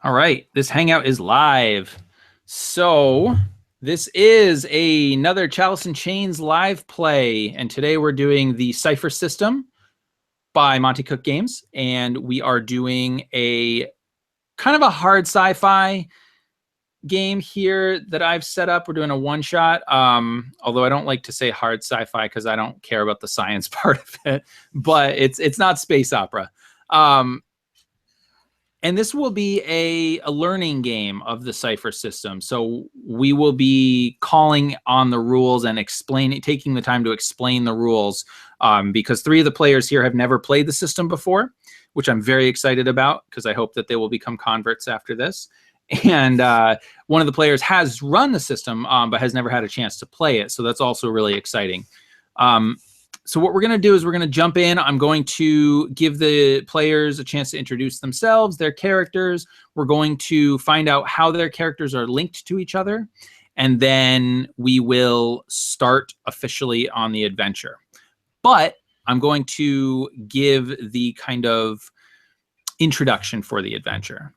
All right, this hangout is live. So this is another Chalice and Chains live play, and today we're doing the Cypher system by Monte Cook Games, and we are doing a kind of a hard sci-fi game here that I've set up. We're doing a one-shot, although I don't like to say hard sci-fi because I don't care about the science part of it, but it's not space opera. And this will be a learning game of the Cypher system. So we will be calling on the rules and taking the time to explain the rules, because 3 of the players here have never played the system before, which I'm very excited about because I hope that they will become converts after this. And one of the players has run the system, but has never had a chance to play it. So that's also really exciting. So what we're going to do is we're going to jump in. I'm going to give the players a chance to introduce themselves, their characters. We're going to find out how their characters are linked to each other. And then we will start officially on the adventure. But I'm going to give the kind of introduction for the adventure.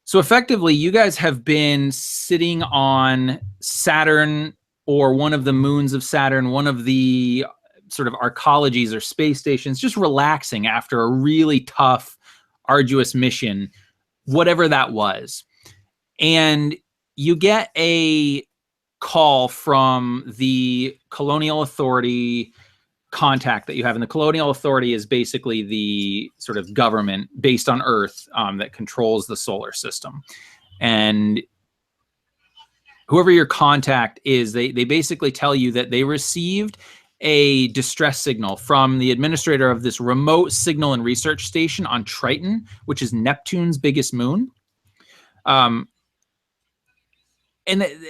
So effectively, you guys have been sitting on Saturn or one of the moons of Saturn, one of the sort of arcologies or space stations, just relaxing after a really tough, arduous mission, whatever that was. And you get a call from the Colonial Authority contact that you have. And the Colonial Authority is basically the sort of government based on Earth that controls the solar system. And whoever your contact is, they basically tell you that they received a distress signal from the administrator of this remote signal and research station on Triton, which is Neptune's biggest moon. And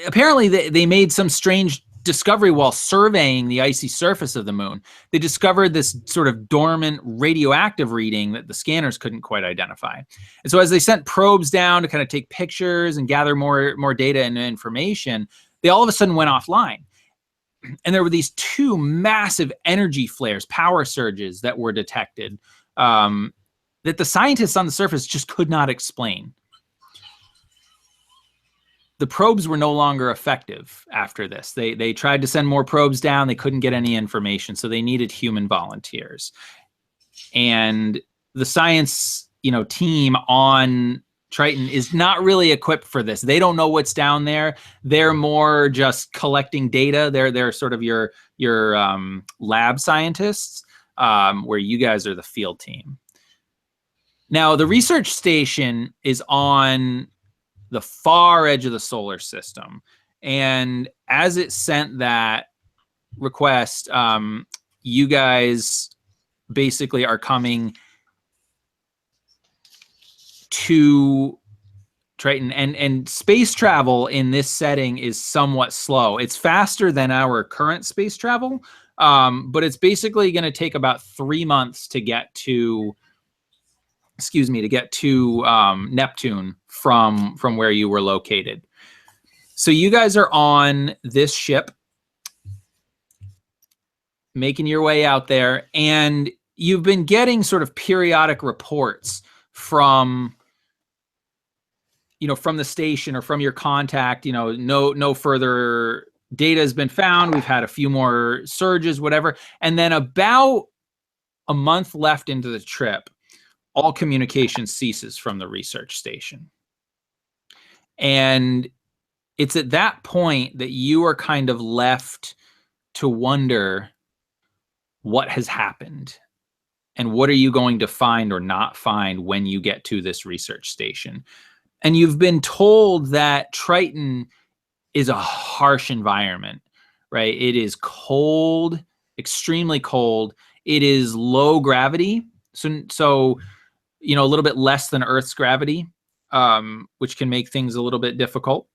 apparently they made some strange discovery while surveying the icy surface of the moon. They discovered this sort of dormant radioactive reading that the scanners couldn't quite identify. And so as they sent probes down to kind of take pictures and gather more data and information, they all of a sudden went offline. And there were these 2 massive energy flares, power surges that were detected, that the scientists on the surface just could not explain. The probes were no longer effective after this. They tried to send more probes down. They couldn't get any information, so they needed human volunteers. And the science, team on Triton is not really equipped for this. They don't know what's down there. They're more just collecting data. They're sort of your lab scientists, where you guys are the field team. Now, the research station is on the far edge of the solar system. And as it sent that request, you guys basically are coming to Triton, and space travel in this setting is somewhat slow. It's faster than our current space travel, but it's basically going to take about 3 months to get to, Neptune from where you were located. So you guys are on this ship, making your way out there, and you've been getting sort of periodic reports from the station or from your contact. No further data has been found. We've had a few more surges, whatever. And then about a month left into the trip, all communication ceases from the research station. And it's at that point that you are kind of left to wonder what has happened and what are you going to find or not find when you get to this research station. And you've been told that Triton is a harsh environment, right? It is cold, extremely cold. It is low gravity. So a little bit less than Earth's gravity, which can make things a little bit difficult.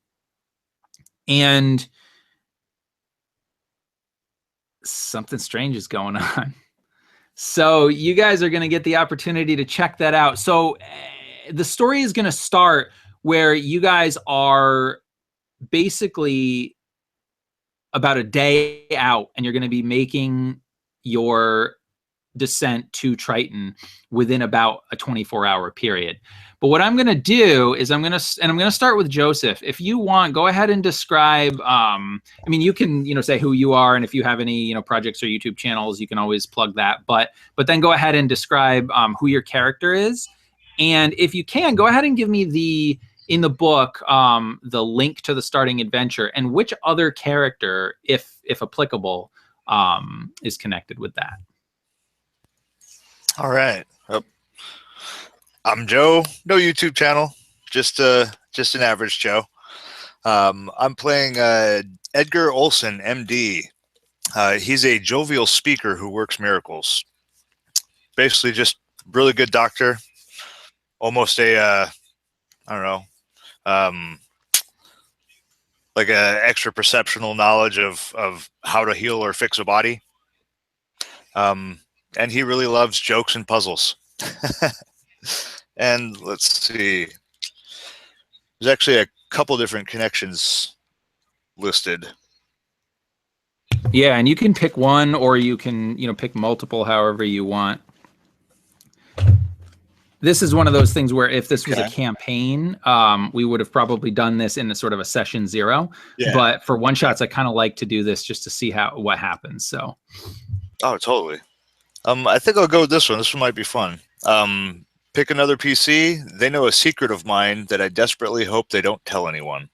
And something strange is going on. So you guys are going to get the opportunity to check that out. So the story is going to start where you guys are basically about a day out, and you're going to be making your descent to Triton within about a 24-hour period. But what I'm going to do is I'm going to start with Joseph. If you want, go ahead and describe. I mean, you can say who you are, and if you have any projects or YouTube channels, you can always plug that. But then go ahead and describe who your character is, and if you can, go ahead and give me in the book the link to the starting adventure and which other character, if applicable, is connected with that. All right. I'm Joe. No YouTube channel. Just an average Joe. I'm playing Edgar Olson, MD. He's a jovial speaker who works miracles. Basically, just really good doctor. Almost a I don't know, like a extra perceptional knowledge of how to heal or fix a body. And he really loves jokes and puzzles. And let's see, there's actually a couple different connections listed. Yeah, and you can pick one, or you can pick multiple, however you want. This is one of those things where if this was a campaign, we would have probably done this in a sort of a session 0. Yeah. But for one shots, I kind of like to do this just to see what happens. So. Oh, totally. I think I'll go with this one. This one might be fun. Pick another PC. They know a secret of mine that I desperately hope they don't tell anyone.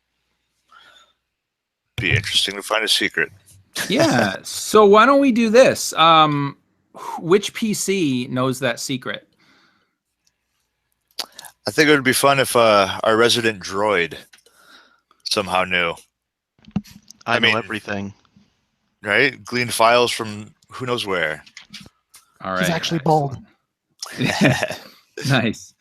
Be interesting to find a secret. Yeah. So why don't we do this? Which PC knows that secret? I think it would be fun if our resident droid somehow knew. I know everything. Right? Gleaned files from who knows where. All right. He's actually bald. Nice.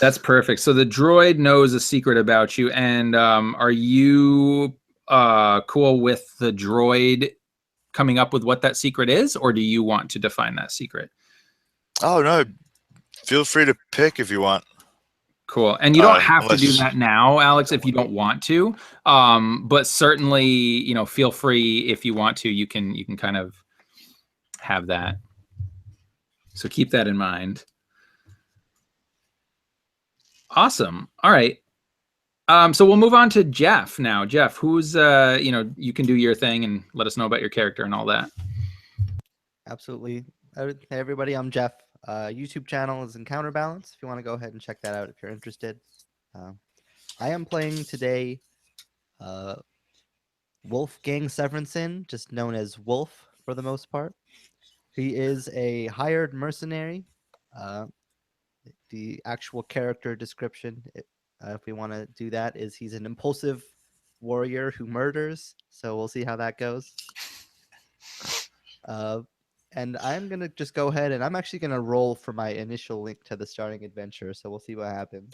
That's perfect. So the droid knows a secret about you. And are you cool with the droid coming up with what that secret is? Or do you want to define that secret? Oh, no. Feel free to pick if you want. Cool. And you don't have to do that now, Alex, if you don't want to. But certainly, feel free if you want to. You can kind of have that. So keep that in mind. Awesome. All right. So we'll move on to Jeff now. Jeff, who's you can do your thing and let us know about your character and all that. Absolutely. Hey everybody, I'm Jeff. YouTube channel is Counterbalance. If you want to go ahead and check that out if you're interested. I am playing today Wolfgang Severinsen, just known as Wolf for the most part. He is a hired mercenary. The actual character description, if we want to do that, is he's an impulsive warrior who murders. So we'll see how that goes. And I'm going to just go ahead and I'm actually going to roll for my initial link to the starting adventure. So we'll see what happens.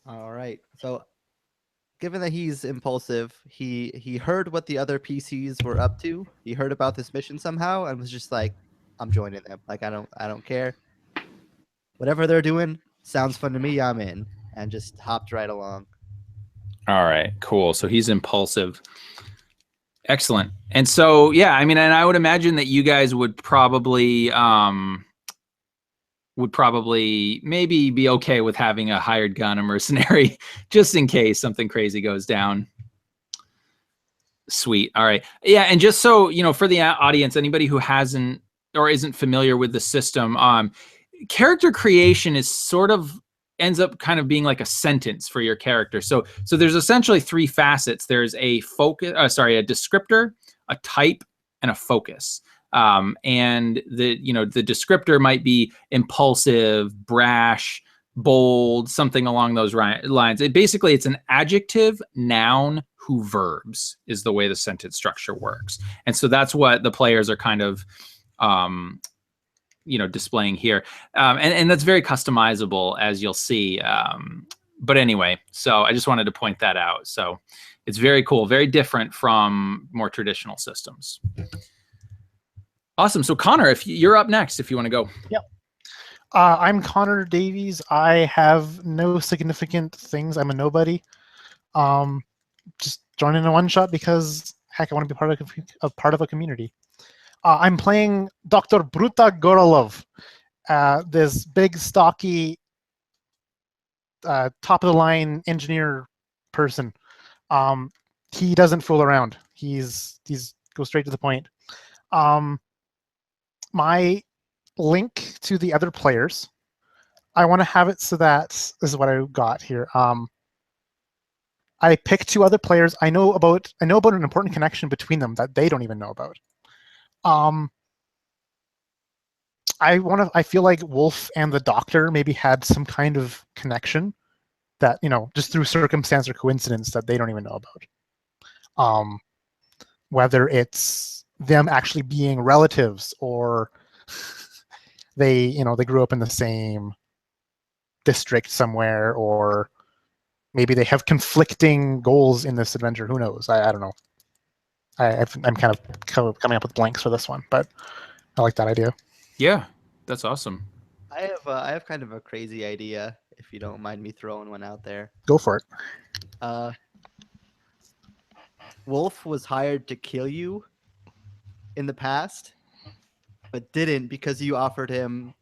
All right. So given that he's impulsive, he heard what the other PCs were up to. He heard about this mission somehow and was just like, I'm joining them. Like, I don't care. Whatever they're doing sounds fun to me. I'm in. And just hopped right along. All right, cool. So he's impulsive. Excellent. And so, yeah, I mean, and I would imagine that you guys would probably maybe be okay with having a hired gun, a mercenary, just in case something crazy goes down. Sweet. All right. Yeah, and just so, for the audience, anybody who hasn't or isn't familiar with the system, character creation is sort of ends up kind of being like a sentence for your character. So there's essentially 3 facets. There's a a descriptor, a type, and a focus. And the descriptor might be impulsive, brash, bold, something along those lines. It's an adjective, noun, who verbs is the way the sentence structure works. And so that's what the players are kind of displaying here. And that's very customizable, as you'll see. But anyway, so I just wanted to point that out. So it's very cool, very different from more traditional systems. Awesome. So Connor, if you're up next, if you want to go. Yep. I'm Connor Davies. I have no significant things. I'm a nobody. Just join in a one shot because heck, I want to be part of a community. I'm playing Dr. Bruta Gorolov, this big, stocky, top of the line engineer person. He doesn't fool around. He's goes straight to the point. My link to the other players, I want to have it so that this is what I got here. I pick 2 other players. I know about an important connection between them that they don't even know about. I feel like Wolf and the Doctor maybe had some kind of connection that, just through circumstance or coincidence that they don't even know about. Whether it's them actually being relatives or they grew up in the same district somewhere, or maybe they have conflicting goals in this adventure. Who knows? I don't know. I'm kind of coming up with blanks for this one, but I like that idea. Yeah, that's awesome. I have kind of a crazy idea, if you don't mind me throwing one out there. Go for it. Wolf was hired to kill you in the past, but didn't because you offered him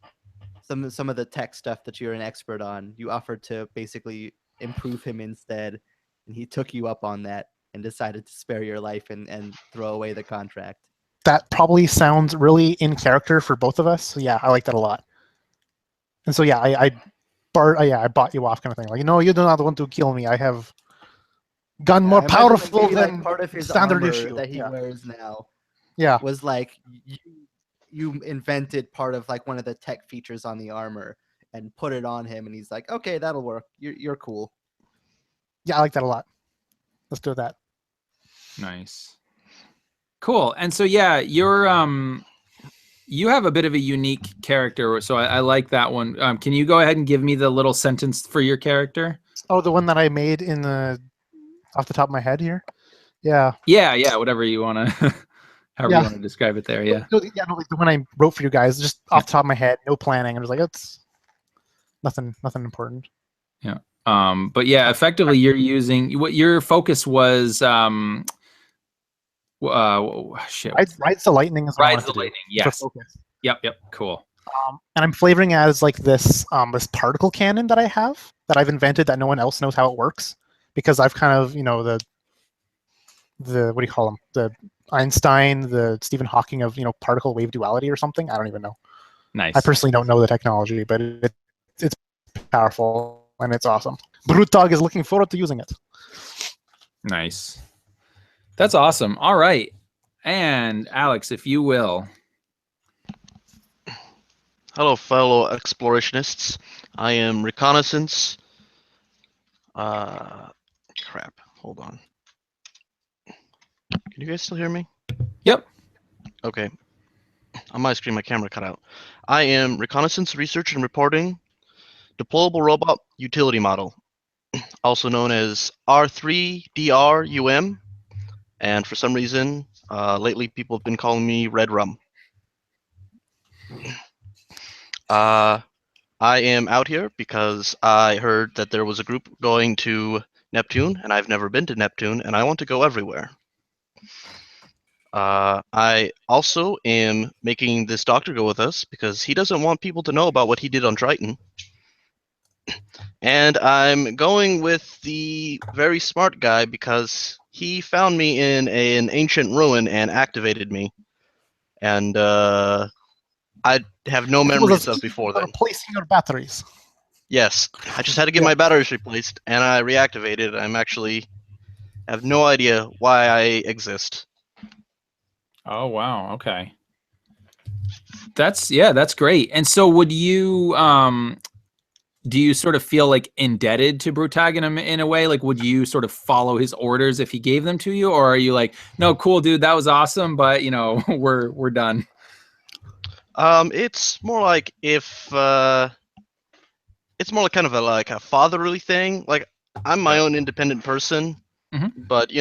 some of the tech stuff that you're an expert on. You offered to basically improve him instead, and he took you up on that and decided to spare your life and throw away the contract. That probably sounds really in character for both of us. So yeah, I like that a lot. And so yeah, I bought you off kind of thing. Like, you do not want to kill me. I have gun more powerful than part of his standard armor issue that he wears now. Yeah, was like you invented part of like one of the tech features on the armor and put it on him, and he's like, okay, that'll work. You're cool. Yeah, I like that a lot. Let's do that. Nice. Cool. And so yeah, you have a bit of a unique character, so I like that one. Can you go ahead and give me the little sentence for your character? Oh, the one that I made off the top of my head here? Yeah. Yeah, whatever you want to, however you want to describe it there, yeah. Like the one I wrote for you guys, just off the top of my head, no planning. I was like, it's nothing important. Yeah. But yeah, effectively you're using, what your focus was, shit. Rides the Lightning is what Rides the Lightning, yes. Yep, cool. And I'm flavoring as like this particle cannon that I have, that I've invented, that no one else knows how it works, because I've kind of, the what do you call them? The Einstein, the Stephen Hawking of, particle wave duality or something. I don't even know. Nice. I personally don't know the technology, but it's powerful and it's awesome. Brutdog is looking forward to using it. Nice. That's awesome. All right. And Alex, if you will. Hello, fellow explorationists. I am Reconnaissance. Crap. Hold on. Can you guys still hear me? Yep. Okay. On my screen, my camera cut out. I am Reconnaissance Research and Reporting Deployable Robot Utility Model, also known as R3DRUM. And for some reason, lately people have been calling me Red Rum. I am out here because I heard that there was a group going to Neptune, and I've never been to Neptune, and I want to go everywhere. I also am making this doctor go with us because he doesn't want people to know about what he did on Triton. And I'm going with the very smart guy because he found me in an ancient ruin and activated me. And I have no memories of before then. Replacing your batteries. Yes, I just had to get my batteries replaced, and I reactivated. I'm actually have no idea why I exist. Oh wow, okay. That's great. And so would you do you sort of feel like indebted to Brutag in a way? Like, would you sort of follow his orders if he gave them to you, or are you like, no, cool, dude, that was awesome, but we're done? It's more like if it's more like kind of a fatherly thing. Like, I'm my own independent person, but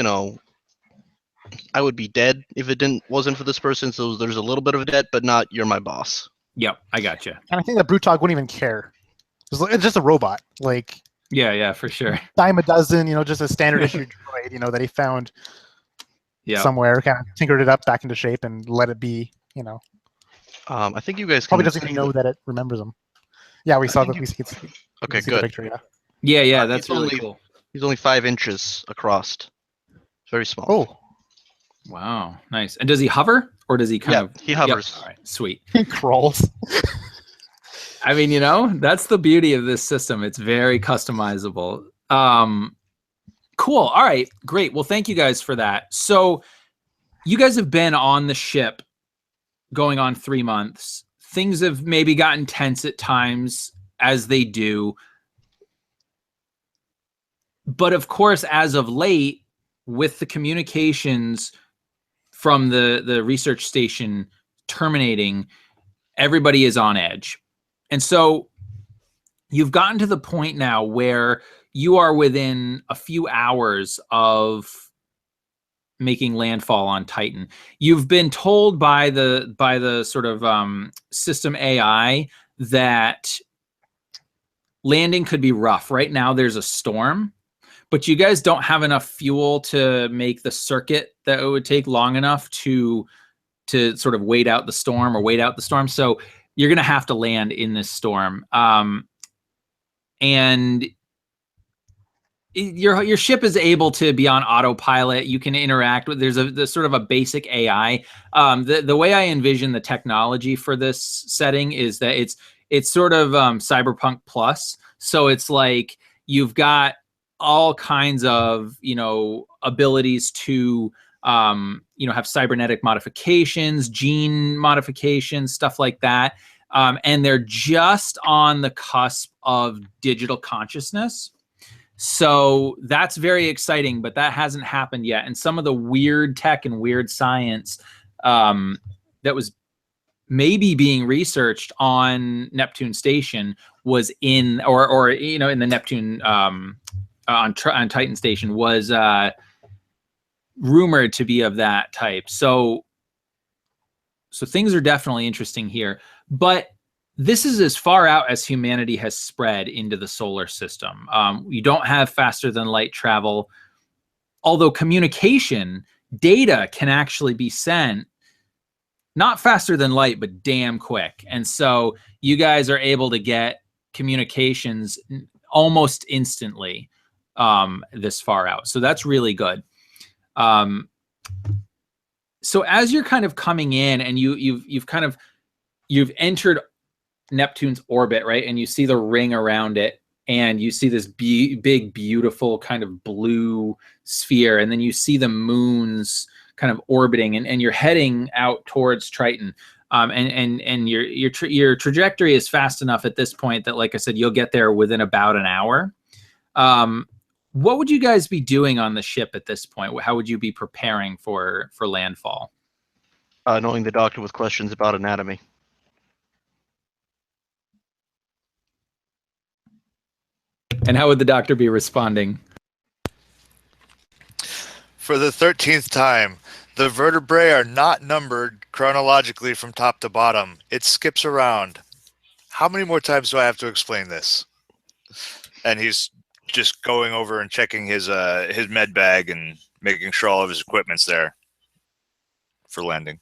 I would be dead if it wasn't for this person. So there's a little bit of a debt, but not you're my boss. Yep, I gotcha. And I think that Brutog wouldn't even care. It's just a robot. Like, Yeah, for sure. Dime a dozen, just a standard issue droid, that he found somewhere, kind of tinkered it up back into shape and let it be, I think you guys can probably doesn't even know that it remembers him. Yeah, we saw that. We see Okay, the good. picture. Yeah. Yeah, that's really cool. He's only 5 inches across. It's very small. Oh, wow, nice. And does he hover, or does he kind of? He hovers. Yep. All right, sweet. he crawls. I mean, that's the beauty of this system. It's very customizable. Cool. All right, great. Well, thank you guys for that. So you guys have been on the ship going on 3 months. Things have maybe gotten tense at times, as they do. But of course, as of late, with the communications from the research station terminating, everybody is on edge. And so you've gotten to the point now where you are within a few hours of making landfall on Titan. You've been told by the sort of system AI that landing could be rough. Right now there's a storm, but you guys don't have enough fuel to make the circuit that it would take long enough to sort of wait out the storm. So you're going to have to land in this storm. And your ship is able to be on autopilot. You can interact with, there's sort of a basic AI. The way I envision the technology for this setting is that it's sort of Cyberpunk Plus. So it's like you've got all kinds of, abilities to, have cybernetic modifications, gene modifications, stuff like that. And they're just on the cusp of digital consciousness. So that's very exciting, but that hasn't happened yet. And some of the weird tech and weird science that was maybe being researched on Neptune Station was in, or in the Neptune on Titan Station was rumored to be of that type. So things are definitely interesting here, but this is as far out as humanity has spread into the solar system. You don't have faster than light travel, although communication data can actually be sent not faster than light, but damn quick. And so you guys are able to get communications almost instantly this far out. So that's really good. So as you're kind of coming in and you've entered Neptune's orbit, right? And you see the ring around it, and you see this big, beautiful kind of blue sphere, and then you see the moons kind of orbiting, and you're heading out towards Triton. And your trajectory is fast enough at this point that, like I said, you'll get there within about an hour. What would you guys be doing on the ship at this point? How would you be preparing for landfall? Knowing the doctor with questions about anatomy. And how would the doctor be responding? For the 13th time, the vertebrae are not numbered chronologically from top to bottom. It skips around. How many more times do I have to explain this? And he's just going over and checking his med bag and making sure all of his equipment's there for landing.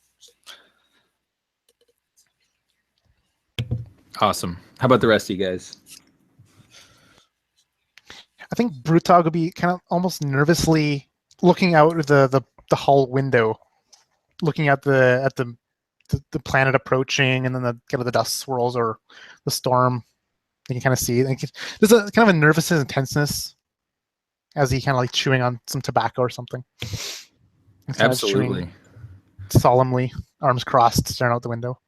Awesome. How about the rest of you guys? I think Brutog would be kind of almost nervously looking out the hull window, looking at the planet approaching, and then the kind of the dust swirls or the storm. You can kind of see there's a kind of a nervousness and tenseness as he kind of like chewing on some tobacco or something. Absolutely. Solemnly, arms crossed, staring out the window.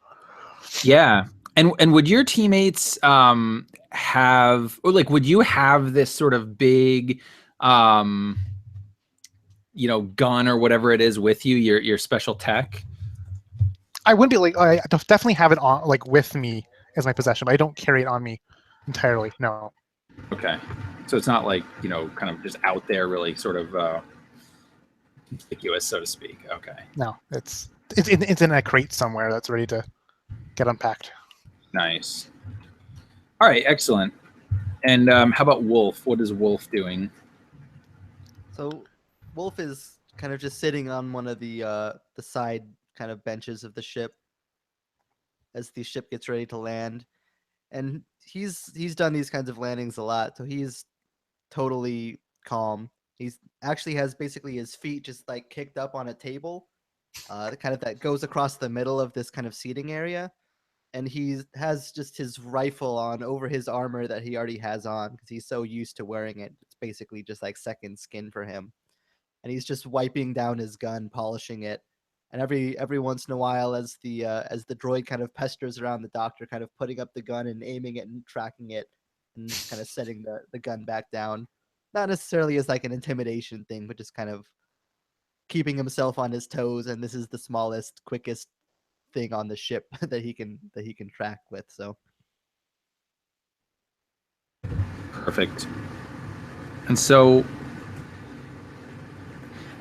Yeah. And would your teammates have, or like, would you have this sort of big, gun or whatever it is with you, your special tech? I wouldn't be like, I definitely have it on, like, with me as my possession, but I don't carry it on me entirely. No. Okay. So it's not like, kind of just out there, really sort of conspicuous, so to speak. Okay. No, it's in a crate somewhere that's ready to get unpacked. Nice. All right, excellent. And how about Wolf? What is Wolf doing? So Wolf is kind of just sitting on one of the side kind of benches of the ship as the ship gets ready to land. And he's done these kinds of landings a lot, so he's totally calm. He's actually has basically his feet just like kicked up on a table, kind of that goes across the middle of this kind of seating area. And he has just his rifle on over his armor that he already has on because he's so used to wearing it. It's basically just like second skin for him. And he's just wiping down his gun, polishing it. And every once in a while, as the droid kind of pesters around the doctor, kind of putting up the gun and aiming it and tracking it, and just kind of setting the gun back down. Not necessarily as like an intimidation thing, but just kind of keeping himself on his toes. And this is the smallest, quickest thing on the ship that he can track with. So Perfect. And so,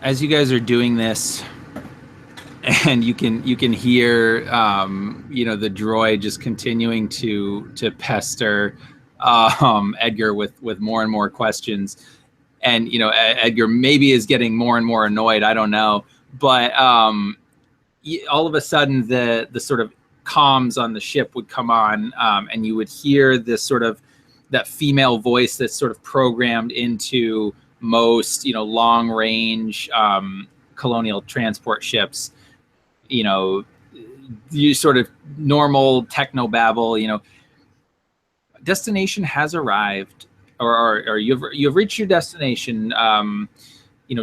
as you guys are doing this, and you can hear the droid just continuing to pester Edgar with more and more questions, and Edgar maybe is getting more and more annoyed. I don't know, but all of a sudden the sort of comms on the ship would come on, and you would hear this sort of that female voice that's sort of programmed into most long range colonial transport ships. You sort of normal techno babble, destination has arrived, or you've reached your destination.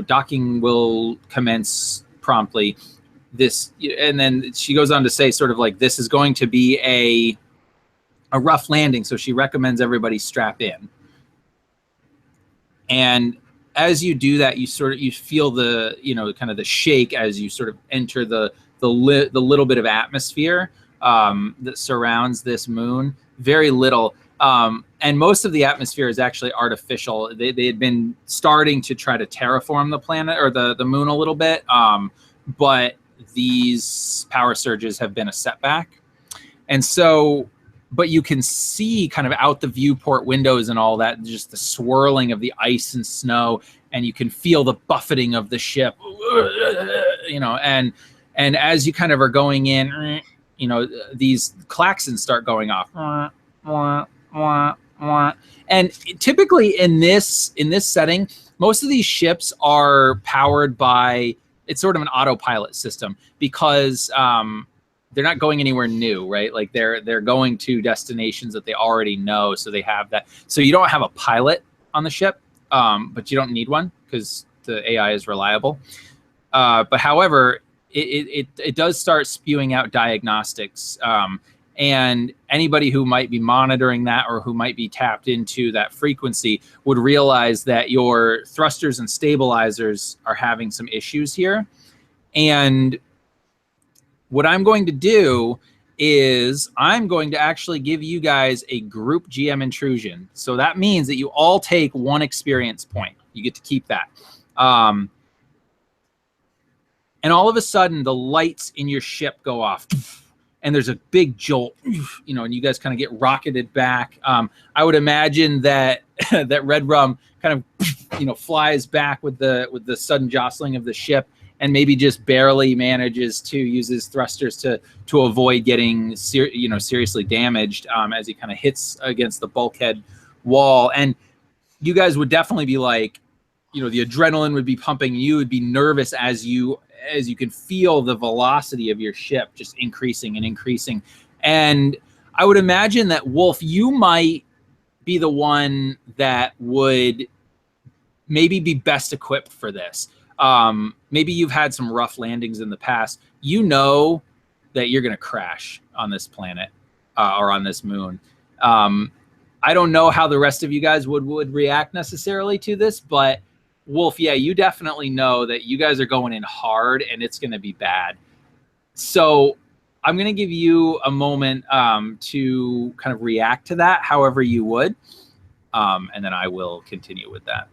Docking will commence promptly. And then she goes on to say sort of like, this is going to be a rough landing, so she recommends everybody strap in. And as you do that, you feel the kind of the shake as you sort of enter the little bit of atmosphere that surrounds this moon. Very little, and most of the atmosphere is actually artificial. They had been starting to try to terraform the planet or the moon a little bit, but these power surges have been a setback. And so, but you can see kind of out the viewport windows and all that, just the swirling of the ice and snow, and you can feel the buffeting of the ship, and as you kind of are going in, these klaxons start going off. And typically in this setting, most of these ships are powered by, it's sort of an autopilot system, because they're not going anywhere new, right? Like they're going to destinations that they already know, so they have that. So you don't have a pilot on the ship, but you don't need one because the AI is reliable. But however, it does start spewing out diagnostics, and anybody who might be monitoring that or who might be tapped into that frequency would realize that your thrusters and stabilizers are having some issues here. And what I'm going to do is I'm going to actually give you guys a group GM intrusion. So that means that you all take 1 experience point. You get to keep that. And all of a sudden, the lights in your ship go off, and there's a big jolt, and you guys kind of get rocketed back. I would imagine that that Red Rum kind of, flies back with the sudden jostling of the ship, and maybe just barely manages to use his thrusters to avoid getting seriously damaged as he kind of hits against the bulkhead wall. And you guys would definitely be like, the adrenaline would be pumping. You would be nervous as you can feel the velocity of your ship just increasing and increasing. And I would imagine that, Wolf, you might be the one that would maybe be best equipped for this. Maybe you've had some rough landings in the past. You know that you're going to crash on this planet or on this moon. I don't know how the rest of you guys would react necessarily to this, but Wolf, yeah, you definitely know that you guys are going in hard and it's going to be bad. So I'm going to give you a moment to kind of react to that however you would, and then I will continue with that.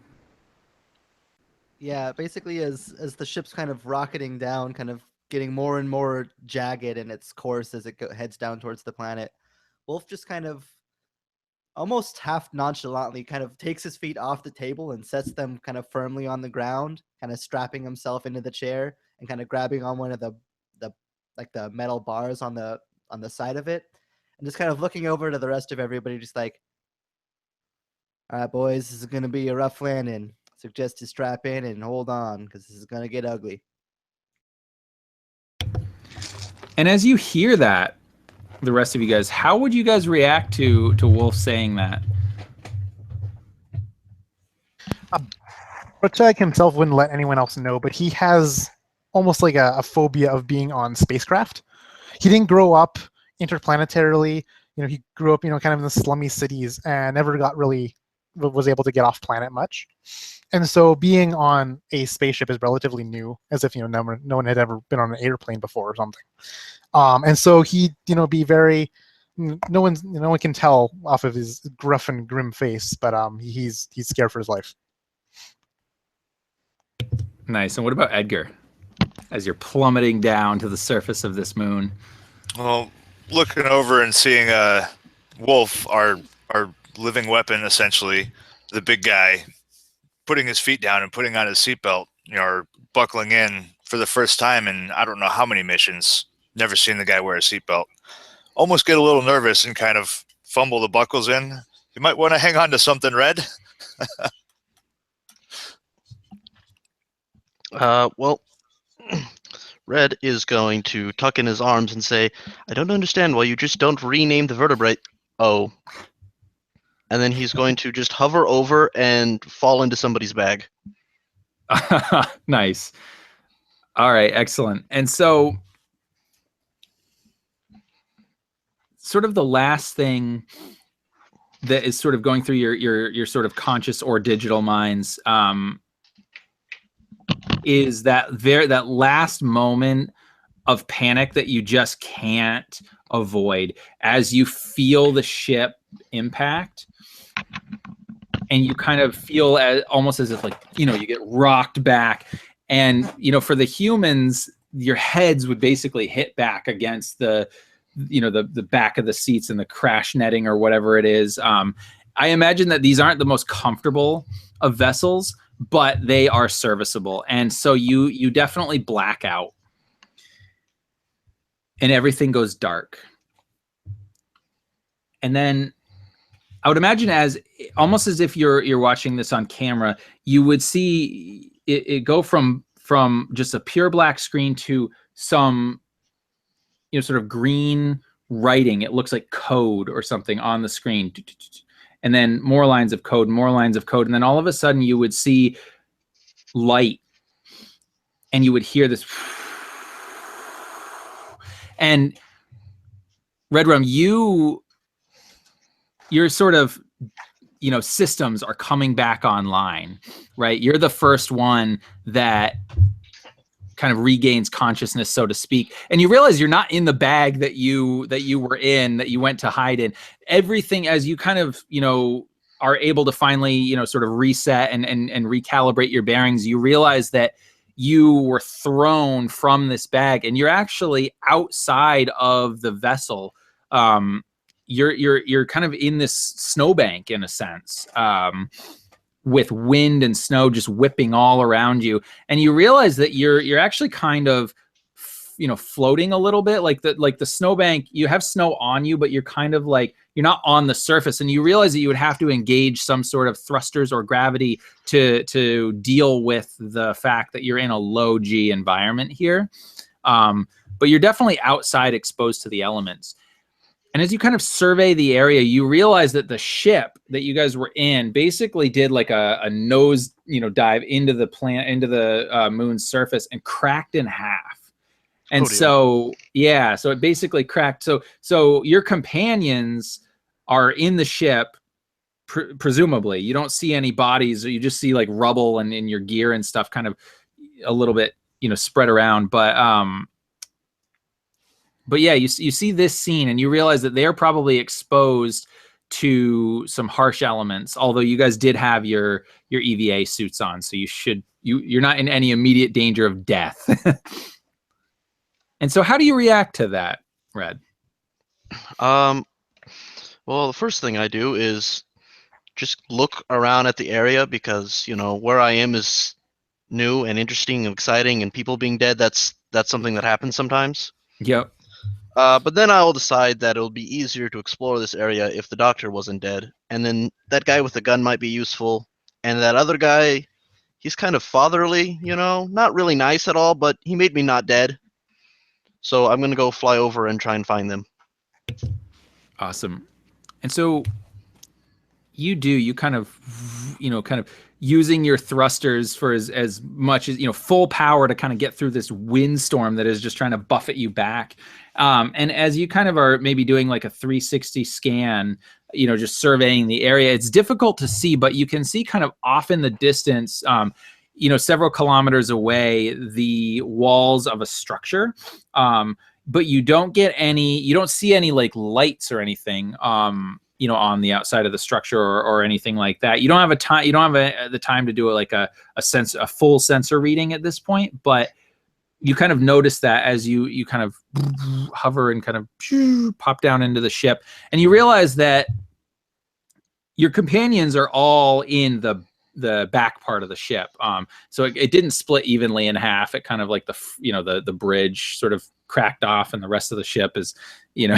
Yeah, basically as the ship's kind of rocketing down, kind of getting more and more jagged in its course as it heads down towards the planet, Wolf just kind of almost half nonchalantly kind of takes his feet off the table and sets them kind of firmly on the ground, kind of strapping himself into the chair and kind of grabbing on one of the like the metal bars on the side of it, and just kind of looking over to the rest of everybody, just like, all right, boys, this is gonna be a rough landing. Suggest you strap in and hold on, because this is gonna get ugly. And as you hear that, the rest of you guys, how would you guys react to Wolf saying that? Prochag himself wouldn't let anyone else know, but he has almost like a phobia of being on spacecraft. He didn't grow up interplanetarily. He grew up, kind of in the slummy cities and never was able to get off planet much. And so being on a spaceship is relatively new, as if, no one had ever been on an airplane before or something. And so he'd, be very, no one can tell off of his gruff and grim face, but he's scared for his life. Nice. And what about Edgar, as you're plummeting down to the surface of this moon? Well, looking over and seeing Wolf, our living weapon, essentially, the big guy, putting his feet down and putting on his seatbelt, or buckling in for the first time in I don't know how many missions. Never seen the guy wear a seatbelt. Almost get a little nervous and kind of fumble the buckles in. You might want to hang on to something, Red. Well, Red is going to tuck in his arms and say, I don't understand why you just don't rename the vertebrae. Oh. And then he's going to just hover over and fall into somebody's bag. Nice. All right, excellent. And so sort of the last thing that is sort of going through your sort of conscious or digital minds is that last moment of panic that you just can't avoid as you feel the ship impact, and you kind of feel almost as if you get rocked back, and for the humans, your heads would basically hit back against the back of the seats and the crash netting or whatever it is. I imagine that these aren't the most comfortable of vessels, but they are serviceable. And so you definitely black out and everything goes dark. And then I would imagine almost as if you're watching this on camera, you would see it go from just a pure black screen to some sort of green writing. It looks like code or something on the screen. And then more lines of code, and then all of a sudden you would see light, and you would hear this. And Red Rum, your sort of systems are coming back online, right? You're the first one that kind of regains consciousness, so to speak, and you realize you're not in the bag that you were in, that you went to hide in. Everything, as you kind of are able to finally sort of reset and recalibrate your bearings, you realize that you were thrown from this bag and you're actually outside of the vessel. You're kind of in this snowbank in a sense, with wind and snow just whipping all around you, and you realize that you're actually kind of floating a little bit, like the snowbank. You have snow on you, but you're kind of you're not on the surface, and you realize that you would have to engage some sort of thrusters or gravity to deal with the fact that you're in a low G environment here. But you're definitely outside, exposed to the elements. And as you kind of survey the area, you realize that the ship that you guys were in basically did like a nose, dive into the moon's surface and cracked in half. And so it basically cracked. So your companions are in the ship, presumably. You don't see any bodies, or you just see rubble and your gear and stuff kind of a little bit, spread around. But yeah, you see this scene and you realize that they're probably exposed to some harsh elements, although you guys did have your EVA suits on, so you're not in any immediate danger of death. And so how do you react to that, Red? Well, the first thing I do is just look around at the area because, where I am is new and interesting and exciting, and people being dead, that's something that happens sometimes. Yep. But then I will decide that it'll be easier to explore this area if the doctor wasn't dead. And then that guy with the gun might be useful. And that other guy, he's kind of fatherly, not really nice at all, but he made me not dead. So I'm going to go fly over and try and find them. Awesome. And so you kind of using your thrusters for as much as, full power to kind of get through this windstorm that is just trying to buffet you back. And as you kind of are maybe doing like a 360 scan, just surveying the area, it's difficult to see, but you can see kind of off in the distance, several kilometers away, the walls of a structure. But you don't see any like lights or anything, on the outside of the structure or anything like that. You don't have the time to do a full sensor reading at this point, but you kind of notice that as you kind of hover and kind of pop down into the ship, and you realize that your companions are all in the back part of the ship. So it didn't split evenly in half. It kind of like the bridge sort of cracked off, and the rest of the ship is,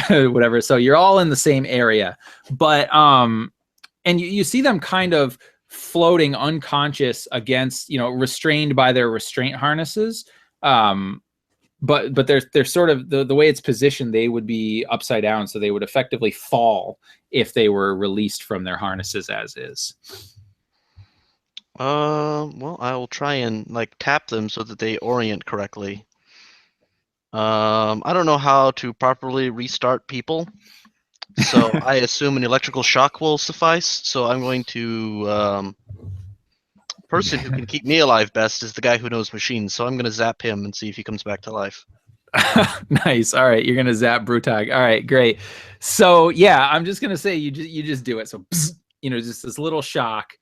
whatever. So you're all in the same area, but and you see them kind of floating unconscious against, restrained by their restraint harnesses. But they're sort of the way it's positioned, they would be upside down, so they would effectively fall if they were released from their harnesses as is. Well, I will try and tap them so that they orient correctly. I don't know how to properly restart people, so I assume an electrical shock will suffice. So I'm going to person who can keep me alive best is the guy who knows machines. So I'm going to zap him and see if he comes back to life. Nice. All right, you're gonna zap Brutag. All right, great. So yeah, I'm just gonna say you just do it. So just this little shock,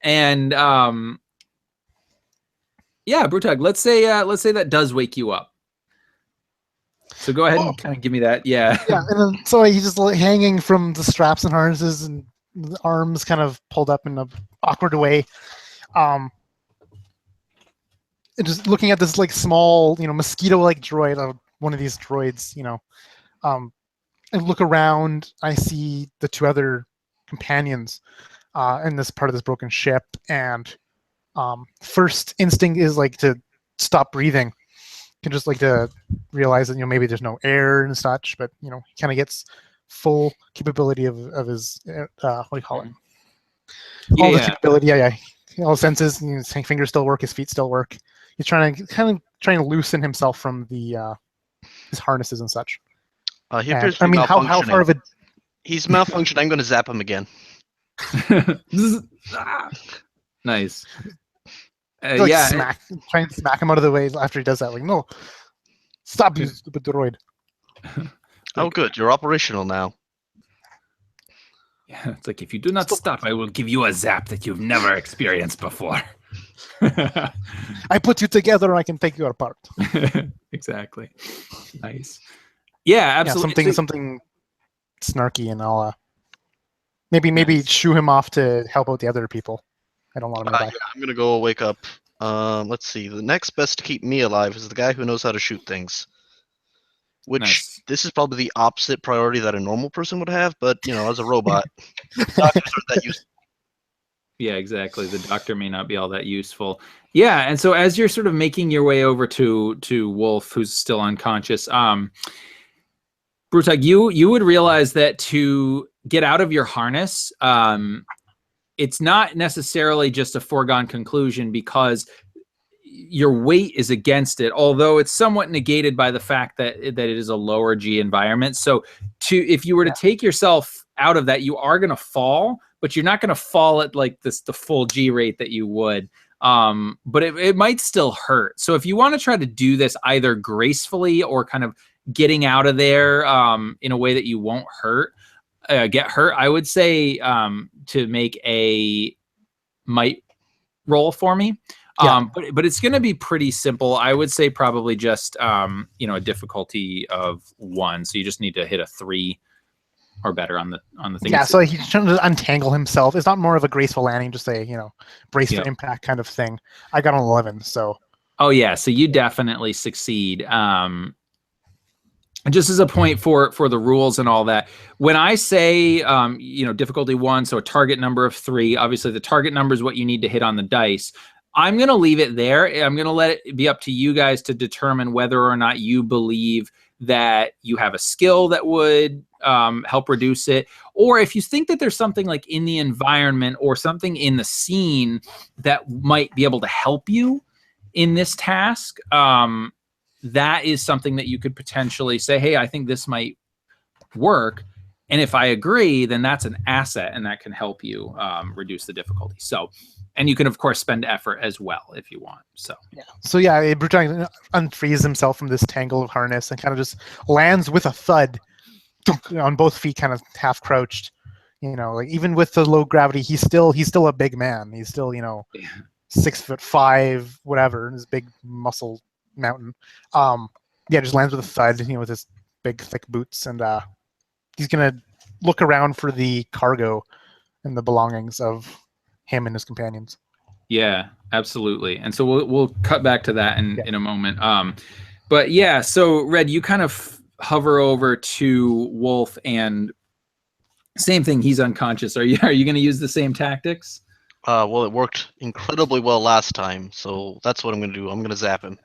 and yeah, Brutag. Let's say that does wake you up. So go ahead and kind of give me that. Yeah. Yeah, and then so he's just hanging from the straps and harnesses, and the arms kind of pulled up in an awkward way. And just looking at this small, mosquito-like droid, one of these droids, I look around. I see the two other companions in this part of this broken ship, and first instinct is to stop breathing. Can just to realize that maybe there's no air and such, but he kind of gets full capability of his what do you call it? All the capability, yeah. All the senses. His fingers still work. His feet still work. He's trying to loosen himself from the his harnesses and such. He appears to be how far of a he's malfunctioned. I'm going to zap him again. Nice. Trying to smack him out of the way after he does that. No, stop, you stupid droid. Oh, good. You're operational now. Yeah, it's if you do not stop, I will give you a zap that you've never experienced before. I put you together, I can take you apart. Exactly. Nice. Yeah, absolutely. Yeah, something snarky, and I'll maybe shoo him off to help out the other people. I don't want him to die. Yeah, I'm gonna go wake up. Let's see. The next best to keep me alive is the guy who knows how to shoot things. Which This is probably the opposite priority that a normal person would have, but as a robot, doctors aren't that useful. Yeah, exactly. The doctor may not be all that useful. Yeah, and so as you're sort of making your way over to Wolf, who's still unconscious, Brutag, you would realize that to get out of your harness, it's not necessarily just a foregone conclusion because your weight is against it, although it's somewhat negated by the fact that it is a lower G environment. So if you were to take yourself out of that, you are going to fall, but you're not going to fall at the full G rate that you would. But it might still hurt. So if you want to try to do this either gracefully or kind of getting out of there in a way that you won't get hurt, I would say to make a might roll for me. But it's going to be pretty simple. I would say probably just a difficulty of 1. So you just need to hit a 3 or better on the thing. Yeah, so he's trying to untangle himself. It's not more of a graceful landing, just a brace Yeah. for impact kind of thing. I got an 11, so. Oh yeah, so you definitely succeed. Just as a point for the rules and all that, when I say difficulty 1, so a target number of 3, obviously the target number is what you need to hit on the dice. I'm going to leave it there. I'm going to let it be up to you guys to determine whether or not you believe that you have a skill that would help reduce it, or if you think that there's something like in the environment or something in the scene that might be able to help you in this task. That is something that you could potentially say, hey, I think this might work. And if I agree, then that's an asset and that can help you reduce the difficulty. So, and you can, of course, spend effort as well if you want. So, Bruton unfrees himself from this tangle of harness and kind of just lands with a thud on both feet, kind of half crouched. Like even with the low gravity, he's still a big man. He's still, 6'5", whatever, this big muscle mountain. Just lands with a thud, with his big thick boots, and he's gonna look around for the cargo and the belongings of him and his companions. Yeah, absolutely. And so we'll cut back to that in a moment. But yeah, so Red, you kind of hover over to Wolf, and same thing. He's unconscious. Are you going to use the same tactics? Well, it worked incredibly well last time, so that's what I'm going to do. I'm going to zap him.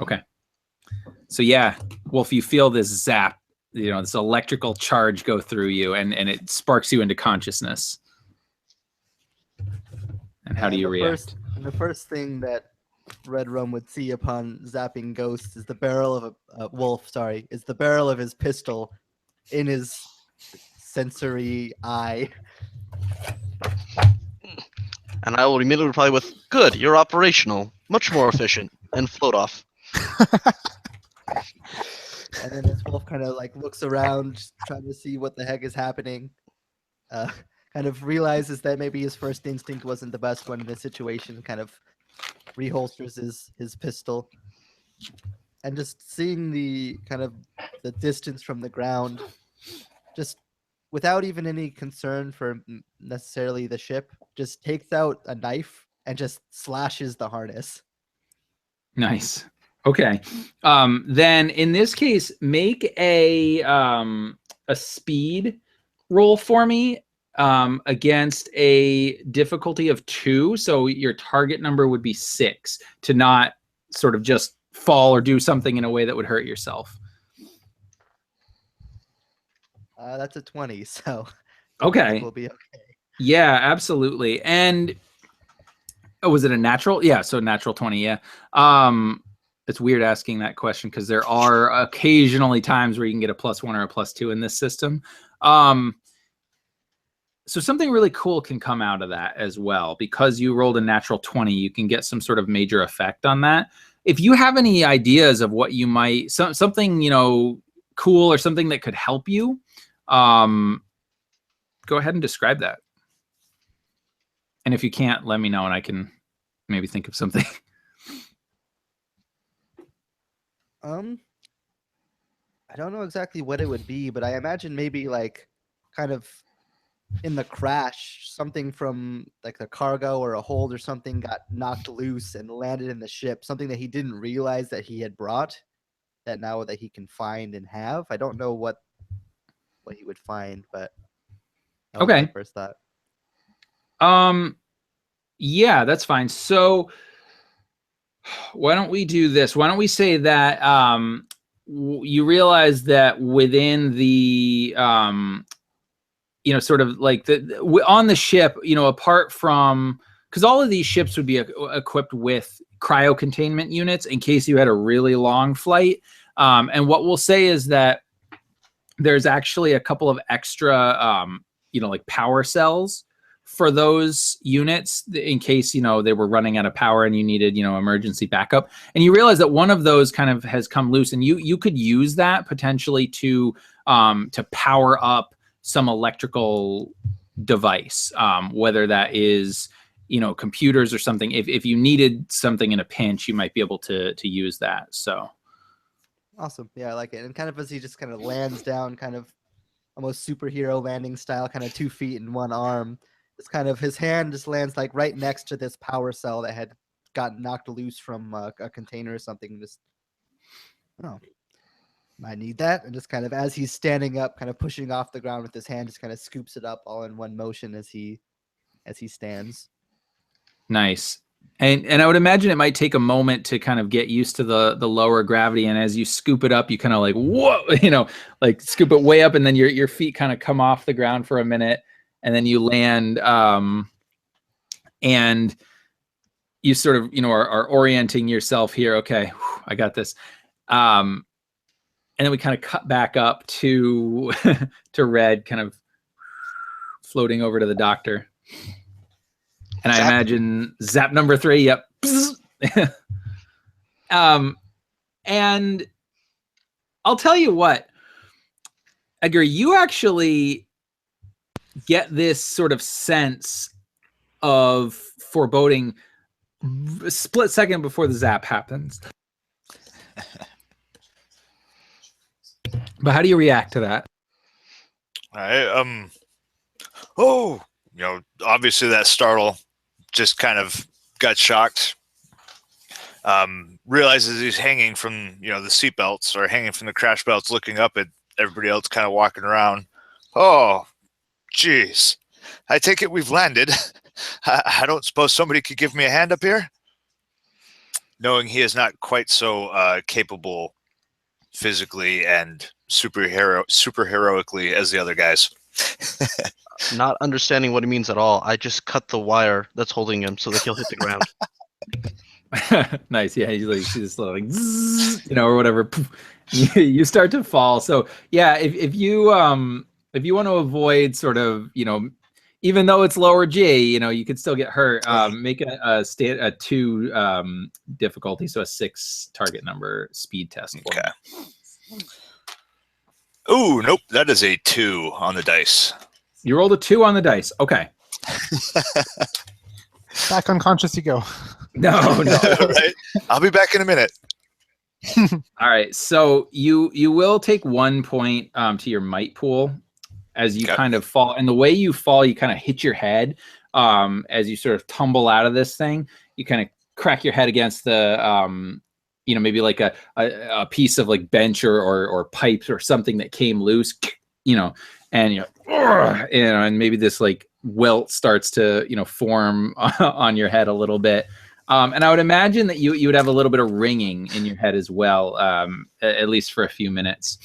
Okay. So yeah, Wolf, you feel this zap, this electrical charge go through you, and it sparks you into consciousness. And how do you react? The first thing that Red Rum would see upon zapping Ghost is the barrel of is the barrel of his pistol in his sensory eye. And I will immediately reply with, "Good, you're operational. Much more efficient." And float off. And then this Wolf kind of looks around, trying to see what the heck is happening. Kind of realizes that maybe his first instinct wasn't the best one in this situation. Kind of reholsters his pistol, and just seeing the distance from the ground, just without even any concern for necessarily the ship, just takes out a knife and just slashes the harness. Nice. Okay. Then in this case, make a speed roll for me against a difficulty of 2. So your target number would be 6 to not sort of just fall or do something in a way that would hurt yourself. That's a 20, so okay. We'll be okay. Yeah, absolutely. And was it a natural? Yeah, so natural 20, yeah. It's weird asking that question because there are occasionally times where you can get a +1 or a +2 in this system. So something really cool can come out of that as well. Because you rolled a natural 20, you can get some sort of major effect on that. If you have any ideas of what you might, something, cool or something that could help you, go ahead and describe that. And if you can't, let me know and I can maybe think of something. I don't know exactly what it would be, but I imagine maybe kind of in the crash, something from the cargo or a hold or something got knocked loose and landed in the ship, something that he didn't realize that he had brought, that now that he can find and have. I don't know what he would find, but that was my first thought. Yeah, that's fine. So why don't we do this? Why don't we say that you realize that within the sort of on the ship, apart from, because all of these ships would be equipped with cryo containment units in case you had a really long flight. And what we'll say is that there's actually a couple of extra, power cells for those units in case, they were running out of power and you needed, emergency backup. And you realize that one of those kind of has come loose, and you could use that potentially to power up some electrical device, whether that is, computers or something. If you needed something in a pinch, you might be able to use that. So awesome. Yeah, I like it. And kind of as he just kind of lands down, kind of almost superhero landing style, kind of 2 feet and 1 arm. It's kind of his hand just lands like right next to this power cell that had gotten knocked loose from a container or something. Just, oh, I need that. And just kind of as he's standing up, kind of pushing off the ground with his hand, just kind of scoops it up all in one motion as he stands. Nice. And I would imagine it might take a moment to kind of get used to the lower gravity. And as you scoop it up, you kind of like, whoa, like scoop it way up, and then your feet kind of come off the ground for a minute, and then you land, and you sort of, are orienting yourself here. Okay, whew, I got this. And then we kind of cut back up to to Red, kind of floating over to the doctor. And I imagine zap number 3. Yep. And I'll tell you what, Edgar, you actually get this sort of sense of foreboding a split second before the zap happens. But how do you react to that? Obviously that startle just kind of got shocked. Realizes he's hanging from, the seatbelts or hanging from the crash belts, looking up at everybody else kind of walking around. Oh, geez. I take it we've landed. I don't suppose somebody could give me a hand up here? Knowing he is not quite so capable physically and super heroically as the other guys. Not understanding what he means at all, I just cut the wire that's holding him so that he'll hit the ground. Nice. Yeah, he's like, she's like, zzz, or whatever. You start to fall. So yeah, if you want to avoid sort of, even though it's lower G, you could still get hurt. Make a 2 difficulty, so a 6 target number speed test. Okay. Ooh, nope. That is a 2 on the dice. You rolled a 2 on the dice. Okay. Back unconscious you go. No. Right? I'll be back in a minute. All right. So you will take 1 point to your might pool as you kind of fall. And the way you fall, you kind of hit your head as you sort of tumble out of this thing. You kind of crack your head against the maybe like a piece of like bench or pipes or something that came loose, and and maybe this like welt starts to form on your head a little bit. And I would imagine that you would have a little bit of ringing in your head as well, at least for a few minutes.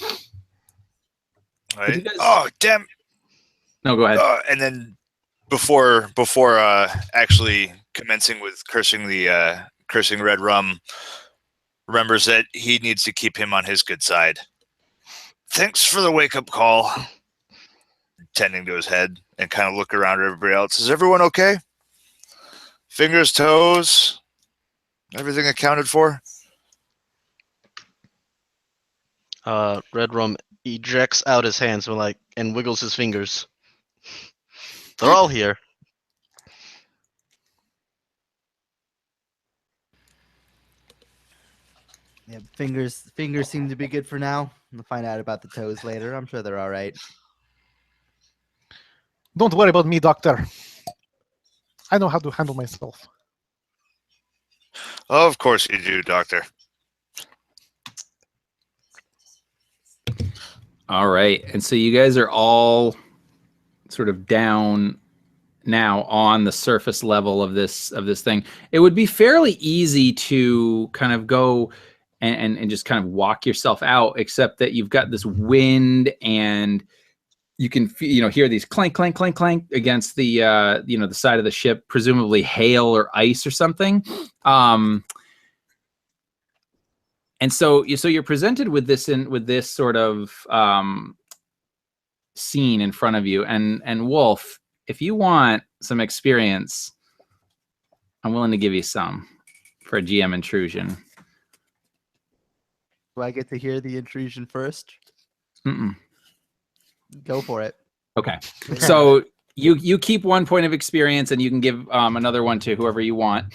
Right. Oh, damn. No, go ahead. And then before actually commencing with cursing Red Rum, remembers that he needs to keep him on his good side. Thanks for the wake-up call. Tending to his head and kind of look around at everybody else. Is everyone okay? Fingers, toes, everything accounted for? Red Rum ejects out his hands and wiggles his fingers. They're all here. Yeah, fingers seem to be good for now. We'll find out about the toes later. I'm sure they're all right. Don't worry about me, Doctor. I know how to handle myself. Of course you do, Doctor. All right. And so you guys are all sort of down now on the surface level of this thing. It would be fairly easy to kind of go and just kind of walk yourself out, except that you've got this wind and you can hear these clank, clank, clank, clank against the the side of the ship, presumably hail or ice or something. And so you're presented with this sort of scene in front of you. And Wolf, if you want some experience, I'm willing to give you some for a GM intrusion. Do I get to hear the intrusion first? Mm-mm. Go for it. Okay. So you keep 1 point of experience, and you can give another one to whoever you want.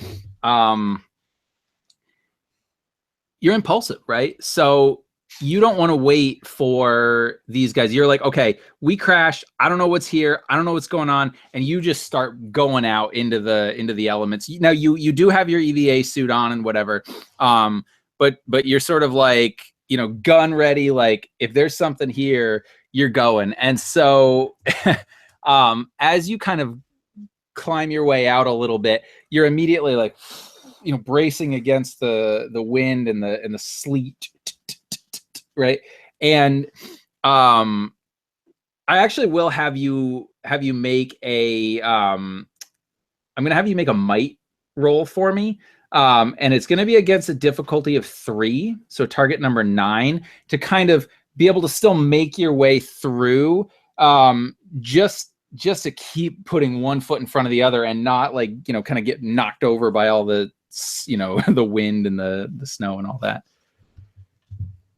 You're impulsive, right? So you don't want to wait for these guys. You're like, okay, we crashed. I don't know what's here. I don't know what's going on, and you just start going out into the elements. Now you do have your EVA suit on and whatever, but you're sort of like, you know, gun ready. Like if there's something here, you're going. And so, as you kind of climb your way out a little bit, you're immediately like, you know, bracing against the wind and the sleet. Right. And I actually will have you make a I'm gonna have you make a might roll for me. And it's gonna be against a difficulty of 3, so target number 9, to kind of be able to still make your way through, just to keep putting one foot in front of the other and not, like, you know, kind of get knocked over by all the, you know, the wind and the snow and all that.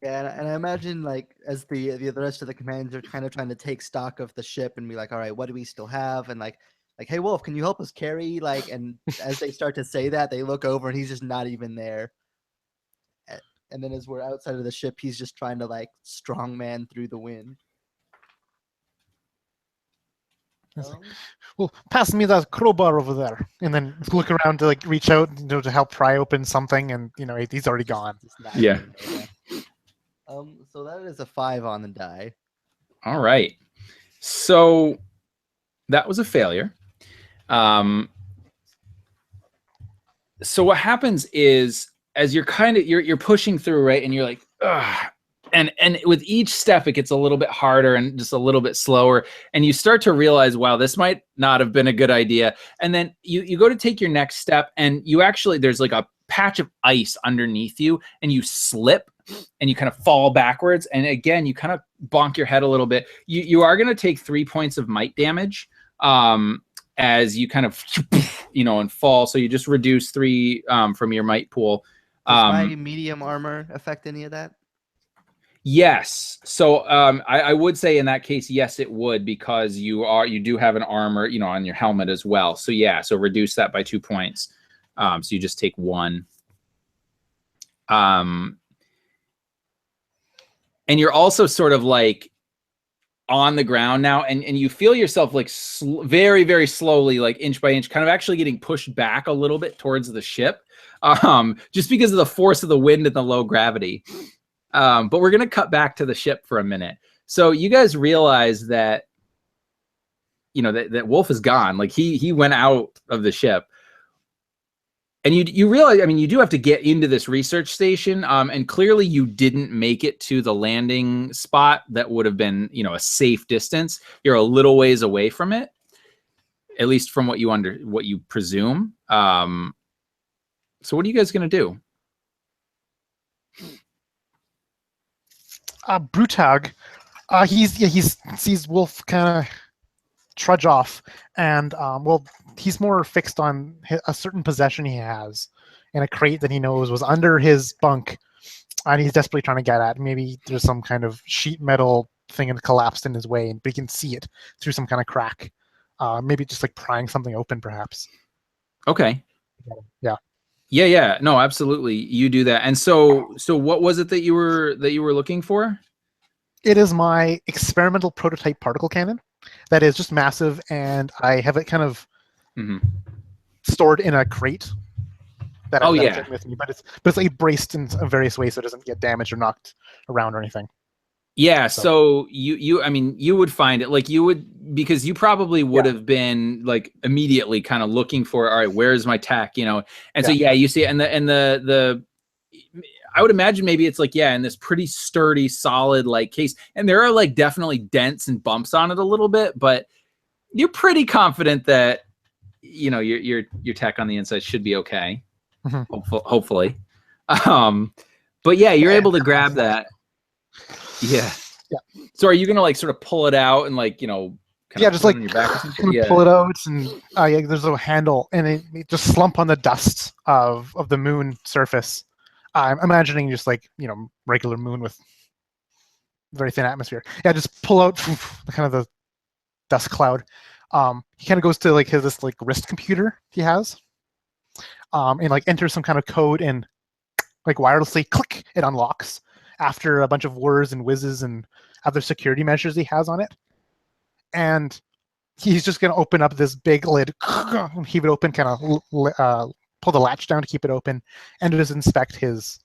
Yeah, and I imagine, like, as the rest of the commanders are kind of trying to take stock of the ship and be like, all right, what do we still have? And like, hey, Wolf, can you help us carry? Like, and as they start to say that, they look over and he's just not even there. And then as we're outside of the ship, he's just trying to, like, strongman through the wind. Well, pass me that crowbar over there, and then look around to, like, reach out, you know, to help pry open something, and, you know, he's already gone. Yeah. So that is a 5 on the die. All right. So that was a failure. So what happens is, as you're kind of you're pushing through, right, and you're like, ugh, and with each step it gets a little bit harder and just a little bit slower, and you start to realize, wow, this might not have been a good idea. And then you go to take your next step, and you actually, there's like a patch of ice underneath you, and you slip and you kind of fall backwards, and again you kind of bonk your head a little bit. You are going to take 3 points of might damage as you kind of, you know, and fall. So you just reduce 3 from your might pool. Does my medium armor affect any of that? Yes. So I would say in that case, yes, it would, because you do have an armor, you know, on your helmet as well. So yeah, so reduce that by 2 points. So you just take 1. And you're also sort of like on the ground now, and you feel yourself like very, very slowly, like inch by inch, kind of actually getting pushed back a little bit towards the ship, just because of the force of the wind and the low gravity. But we're going to cut back to the ship for a minute. So you guys realize that, you know, that Wolf is gone. Like he went out of the ship. And you realize, I mean, you do have to get into this research station, and clearly you didn't make it to the landing spot that would have been, you know, a safe distance. You're a little ways away from it, at least from what you presume. So what are you guys gonna do? Brutag, he sees Wolf kind of trudge off, and well, he's more fixed on a certain possession he has in a crate that he knows was under his bunk, and he's desperately trying to get at. Maybe there's some kind of sheet metal thing and collapsed in his way, but he can see it through some kind of crack. Maybe just like prying something open, perhaps. Okay. Yeah. Yeah. No, absolutely. You do that. And so what was it that you were looking for? It is my experimental prototype particle cannon that is just massive, and I have it kind of stored in a crate. That I take with me, but it's like braced in various ways so it doesn't get damaged or knocked around or anything. Yeah, so I mean, you would find it, like you would, because you probably would have been like immediately kind of looking for, all right, where's my tech, you know? And so you see it, and the I would imagine maybe it's like, in this pretty sturdy, solid like case, and there are like definitely dents and bumps on it a little bit, but you're pretty confident that, you know, your tech on the inside should be okay. Hopefully. But yeah, you're able to grab that. Yeah. So are you gonna like sort of pull it out and like, you know, just like your back pull it out, and there's a handle, and it just slump on the dust of the moon surface. I'm imagining just like, you know, regular moon with very thin atmosphere. Yeah, just pull out kind of the dust cloud. He kind of goes to like this like wrist computer he has, and like enters some kind of code, and like wirelessly click, it unlocks. after a bunch of whirs and whizzes and other security measures he has on it. And he's just going to open up this big lid, heave it open, kind of pull the latch down to keep it open, and just inspect this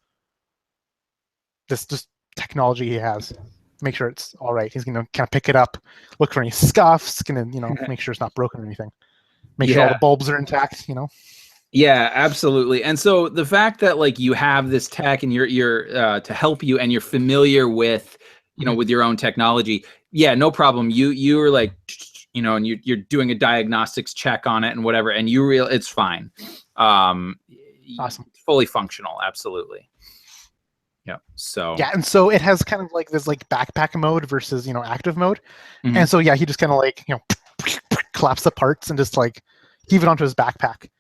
just technology he has. Make sure it's all right. He's going to kind of pick it up, look for any scuffs, going to make sure it's not broken or anything. Make sure all the bulbs are intact, Yeah, absolutely. And so the fact that like you have this tech and you're to help you and you're familiar with, with your own technology. Yeah, no problem. You're like, and you're doing a diagnostics check on it and whatever, and it's fine. Awesome. Fully functional. Absolutely. Yeah. So yeah, and so it has kind of like this like backpack mode versus active mode, Mhm. and so yeah, he just kind of like collapse the parts and just like heave it onto his backpack,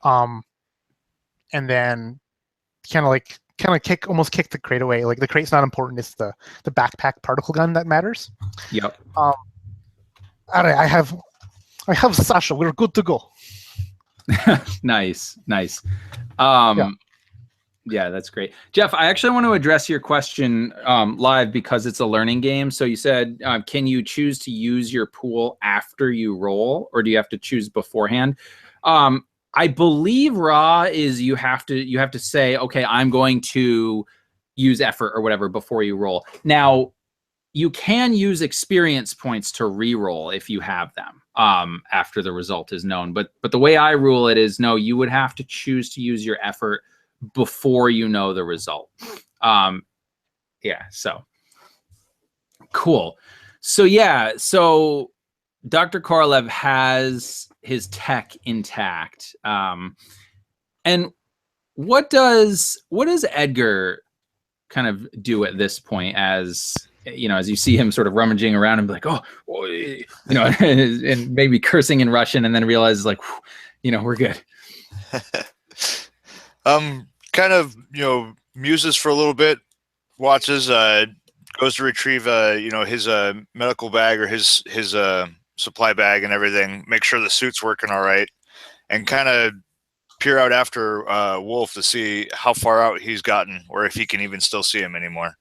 and then almost kick the crate away. Like the crate's not important; it's the backpack particle gun that matters. Yep. All right, I have Sasha. We're good to go. Nice. Yeah, that's great. Jeff, I actually want to address your question live because it's a learning game. So you said, can you choose to use your pool after you roll, or do you have to choose beforehand? I believe raw is you have to say, okay, I'm going to use effort or whatever before you roll. Now, you can use experience points to re-roll if you have them after the result is known. But the way I rule it is, no, you would have to choose to use your effort before you know the result. So cool. So Dr. Korolev has his tech intact. And what does Edgar kind of do at this point as you see him sort of rummaging around and be like, and maybe cursing in Russian, and then realizes like, we're good. Kind of, muses for a little bit, watches, goes to retrieve, his medical bag or his supply bag and everything, make sure the suit's working all right, and kind of peer out after Wolf to see how far out he's gotten, or if he can even still see him anymore.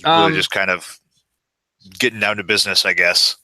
Really just kind of getting down to business, I guess.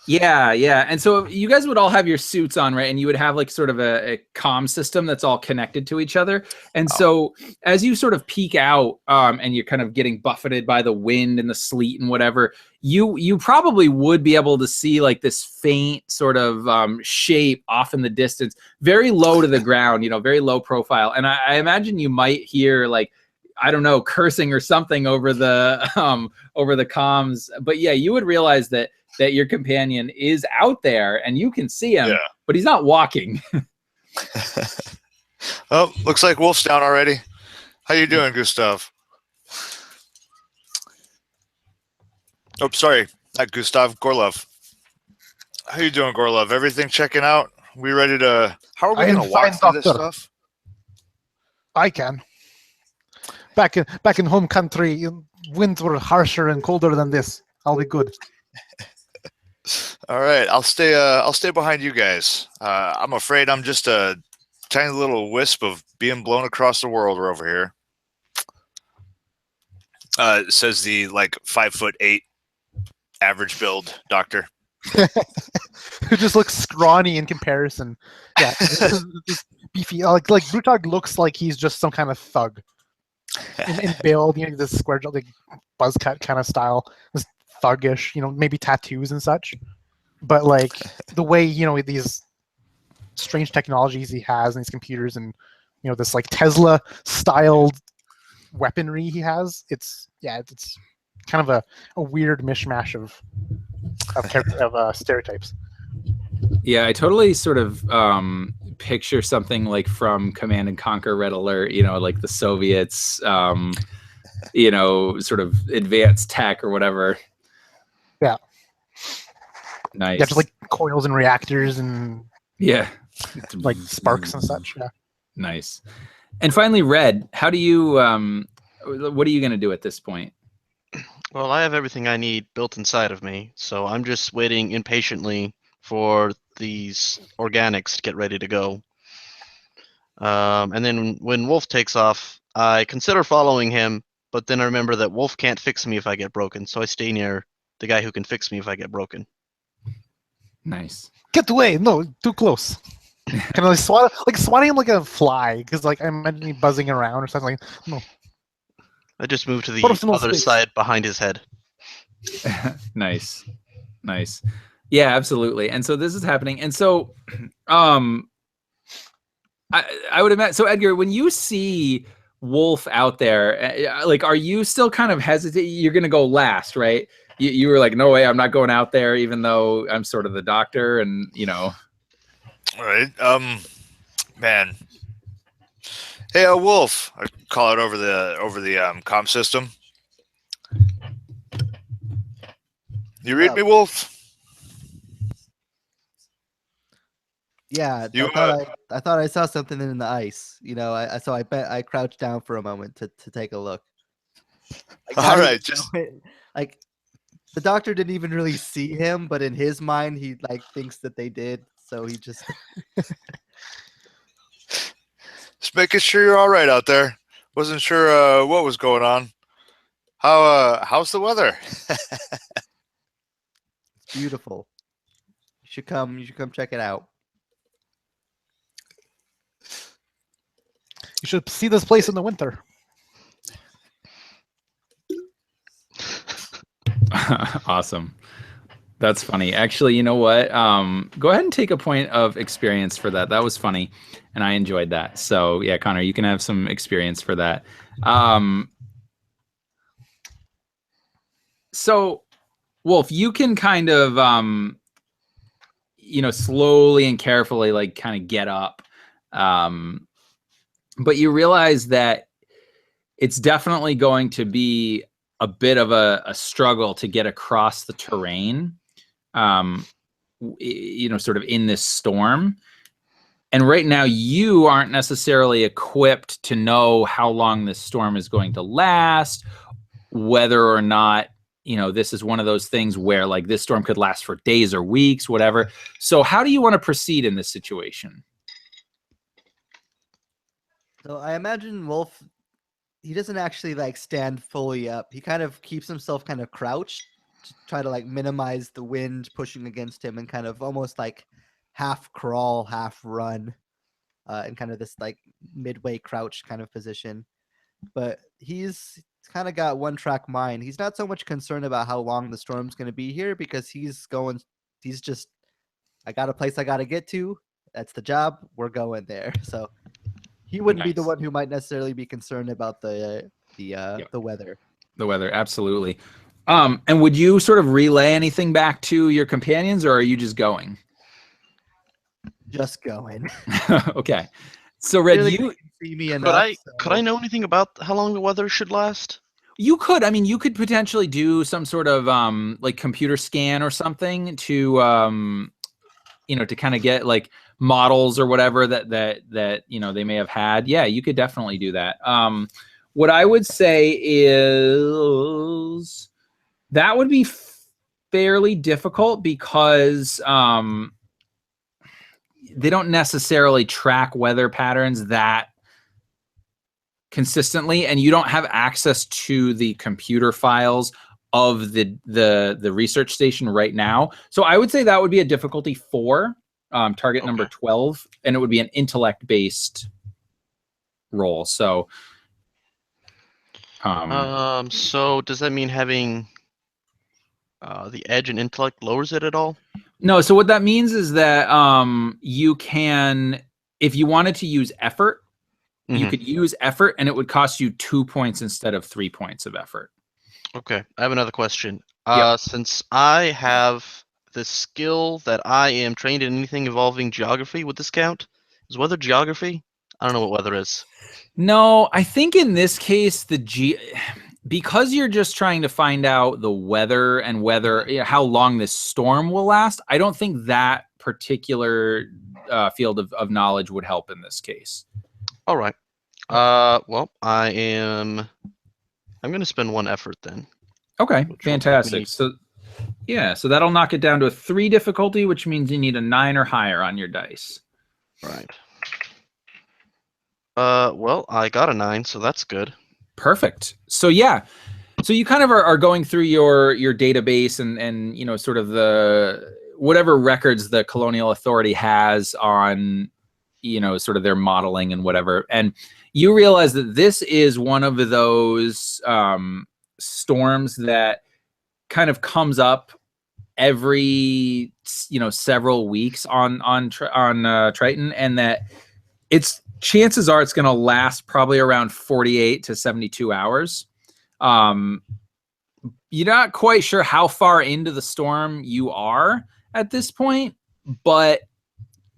Yeah. And so you guys would all have your suits on, right? And you would have like sort of a comm system that's all connected to each other. And so as you sort of peek out and you're kind of getting buffeted by the wind and the sleet and whatever, you probably would be able to see like this faint sort of shape off in the distance, very low to the ground, very low profile. And I imagine you might hear like, I don't know, cursing or something over the comms. But yeah, you would realize that your companion is out there and you can see him, but he's not walking. Oh, looks like Wolf's down already. How you doing, Gustav? Oh, sorry, not Gustav, Gorlov. How you doing, Gorlov? Everything checking out? We ready to... How are we going to walk through this stuff? I can. Back in home country, winds were harsher and colder than this. I'll be good. All right, I'll stay behind you guys. I'm afraid I'm just a tiny little wisp of being blown across the world over here. Says the 5'8" average build doctor. Who just looks scrawny in comparison. Yeah, just beefy. Like Brutog looks like he's just some kind of thug in build. This square like buzz cut kind of style. This thuggish, maybe tattoos and such, but like the way these strange technologies he has in these computers and this like Tesla styled weaponry he has, it's kind of a weird mishmash of stereotypes. Yeah, I totally sort of picture something like from Command and Conquer Red Alert, like the Soviets sort of advanced tech or whatever. Yeah. Nice. Yeah, just like coils and reactors and like sparks and such. Yeah. Nice. And finally, Red, how do you what are you going to do at this point? Well, I have everything I need built inside of me, so I'm just waiting impatiently for these organics to get ready to go. And then when Wolf takes off, I consider following him, but then I remember that Wolf can't fix me if I get broken, so I stay near the guy who can fix me if I get broken. Nice. Get away! No, too close. Kind of like swatting him like a fly, because like I imagine me buzzing around or something. Like, no. I just moved to the Personal other space. side behind his head. Nice. Yeah, absolutely. And so this is happening. And so, I would imagine. So Edgar, when you see Wolf out there, like, are you still kind of hesitant? You're going to go last, right? You were like, no way, I'm not going out there, even though I'm sort of the doctor, and All right. Man. Hey, Wolf. I call it over the comm system. You read me, Wolf? Yeah, I thought I saw something in the ice. You know, I crouched down for a moment to take a look. All right, like the doctor didn't even really see him, but in his mind, he like thinks that they did. So he just making sure you're all right out there. Wasn't sure what was going on. How's the weather? It's beautiful. You should come check it out. You should see this place in the winter. Awesome. That's funny. Actually, you know what? Go ahead and take a point of experience for that. That was funny, and I enjoyed that. So yeah, Connor, you can have some experience for that. So Wolf, you can kind of slowly and carefully like kind of get up. But you realize that it's definitely going to be a bit of a struggle to get across the terrain, sort of in this storm. And right now you aren't necessarily equipped to know how long this storm is going to last, whether or not, this is one of those things where like this storm could last for days or weeks, whatever. So how do you want to proceed in this situation? So I imagine Wolf, he doesn't actually like stand fully up. He kind of keeps himself kind of crouched to try to like minimize the wind pushing against him, and kind of almost like half crawl, half run, in kind of this like midway crouch kind of position. But he's kind of got one track mind. He's not so much concerned about how long the storm's going to be here, because he's just, I got a place I got to get to. That's the job. We're going there. So he wouldn't be the one who might necessarily be concerned about the weather. The weather, absolutely. And would you sort of relay anything back to your companions, or are you just going? Just going. Okay. So Red, Really, you see me enough. Could I know anything about how long the weather should last? You could. I mean, you could potentially do some sort of like computer scan or something to to kind of get like models or whatever that they may have had. Yeah, you could definitely do that. What I would say is that would be fairly difficult, because they don't necessarily track weather patterns that consistently, and you don't have access to the computer files of the research station right now. So I would say that would be a difficulty 4, target number 12, and it would be an intellect-based roll. So, so does that mean having the edge and intellect lowers it at all? No. So what that means is that you can, if you wanted to use effort, you could use effort, and it would cost you 2 points instead of 3 points of effort. Okay, I have another question. Yep. Since I have the skill that I am trained in anything involving geography, would this count? Is weather geography? I don't know what weather is. No, I think in this case, because you're just trying to find out the weather and how long this storm will last, I don't think that particular field of knowledge would help in this case. All right. Well, I'm going to spend 1 effort then. Okay, fantastic. So that'll knock it down to a 3 difficulty, which means you need a 9 or higher on your dice. Right. Well, I got a 9, so that's good. Perfect. So yeah, so you kind of are going through your database and you know, sort of the whatever records the colonial authority has on, you know, sort of their modeling and whatever, and you realize that this is one of those storms that kind of comes up every, you know, several weeks on Triton, and that it's chances are it's going to last probably around 48 to 72 hours. You're not quite sure how far into the storm you are at this point, but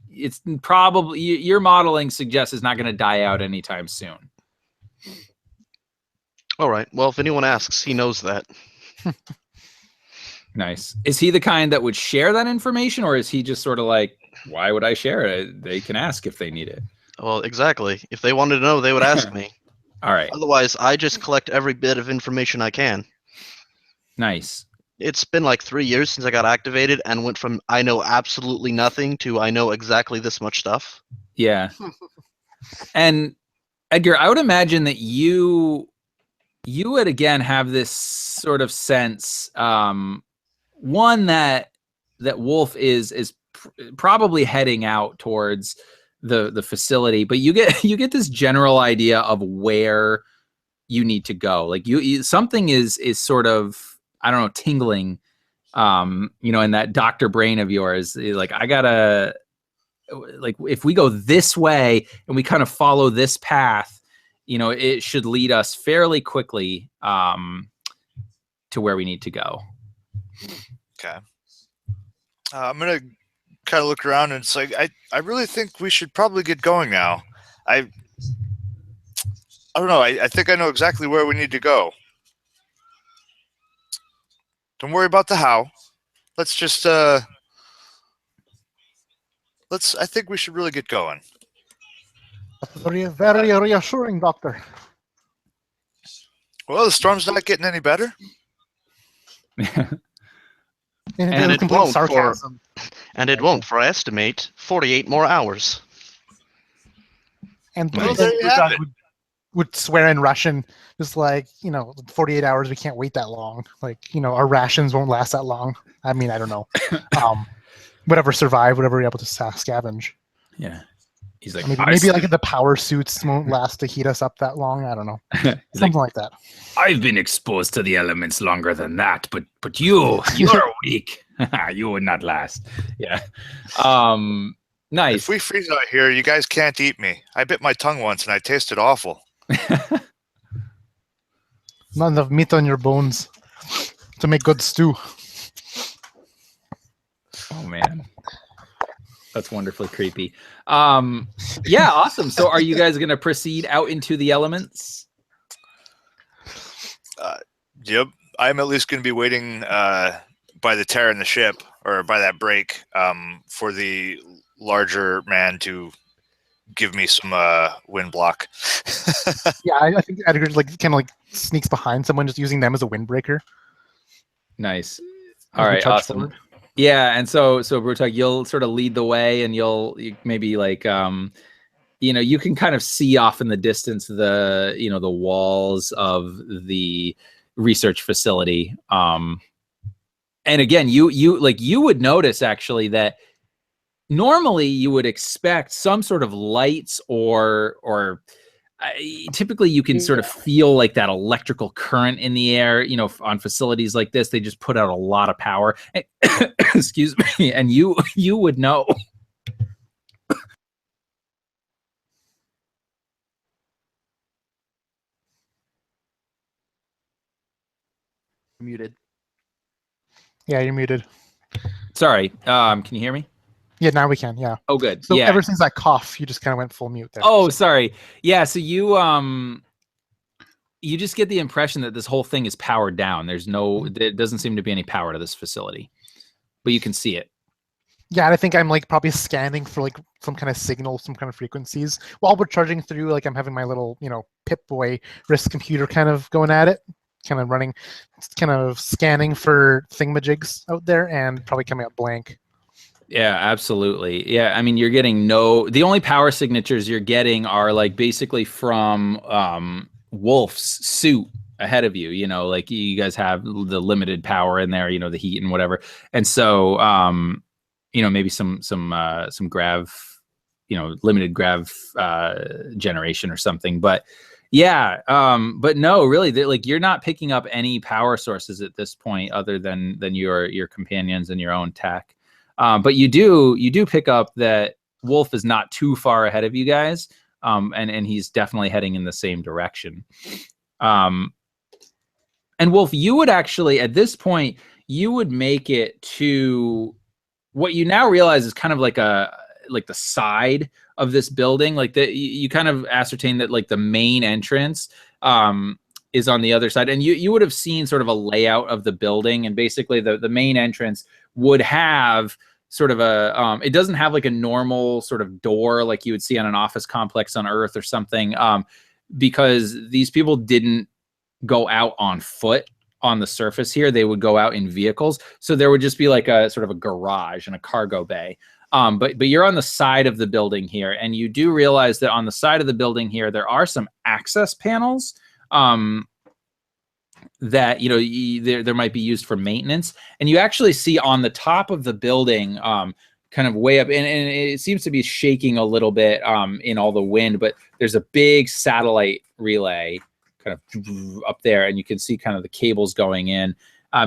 it's probably, your modeling suggests it's not going to die out anytime soon. All right. Well, if anyone asks, he knows that. Nice. Is he the kind that would share that information, or is he just sort of like, why would I share it? They can ask if they need it. Well, exactly. If they wanted to know, they would ask me. All right. Otherwise, I just collect every bit of information I can. Nice. It's been like 3 years since I got activated and went from I know absolutely nothing to I know exactly this much stuff. Yeah. And Edgar, I would imagine that you would again have this sort of sense, one that Wolf is probably heading out towards the facility, but you get this general idea of where you need to go. Like you something is sort of, I don't know, tingling, you know, in that doctor brain of yours. Like, I gotta, like, if we go this way and we kind of follow this path, you know, it should lead us fairly quickly to where we need to go. Okay. I'm gonna kind of look around, and it's like I really think we should probably get going now. I don't know. I think I know exactly where we need to go. Don't worry about the how. Let's just I think we should really get going. Very, very reassuring, Doctor. Well, the storm's not getting any better. And it won't for I estimate 48 more hours. And Well, there you have it. would swear in Russian, just like, you know, 48 hours, we can't wait that long. Like, you know, our rations won't last that long. I mean, I don't know. Whatever survive, whatever we're able to scavenge. Yeah. He's like, maybe like the power suits won't last to heat us up that long. I don't know. Something like that. I've been exposed to the elements longer than that, but you're weak. You would not last. Yeah. Nice. If we freeze out here, you guys can't eat me. I bit my tongue once and I tasted awful. Not enough meat on your bones to make good stew. Oh man. That's wonderfully creepy. Yeah, awesome. So are you guys going to proceed out into the elements? Yep. I'm at least going to be waiting by the tear in the ship, or by that break, for the larger man to give me some wind block. Yeah, I think Edgar like kind of like sneaks behind someone, just using them as a windbreaker. Nice. All right, awesome. Forward. Yeah, and so Brutak, you'll sort of lead the way, and you maybe like you know, you can kind of see off in the distance the, you know, the walls of the research facility. And again, you would notice actually that normally you would expect some sort of lights or typically you can sort of feel like that electrical current in the air, you know, on facilities like this. They just put out a lot of power. Excuse me. And you would know. Muted. Yeah, you're muted. Sorry. Can you hear me? Yeah, now we can. Yeah. Oh, good. So yeah. Ever since that cough, you just kind of went full mute there. Oh, sorry. Yeah. So you just get the impression that this whole thing is powered down. There doesn't seem to be any power to this facility, but you can see it. Yeah, I think I'm like probably scanning for like some kind of signal, some kind of frequencies while we're charging through. Like I'm having my little, you know, Pip-Boy wrist computer kind of going at it, kind of running, kind of scanning for thingamajigs out there, and probably coming up blank. Yeah, absolutely. Yeah, I mean, you're getting the only power signatures you're getting are like basically from Wolf's suit ahead of you. You know, like you guys have the limited power in there. You know, the heat and whatever. And so, you know, maybe some grav, you know, limited grav generation or something. But yeah, but no, really, like you're not picking up any power sources at this point other than your companions and your own tech. But you do pick up that Wolf is not too far ahead of you guys, and he's definitely heading in the same direction. And Wolf, you would actually at this point you would make it to what you now realize is kind of like the side of this building. Like you kind of ascertain that like the main entrance is on the other side, and you would have seen sort of a layout of the building, and basically the main entrance would have sort of a it doesn't have like a normal sort of door like you would see on an office complex on Earth or something, because these people didn't go out on foot on the surface here. They would go out in vehicles, so there would just be like a sort of a garage and a cargo bay. But you're on the side of the building here, and you do realize that on the side of the building here there are some access panels that, you know, there might be used for maintenance. And you actually see on the top of the building, kind of way up, and it seems to be shaking a little bit in all the wind, but there's a big satellite relay kind of up there, and you can see kind of the cables going in.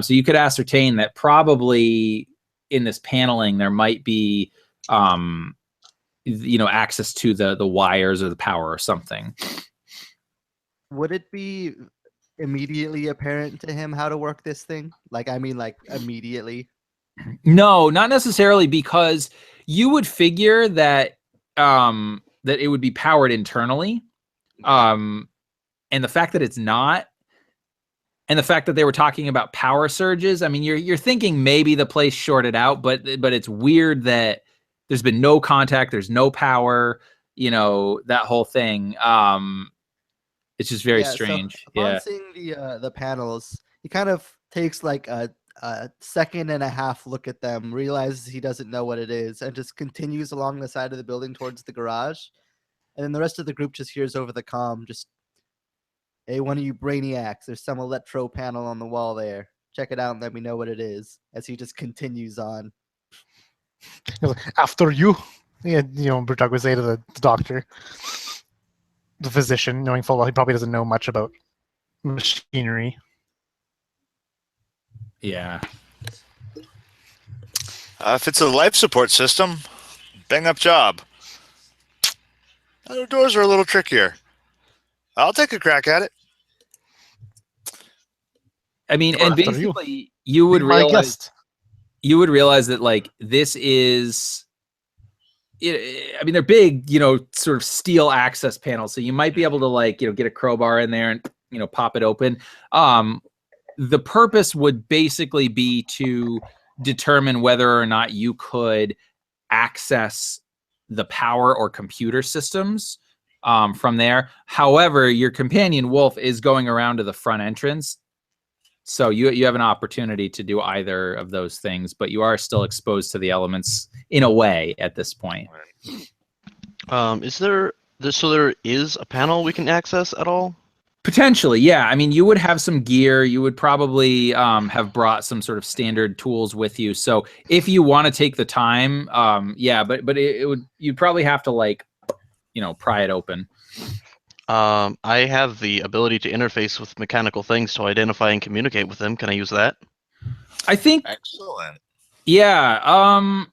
So you could ascertain that probably in this paneling there might be you know, access to the wires or the power or something. Would it be immediately apparent to him how to work this thing? Like, I mean, like immediately? No, not necessarily, because you would figure that that it would be powered internally. And the fact that it's not, and the fact that they were talking about power surges, I mean, you're thinking maybe the place shorted out, but it's weird that there's been no contact, there's no power, you know, that whole thing. It's just very strange. So upon seeing the panels, he kind of takes like a second and a half look at them, realizes he doesn't know what it is, and just continues along the side of the building towards the garage. And then the rest of the group just hears over the comm, just, "Hey, one of you brainiacs, there's some electro panel on the wall there. Check it out and let me know what it is," as he just continues on. After you, yeah, you know, Brutag would say to the doctor, the physician, knowing full well he probably doesn't know much about machinery. Yeah. If it's a life support system, bang up job. Other doors are a little trickier. I'll take a crack at it. I mean, and basically you would realize that like this is, I mean, they're big, you know, sort of steel access panels. So you might be able to like, you know, get a crowbar in there and, you know, pop it open. The purpose would basically be to determine whether or not you could access the power or computer systems from there. However, your companion Wolf is going around to the front entrance, so you have an opportunity to do either of those things, but you are still exposed to the elements in a way at this point. Is there is a panel we can access at all? Potentially, yeah. I mean, you would have some gear. You would probably have brought some sort of standard tools with you. So if you want to take the time, yeah, but you'd probably have to like, you know, pry it open. I have the ability to interface with mechanical things to identify and communicate with them. Can I use that? I think. Excellent. Yeah.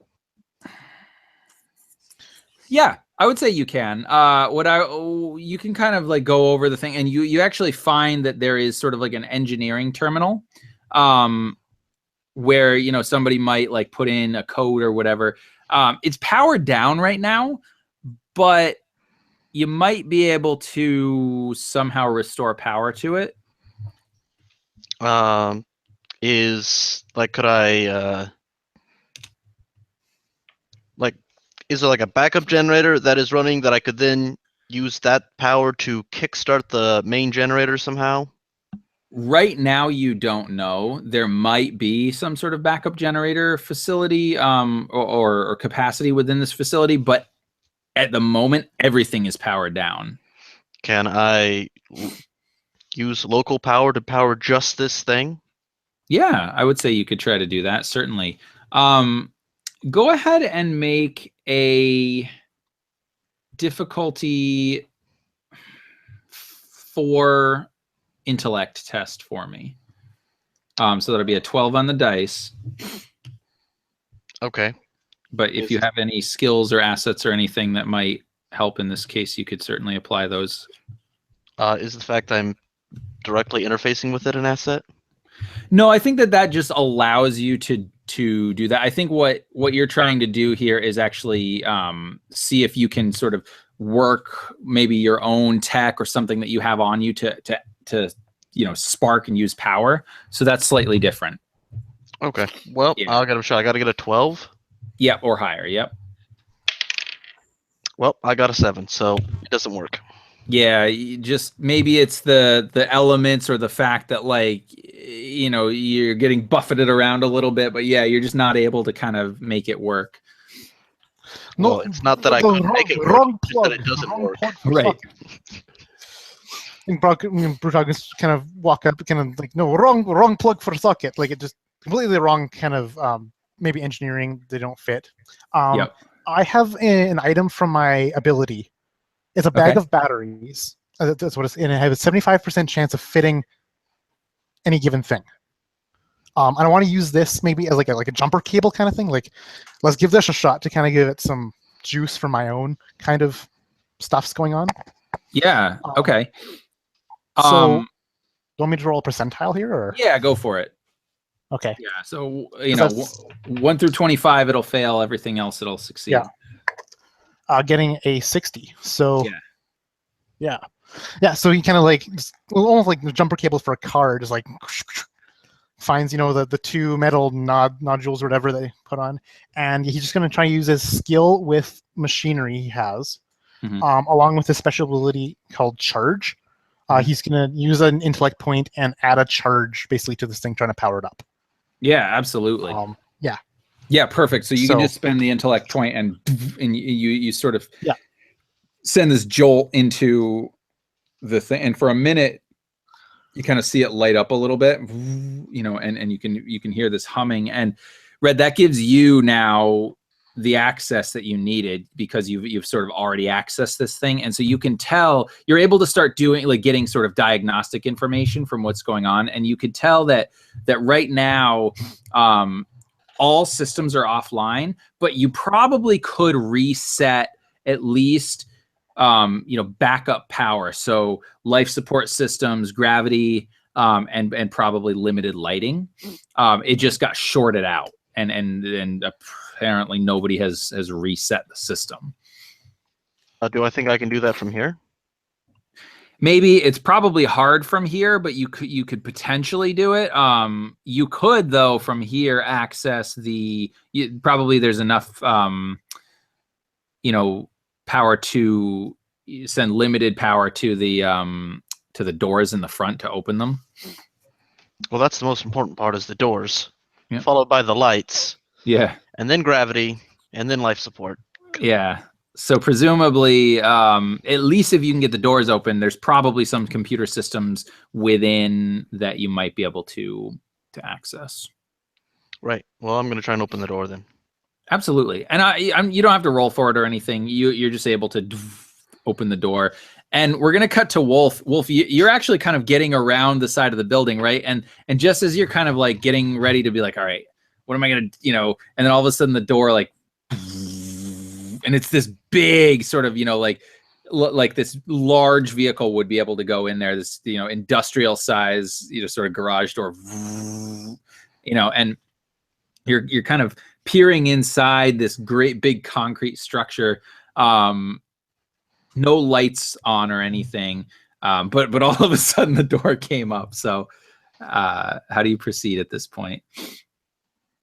Yeah. I would say you can. You can kind of like go over the thing, and you actually find that there is sort of like an engineering terminal, where, you know, somebody might like put in a code or whatever. It's powered down right now, but you might be able to somehow restore power to it. Could I is there like a backup generator that is running that I could then use that power to kickstart the main generator somehow? Right now, you don't know. There might be some sort of backup generator facility or capacity within this facility, but at the moment, everything is powered down. Can I use local power to power just this thing? Yeah, I would say you could try to do that, certainly. Go ahead and make a difficulty 4 intellect test for me. So that'll be a 12 on the dice. Okay. But if you have any skills or assets or anything that might help in this case, you could certainly apply those. Is the fact I'm directly interfacing with it an asset? No, I think that just allows you to do that. I think what you're trying to do here is actually see if you can sort of work maybe your own tech or something that you have on you to spark and use power. So that's slightly different. Okay. Well, Yeah. I'll get a shot. I got to get a 12. Yep, or higher. Yep. Well, I got a 7, so it doesn't work. Yeah, just maybe it's the elements or the fact that you're getting buffeted around a little bit, but yeah, you're just not able to kind of make it work. No, Well, it's not that I couldn't make it work, wrong it's just plug. that it doesn't Wrong work. plug for Right. socket. I think Brutog is kind of walk up, kind of like, no, wrong plug for socket. Like it just completely wrong kind of maybe engineering. They don't fit. Yep. I have an item from my ability. It's a bag of batteries. That's what it's in. It has a 75% chance of fitting any given thing. And I want to use this maybe as like a jumper cable kind of thing. Like, let's give this a shot to kind of give it some juice for my own kind of stuffs going on. Yeah. Okay. So, do you want me to roll a percentile here, or? Yeah, go for it. Okay. Yeah. So 1 through 25, it'll fail. Everything else, it'll succeed. Yeah. Getting a 60. So. Yeah. So he kind of like almost like the jumper cable for a car, just like finds the 2 metal nodules or whatever they put on, and he's just going to try to use his skill with machinery he has, along with his special ability called charge. He's going to use an intellect point and add a charge basically to this thing, trying to power it up. Yeah, absolutely. Yeah, perfect. So you can just spend the intellect point and you sort of send this jolt into the thing, and for a minute you kind of see it light up a little bit, and you can hear this humming. And Red, that gives you now the access that you needed, because you've sort of already accessed this thing, and so you can tell, you're able to start getting sort of diagnostic information from what's going on, and you could tell that right now all systems are offline, but you probably could reset at least backup power, so life support systems, gravity, and probably limited lighting. It just got shorted out, and apparently nobody has reset the system. Do I think I can do that from here? Maybe. It's probably hard from here, but you could potentially do it. You could, though, from here access probably there's enough power to send limited power to the doors in the front to open them. Well, that's the most important part, is the doors, Yep. followed by the lights. Yeah. And then gravity, and then life support. Yeah. So presumably, at least if you can get the doors open, there's probably some computer systems within that you might be able to access. Right. Well, I'm going to try and open the door then. Absolutely. And you don't have to roll for it or anything. You're just able to open the door. And we're going to cut to Wolf. Wolf, you're actually kind of getting around the side of the building, right? And just as you're kind of like getting ready to be like, all right, what am I going to, and then all of a sudden the door like, and it's this big sort of, like this large vehicle would be able to go in there, this, industrial size, sort of garage door, and you're kind of peering inside this great big concrete structure. No lights on or anything, but all of a sudden the door came up. So how do you proceed at this point?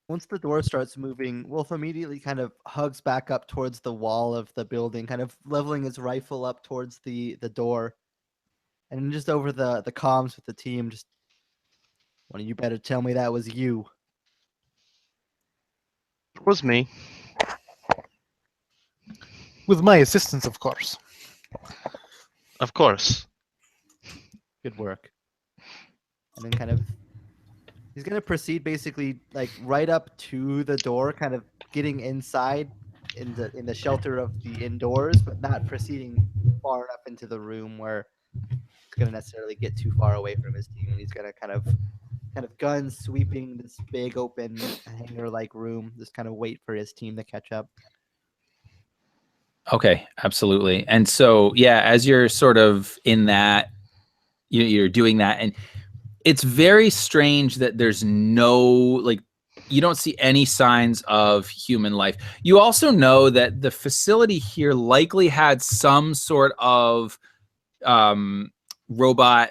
Once the door starts moving, Wolf immediately kind of hugs back up towards the wall of the building, kind of leveling his rifle up towards the door. And just over the comms with the team, just, one of you better tell me that was you. It was me. With my assistance, of course. Of course. Good work. and then kind of he's gonna proceed basically like right up to the door, kind of getting inside in the shelter of the indoors, but not proceeding far enough into the room where it's gonna necessarily get too far away from his team. And he's gonna kind of gun sweeping this big open hangar like room, just kind of wait for his team to catch up. Okay, absolutely. And so, yeah, as you're sort of in that, you're doing that, and it's very strange that there's no, like, you don't see any signs of human life. You also know that the facility here likely had some sort of robot,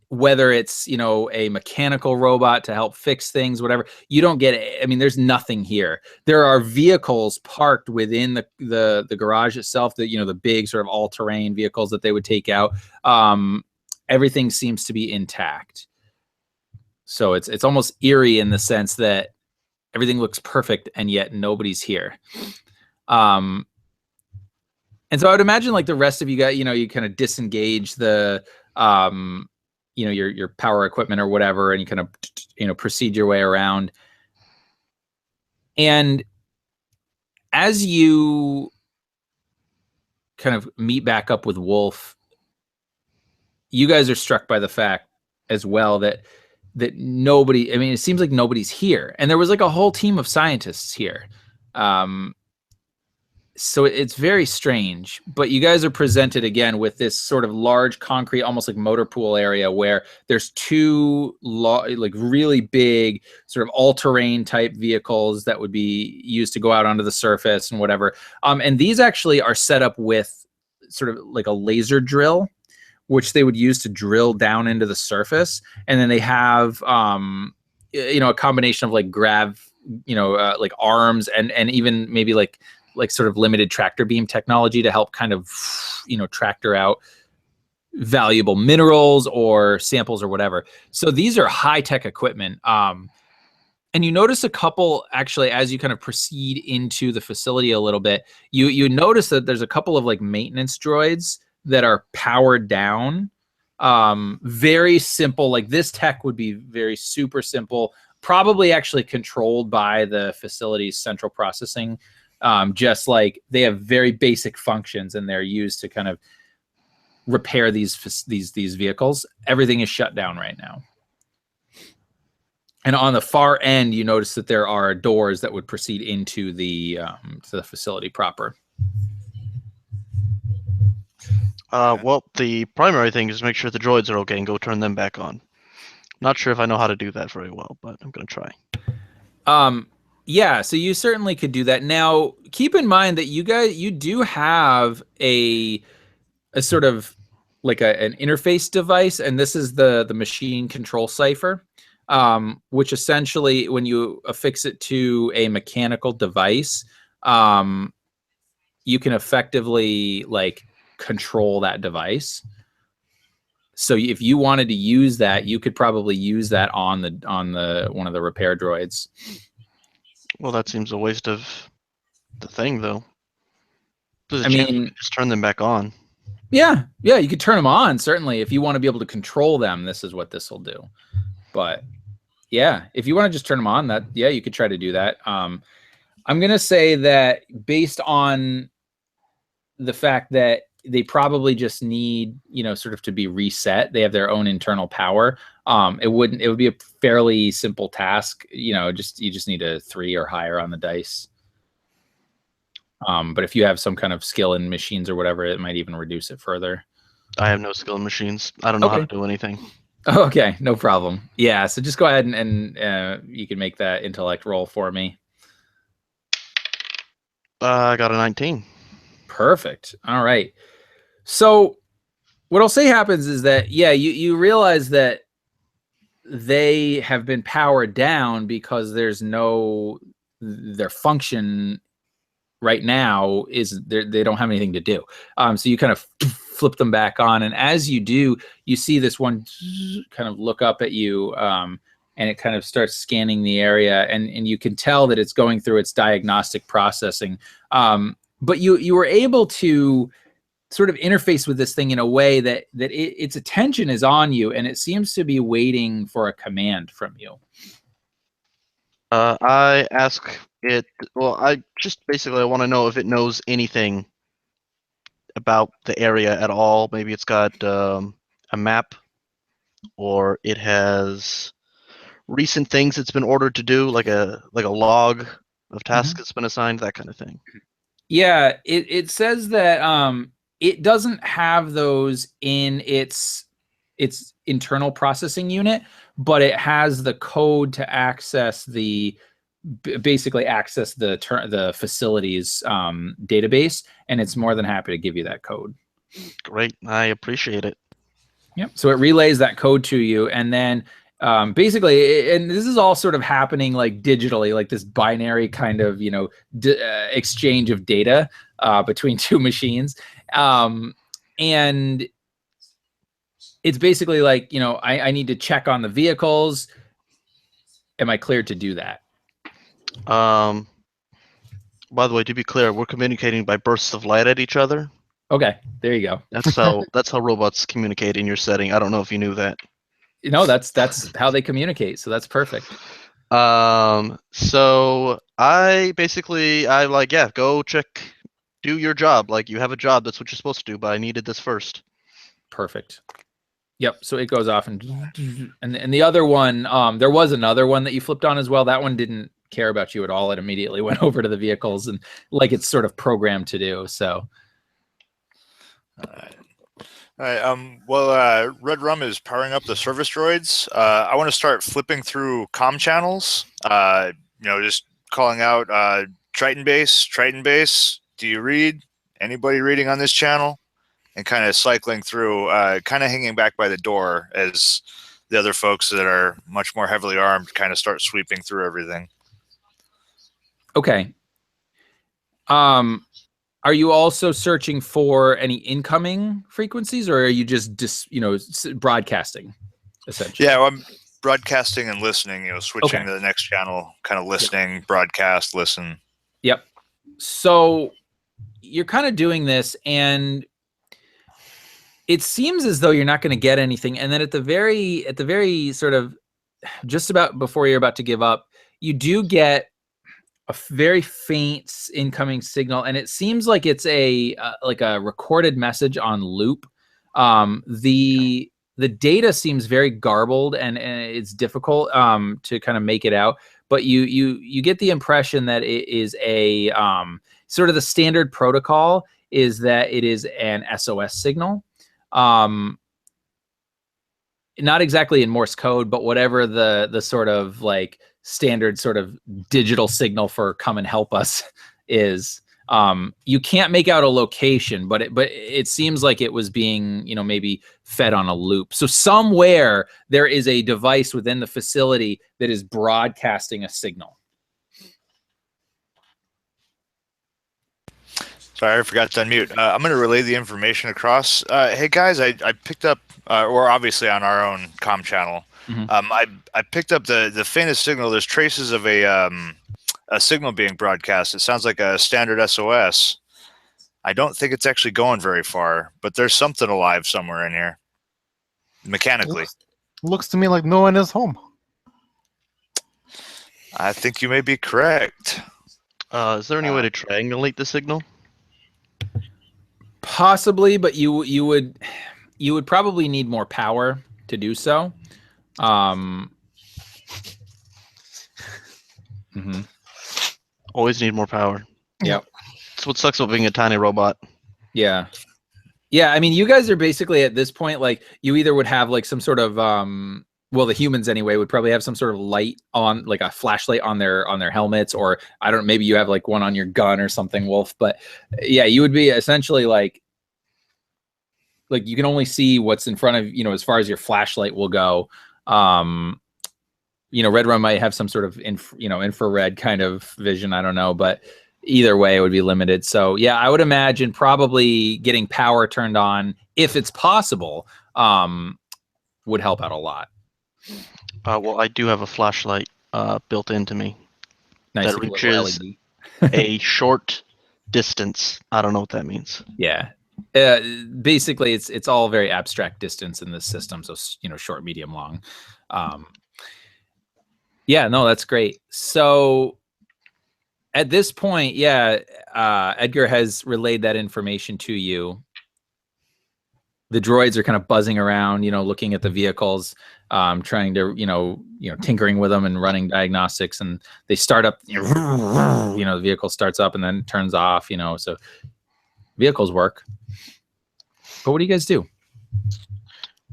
whether it's, you know, a mechanical robot to help fix things, whatever. You don't get it. I mean, there's nothing here. There are vehicles parked within the garage itself, that, you know, the big sort of all-terrain vehicles that they would take out. Everything seems to be intact. So it's almost eerie in the sense that everything looks perfect and yet nobody's here. And so I would imagine, like, the rest of you guys, you know, you kind of disengage the you know, your power equipment or whatever, and you kind of, you know, proceed your way around. And as you kind of meet back up with Wolf, you guys are struck by the fact as well that nobody, I mean, it seems like nobody's here. And there was like a whole team of scientists here. So it's very strange, but you guys are presented again with this sort of large concrete, almost like motor pool area, where there's two like really big sort of all-terrain type vehicles that would be used to go out onto the surface and whatever. And these actually are set up with sort of like a laser drill, which they would use to drill down into the surface. And then they have, you know, a combination of like like arms and even maybe like sort of limited tractor beam technology to help kind of, you know, tractor out valuable minerals or samples or whatever. So these are high-tech equipment. And you notice a couple, actually, as you kind of proceed into the facility a little bit, you notice that there's a couple of like maintenance droids that are powered down. Very simple, like this tech would be very super simple, probably actually controlled by the facility's central processing. Just like they have very basic functions and they're used to kind of repair these vehicles. Everything is shut down right now. And on the far end, you notice that there are doors that would proceed into the to the facility proper. Well, the primary thing is make sure the droids are okay and go turn them back on. Not sure if I know how to do that very well, but I'm going to try. Yeah, so you certainly could do that. Now, keep in mind that you do have a sort of like an interface device, and this is the machine control cipher, which essentially, when you affix it to a mechanical device, you can effectively like control that device. So if you wanted to use that, you could probably use that on the one of the repair droids. Well, that seems a waste of the thing, though. I mean, just turn them back on. Yeah, you could turn them on, certainly. If you want to be able to control them, this is what this will do. But yeah, if you want to just turn them on, you could try to do that. I'm going to say that based on the fact that they probably just need, you know, sort of to be reset, they have their own internal power. It would be a fairly simple task, you know, you just need a 3 or higher on the dice. But if you have some kind of skill in machines or whatever, it might even reduce it further. I have no skill in machines. I don't know how to do anything. Okay, no problem. Yeah, so just go ahead and you can make that intellect roll for me. I got a 19. Perfect. All right. So what I'll say happens is that, yeah, you realize that they have been powered down because their function right now is they don't have anything to do. So you kind of flip them back on, and as you do, you see this one kind of look up at you, and it kind of starts scanning the area, and you can tell that it's going through its diagnostic processing. But you were able to sort of interface with this thing in a way that its attention is on you, and it seems to be waiting for a command from you. I ask it. Well, I just basically want to know if it knows anything about the area at all. Maybe it's got a map, or it has recent things it's been ordered to do, like a log of tasks that's been assigned, that kind of thing. Yeah, it says that it doesn't have those in its internal processing unit, but it has the code to access basically access the facility's database, and it's more than happy to give you that code. Great, I appreciate it. Yep. So it relays that code to you, and then basically, and this is all sort of happening like digitally, like this binary kind of exchange of data between two machines, and it's basically like, I need to check on the vehicles. Am I cleared to do that? By the way, to be clear, we're communicating by bursts of light at each other. Okay, there you go. That's how robots communicate in your setting. I don't know if you knew that. That's how they communicate. So that's perfect. So I like, yeah, go check, do your job. Like, you have a job. That's what you're supposed to do. But I needed this first. Perfect. Yep. So it goes off and the other one, there was another one that you flipped on as well. That one didn't care about you at all. It immediately went over to the vehicles, and like it's sort of programmed to do. So. All right. Well, Red Rum is powering up the service droids. I want to start flipping through comm channels. Just calling out Triton base. Do you read? Anybody reading on this channel? And kind of cycling through, kind of hanging back by the door as the other folks that are much more heavily armed kind of start sweeping through everything. Okay. Are you also searching for any incoming frequencies, or are you just broadcasting, essentially? Yeah, well, I'm broadcasting and listening. Switching to the next channel, kind of listening, broadcast, listen. Yep. So you're kind of doing this, and it seems as though you're not going to get anything. And then at the very sort of just about before you're about to give up, you do get a very faint incoming signal, and it seems like it's like a recorded message on loop. The data seems very garbled, and it's difficult to kind of make it out. But you get the impression that it is a sort of the standard protocol is that it is an SOS signal. Not exactly in Morse code, but whatever the sort of like standard sort of digital signal for come and help us is. You can't make out a location, but it seems like it was being, maybe fed on a loop. So somewhere there is a device within the facility that is broadcasting a signal. Sorry, I forgot to unmute. I'm going to relay the information across. Hey guys, I picked up, or obviously on our own comm channel, I picked up the faintest signal. There's traces of a signal being broadcast. It sounds like a standard SOS. I don't think it's actually going very far, but there's something alive somewhere in here, mechanically. Looks to me like no one is home. I think you may be correct. Is there any way to triangulate the signal? Possibly, but you would probably need more power to do so. Always need more power. Yep. That's what sucks about being a tiny robot. Yeah. Yeah, I mean, you guys are basically at this point, like, you either would have like some sort of the humans anyway would probably have some sort of light on, like a flashlight on their helmets, or I don't know, maybe you have like one on your gun or something, Wolf. But yeah, you would be essentially like you can only see what's in front of, as far as your flashlight will go. Red Rum might have some sort of infrared kind of vision. I don't know, but either way it would be limited. So yeah, I would imagine probably getting power turned on, if it's possible, would help out a lot. Well, I do have a flashlight built into me Nice, that reaches a short distance. I don't know what that means. Yeah. Basically, it's all very abstract distance in this system. So short, medium, long. Yeah, no, that's great. So at this point, yeah, Edgar has relayed that information to you. The droids are kind of buzzing around, looking at the vehicles, trying to, tinkering with them and running diagnostics. And they start up, the vehicle starts up and then turns off, so vehicles work. But what do you guys do?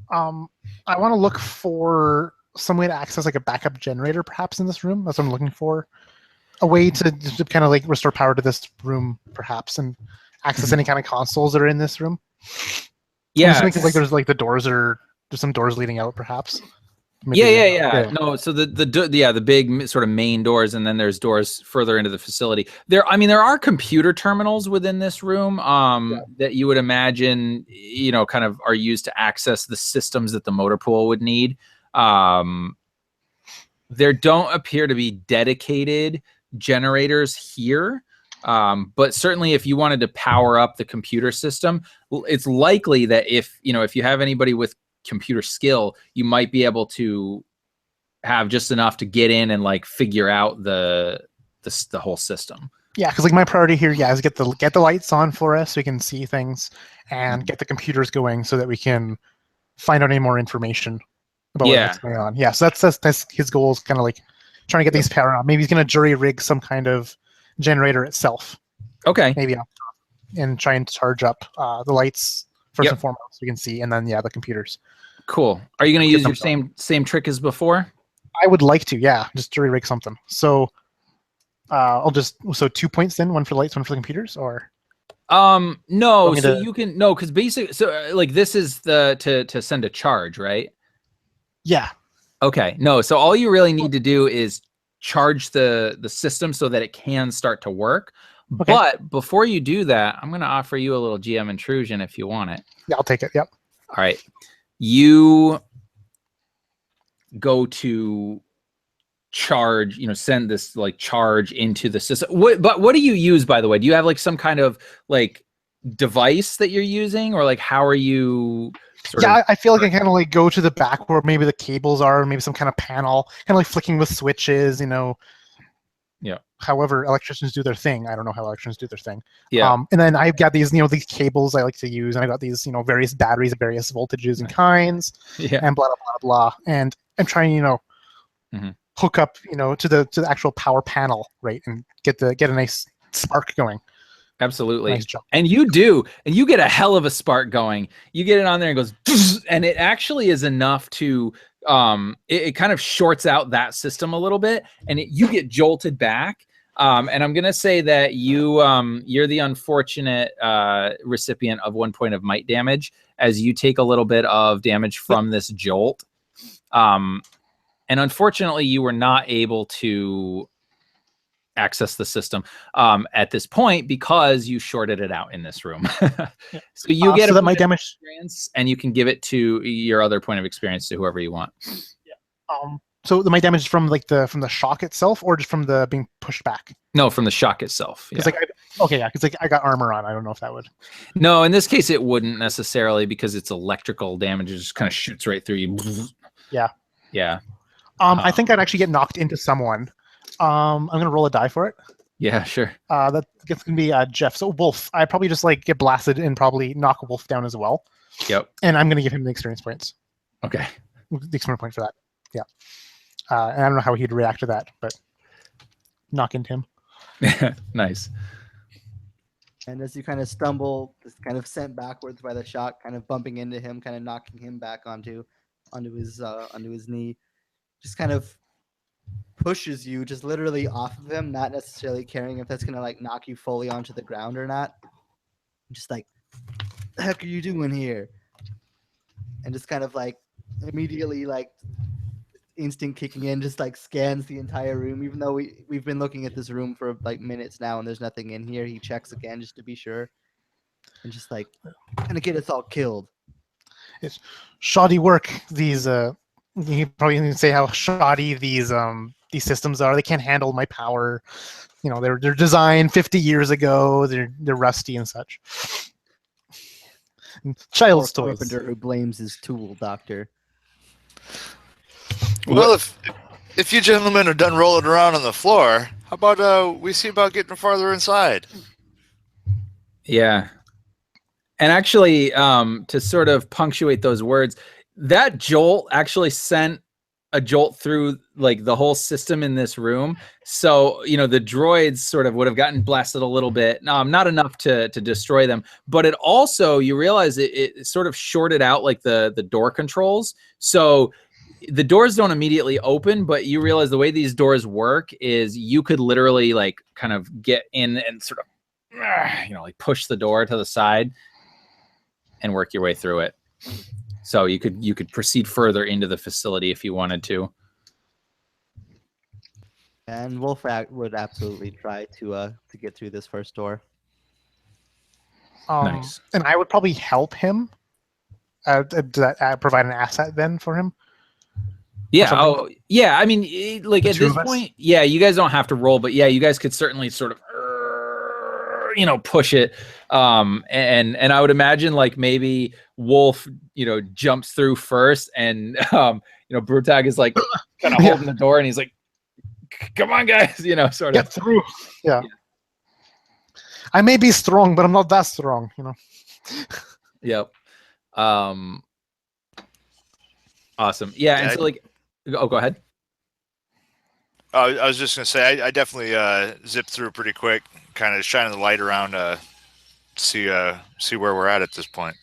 I want to look for some way to access like a backup generator, perhaps in this room. That's what I'm looking for. A way to kind of like restore power to this room, perhaps, and access any kind of consoles that are in this room. Yeah, like there's like there's some doors leading out, perhaps. Maybe yeah. No, so the big sort of main doors, and then there's doors further into the facility. There are computer terminals within this room that you would imagine, kind of are used to access the systems that the motor pool would need. There don't appear to be dedicated generators here. But certainly if you wanted to power up the computer system, it's likely that if you have anybody with computer skill, you might be able to have just enough to get in and like figure out the whole system. Yeah, because like my priority here, is get the lights on for us so we can see things, and get the computers going so that we can find out any more information about what's going on. Yeah, so that's his goal, is kind of like trying to get these power on. Maybe he's gonna jury rig some kind of generator itself. Okay. Maybe and try and charge up the lights first and foremost so we can see, and then the computers. Cool. Are you going to use your same trick as before? I would like to, just jury rig something. So I'll just 2 points then, one for lights, one for the computers, or no, so you can because basically, so like this is to send a charge, right? Yeah. Okay. No, so all you really need to do is charge the system so that it can start to work. Okay. But before you do that, I'm going to offer you a little GM intrusion if you want it. Yeah, I'll take it. Yep. All right. You go to charge, send this like charge into the system. But what do you use, by the way? Do you have like some kind of like device that you're using, or like how are you? I feel like I kind of like go to the back where maybe the cables are, maybe some kind of panel, kind of like flicking with switches, Yeah. However electricians do their thing. I don't know how electricians do their thing. Yeah. And then I've got these, these cables I like to use, and I got these, various batteries of various voltages and kinds, and blah, blah, blah, blah. And I'm trying, hook up, to the actual power panel, right, and get a nice spark going. Absolutely. Nice job. And you do, and you get a hell of a spark going. You get it on there and it goes, and it actually is enough to, it kind of shorts out that system a little bit, and you get jolted back. And I'm going to say that you're the unfortunate recipient of 1 point of might damage as you take a little bit of damage from this jolt. And unfortunately, you were not able to access the system at this point because you shorted it out in this room. So you get that might damage experience, and you can give it to your other point of experience to whoever you want. So the might damage is from like from the shock itself, or just from the being pushed back? No, from the shock itself. Because because I got armor on. I don't know if that would. No, in this case it wouldn't necessarily, because it's electrical damage. It just kind of shoots right through you. Yeah. Yeah. I think I'd actually get knocked into someone. I'm gonna roll a die for it. Yeah, sure. That's gonna be Jeff. So Wolf, I probably just like get blasted and probably knock Wolf down as well. Yep. And I'm gonna give him the experience points. Okay. The experience point for that. Yeah. And I don't know how he'd react to that, but knock into him. Nice. And as you kind of stumble, just kind of sent backwards by the shock, kind of bumping into him, kind of knocking him back onto his knee, just kind of pushes you just literally off of him, not necessarily caring if that's gonna like knock you fully onto the ground or not. Just like, the heck are you doing here? And just kind of like immediately like instinct kicking in, just like scans the entire room, even though we've been looking at this room for like minutes now and there's nothing in here. He checks again just to be sure, and just like gonna get us all killed. It's shoddy work. These you probably didn't say how shoddy these systems are. They can't handle my power. They're designed 50 years ago. They're rusty and such. Child's Poor toys. carpenter who blames his tool, Doctor. Well, if you gentlemen are done rolling around on the floor, how about we see about getting farther inside? Yeah. And actually, to sort of punctuate those words, that jolt actually sent a jolt through like the whole system in this room. So, you know, the droids sort of would have gotten blasted a little bit. Not enough to destroy them, but it also, you realize it sort of shorted out like the door controls. So the doors don't immediately open, but you realize the way these doors work is you could literally like kind of get in and sort of, you know, like push the door to the side and work your way through it. So you could proceed further into the facility if you wanted to. And Wolf would absolutely try to get through this first door. Nice. And I would probably help him. Provide an asset then for him. Yeah. Oh, yeah. I mean, like at this point, yeah, you guys don't have to roll, but yeah, you guys could certainly sort of, you know, push it. And I would imagine like maybe Wolf, you know, jumps through first, and you know, Brutag is like kind of holding the door, and he's like, "Come on, guys," you know, sort of get through. Yeah. I may be strong, but I'm not that strong, you know. Yep. Awesome. Yeah, and so like, oh, go ahead. I was just gonna say I definitely zipped through pretty quick, kind of shining the light around, see where we're at this point.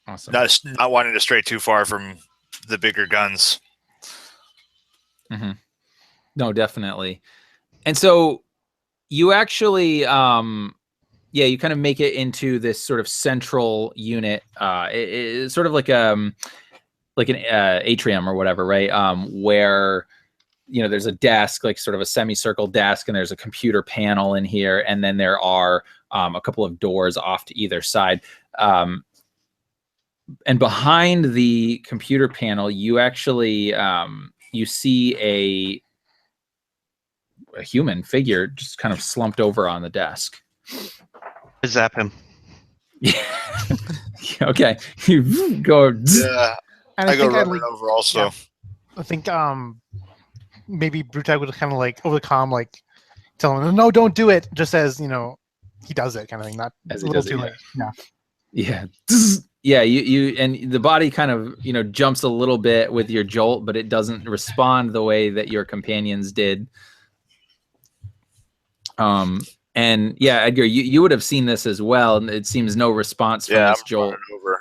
Awesome. Not wanting to stray too far from the bigger guns. Mm-hmm. No, definitely. And so you actually, you kind of make it into this sort of central unit. It's sort of like an atrium or whatever, right? Where, you know, there's a desk, like sort of a semicircle desk, and there's a computer panel in here, and then there are a couple of doors off to either side. And behind the computer panel, you actually you see a human figure just kind of slumped over on the desk. I zap him. Okay, you go. Yeah, and I go running over also. Yeah, I think maybe Brutag would kind of like over the comm, like tell him, "No, don't do it." Just as, you know, he does it, kind of thing. Not as a little too late. Yeah. Yeah. Yeah, you and the body kind of, you know, jumps a little bit with your jolt, but it doesn't respond the way that your companions did. And yeah, Edgar, you would have seen this as well, and it seems no response from this jolt. Over.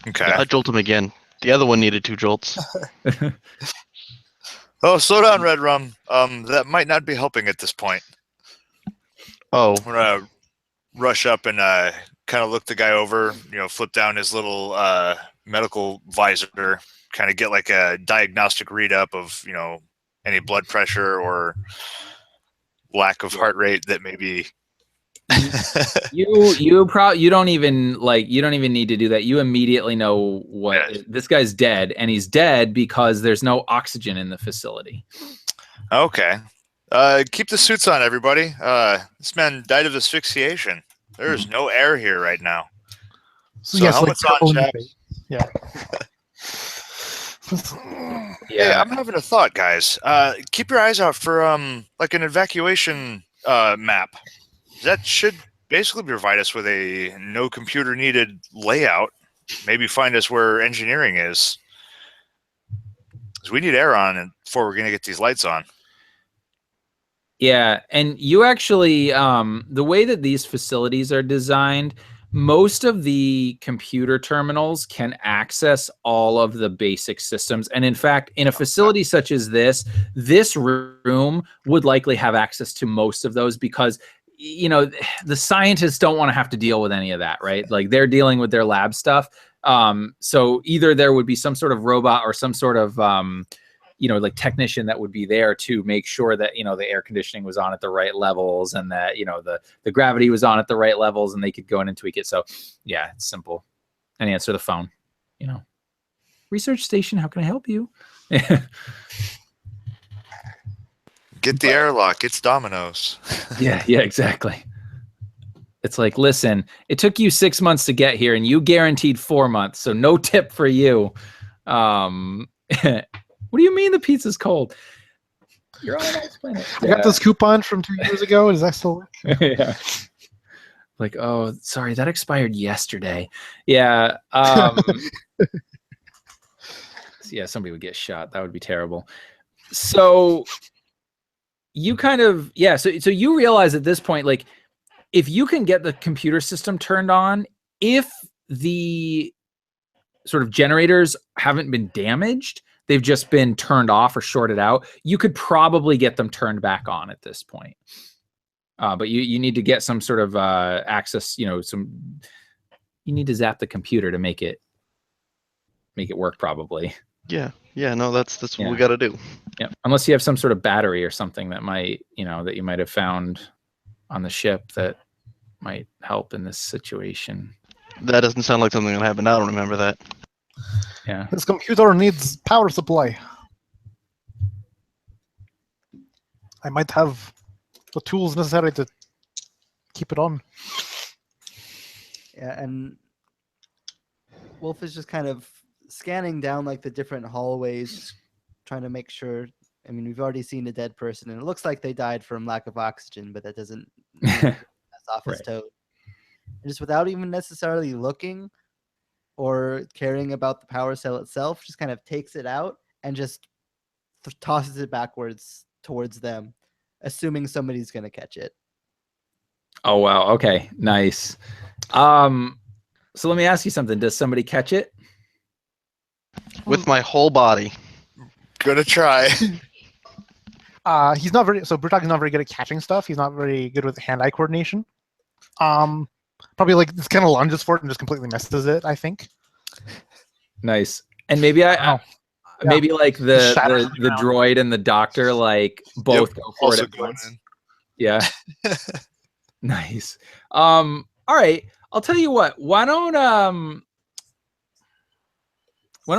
Okay. I jolt him again. The other one needed 2 jolts. Oh, slow down, Red Rum. That might not be helping at this point. Oh. I'm gonna rush up and kind of look the guy over, you know, flip down his little medical visor, kind of get like a diagnostic read up of, you know, any blood pressure or lack of heart rate that maybe you don't even need to do that. You immediately know what this guy's dead, and he's dead because there's no oxygen in the facility. Okay. Keep the suits on, everybody. This man died of asphyxiation. There's no air here right now. So yes, helmets on, chaps. Yeah. Hey, I'm having a thought, guys. Keep your eyes out for like an evacuation map. That should basically provide us with a no computer needed layout. Maybe find us where engineering is. Because we need air on before we're gonna get these lights on. Yeah, and you actually, the way that these facilities are designed, most of the computer terminals can access all of the basic systems. And in fact, in a facility such as this room would likely have access to most of those because, you know, the scientists don't want to have to deal with any of that, right? Like they're dealing with their lab stuff. So either there would be some sort of robot or some sort of, you know, like technician that would be there to make sure that, you know, the air conditioning was on at the right levels and that, you know, the gravity was on at the right levels and they could go in and tweak it. So yeah, it's simple. And answer the phone, you know, research station, how can I help you? Get the airlock. It's Domino's. Yeah, exactly. It's like, listen, it took you 6 months to get here, and you guaranteed 4 months, so no tip for you. What do you mean the pizza's cold? You're on a nice planet. I got this coupon from 2 years ago. Does that still work? Yeah. Like, oh, sorry, that expired yesterday. Yeah. Yeah, somebody would get shot. That would be terrible. So you kind of, so you realize at this point, like, if you can get the computer system turned on, if the sort of generators haven't been damaged, they've just been turned off or shorted out, you could probably get them turned back on at this point. But you need to get some sort of access, you need to zap the computer to make it work probably. Yeah, no, that's what we got to do. Yeah, unless you have some sort of battery or something that might, that you might have found on the ship that might help in this situation. That doesn't sound like something that happened. I don't remember that. Yeah. This computer needs power supply. I might have the tools necessary to keep it on. Yeah, and Wolf is just kind of scanning down like the different hallways, trying to make sure. I mean, we've already seen a dead person, and it looks like they died from lack of oxygen, but that doesn't mess off his toad. And just without even necessarily looking or caring about the power cell itself, just kind of takes it out and just tosses it backwards towards them, assuming somebody's going to catch it. Oh, wow. Okay, nice. So let me ask you something. Does somebody catch it? With my whole body. Gonna try. He's not very. So Brutok is not very good at catching stuff. He's not very good with hand-eye coordination. Probably like this kind of lunges for it and just completely messes it, I think. Nice. And maybe maybe like the droid and the doctor like both go for it at once. Yeah. Nice. All right. I'll tell you what. Why don't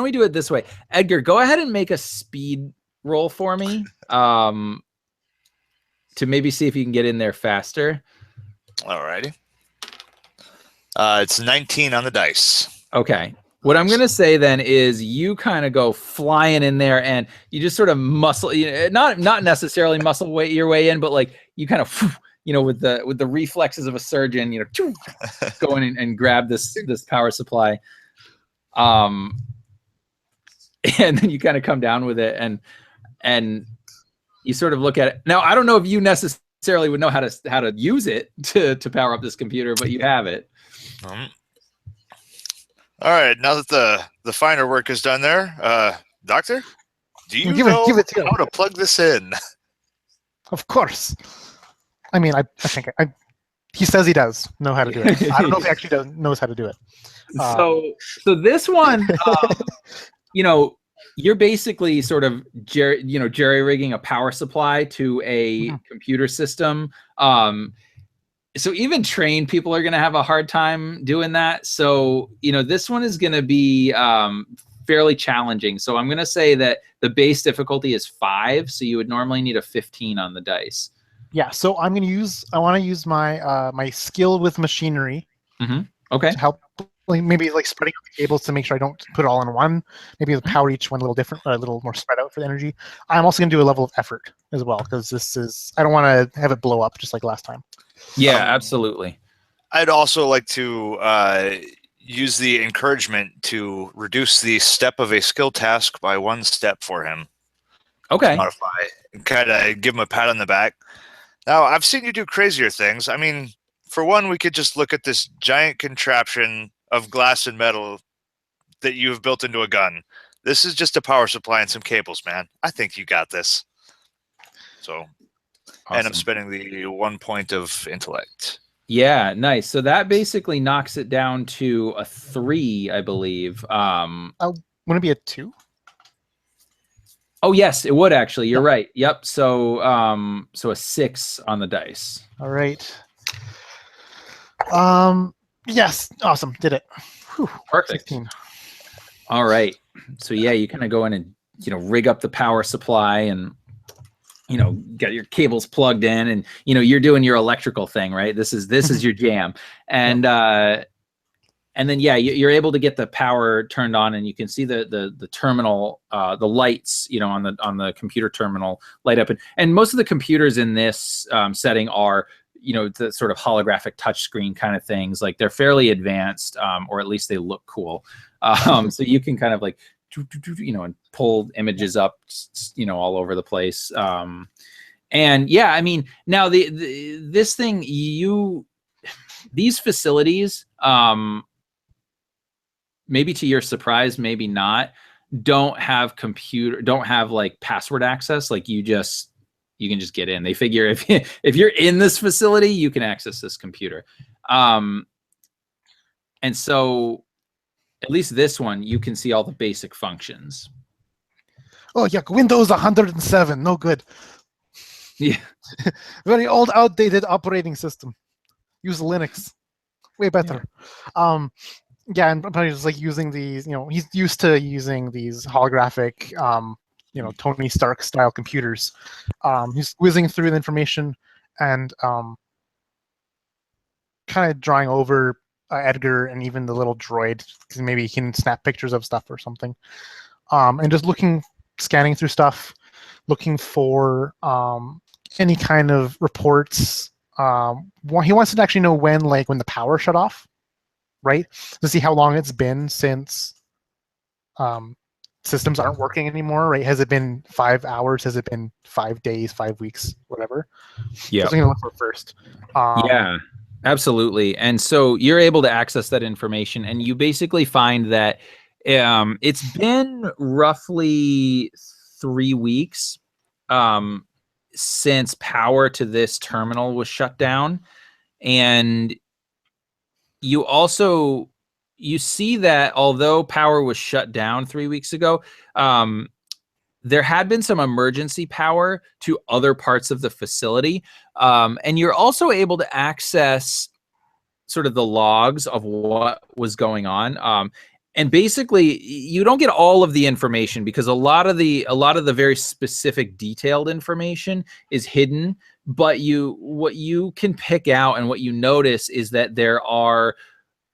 we do it this way? Edgar, go ahead and make a speed roll for me. To maybe see if you can get in there faster. Alrighty. It's 19 on the dice. Okay. What I'm going to say then is you kind of go flying in there and you just sort of muscle, not necessarily muscle weight your way in, but like you kind of, with the reflexes of a surgeon, go in and grab this power supply. And then you kind of come down with it and you sort of look at it. Now, I don't know if you necessarily would know how to use it to power up this computer, but you have it. All right, now that the finer work is done there, Doctor, do you know how to plug this in? Of course. I mean, I think he says he does know how to do it. I don't know if he actually knows how to do it. So this one, you're basically sort of jerry-rigging a power supply to a computer system. So even trained people are going to have a hard time doing that. So, this one is going to be fairly challenging. So I'm going to say that the base difficulty is 5. So you would normally need a 15 on the dice. Yeah. So I want to use my my skill with machinery. Okay. To help, maybe like spreading out the cables to make sure I don't put it all in one. Maybe the power each one a little different, or a little more spread out for the energy. I'm also going to do a level of effort as well, because I don't want to have it blow up just like last time. Yeah, absolutely. I'd also like to use the encouragement to reduce the step of a skill task by 1 step for him. Okay. Modify and kind of give him a pat on the back. Now, I've seen you do crazier things. I mean, for one, we could just look at this giant contraption of glass and metal that you've built into a gun. This is just a power supply and some cables, man. I think you got this. So... Awesome. And I'm spending the 1 point of intellect. Yeah, nice. So that basically knocks it down to a 3, I believe. Wouldn't it be a 2? Oh yes, it would actually. You're right. Yep. So so a 6 on the dice. All right. Yes. Awesome. Did it. Whew. Perfect. 16. All right. So yeah, you kind of go in and rig up the power supply and got your cables plugged in, and you're doing your electrical thing, right? This is your jam. And and then you're able to get the power turned on, and you can see the terminal, the lights, on the computer terminal light up. And most of the computers in this setting are the sort of holographic touchscreen kind of things. Like, they're fairly advanced, or at least they look cool. So you can kind of like and pull images up all over the place. And yeah, I mean, now this thing, these facilities, maybe to your surprise, maybe not, don't have like password access. Like, you can just get in. They figure if you're in this facility, you can access this computer. And so at least this one, you can see all the basic functions. Oh, yeah, Windows 107, no good. Yeah. Very old, outdated operating system. Use Linux. Way better. Yeah, and probably just like using these, he's used to using these holographic, Tony Stark style computers. He's whizzing through the information and kind of drawing over Edgar and even the little droid, because maybe he can snap pictures of stuff or something. And just scanning through stuff, looking for any kind of reports. He wants to actually know when the power shut off, right? To see how long it's been since systems aren't working anymore, right? Has it been 5 hours? Has it been 5 days, 5 weeks, whatever? Yeah. That's what I'm gonna look for first. Yeah, absolutely. And so you're able to access that information, and you basically find that it's been roughly 3 weeks since power to this terminal was shut down. And you see that although power was shut down 3 weeks ago, there had been some emergency power to other parts of the facility. And you're also able to access sort of the logs of what was going on. And basically, you don't get all of the information, because a lot of the very specific detailed information is hidden. But what you can pick out and what you notice is that there are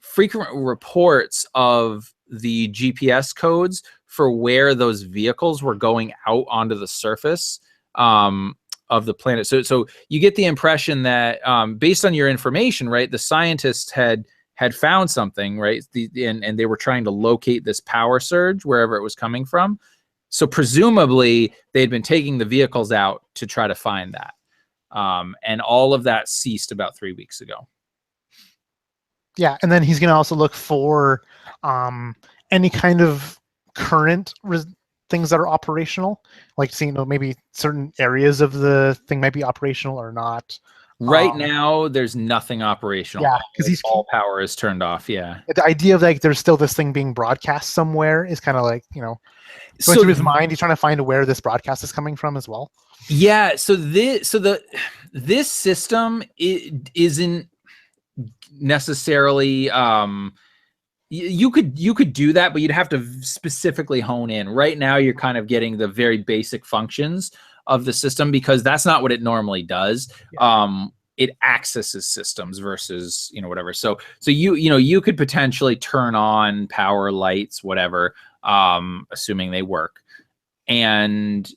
frequent reports of the GPS codes for where those vehicles were going out onto the surface of the planet. So you get the impression that based on your information, right, the scientists had found something, right, and they were trying to locate this power surge wherever it was coming from. So presumably they'd been taking the vehicles out to try to find that. And all of that ceased about 3 weeks ago. Yeah, and then he's going to also look for any kind of current things that are operational, like seeing maybe certain areas of the thing might be operational or not. Right now, there's nothing operational. Yeah, because all power is turned off. Yeah. The idea of there's still this thing being broadcast somewhere is kind of going through his mind. He's trying to find where this broadcast is coming from as well. Yeah. So this system isn't necessarily you could do that, but you'd have to specifically hone in. Right now, you're kind of getting the very basic functions of the system, because that's not what it normally does. Yeah. It accesses systems versus whatever. So you could potentially turn on power, lights, whatever, assuming they work. And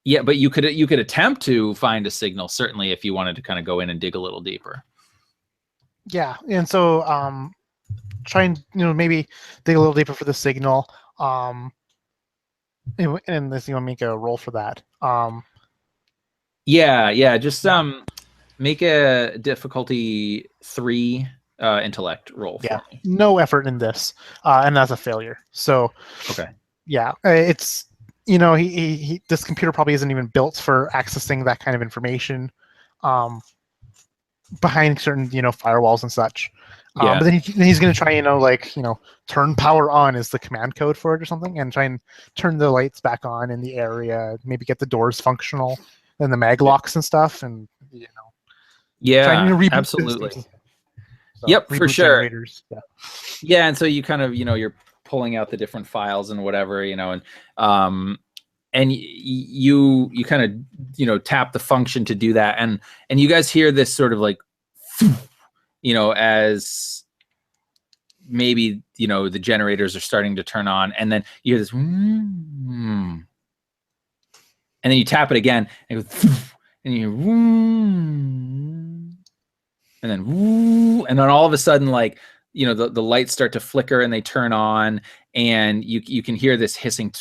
yeah, but you could attempt to find a signal, certainly, if you wanted to kind of go in and dig a little deeper. Yeah, and so try and maybe dig a little deeper for the signal. And this, make a roll for that. Yeah. Just make a difficulty 3 intellect roll. Yeah, no effort in this, and that's a failure. So okay. Yeah, it's he this computer probably isn't even built for accessing that kind of information behind certain firewalls and such. But then he's going to try turn power on is the command code for it or something, and try and turn the lights back on in the area, maybe get the doors functional and the mag locks and stuff, and absolutely. So yep, for sure. Yeah, and so you kind of you're pulling out the different files and whatever, and you kind of tap the function to do that, and you guys hear this sort of like as maybe the generators are starting to turn on, and then you hear this and then you tap it again and it goes and you hear and then all of a sudden, like the lights start to flicker and they turn on, and you can hear this hissing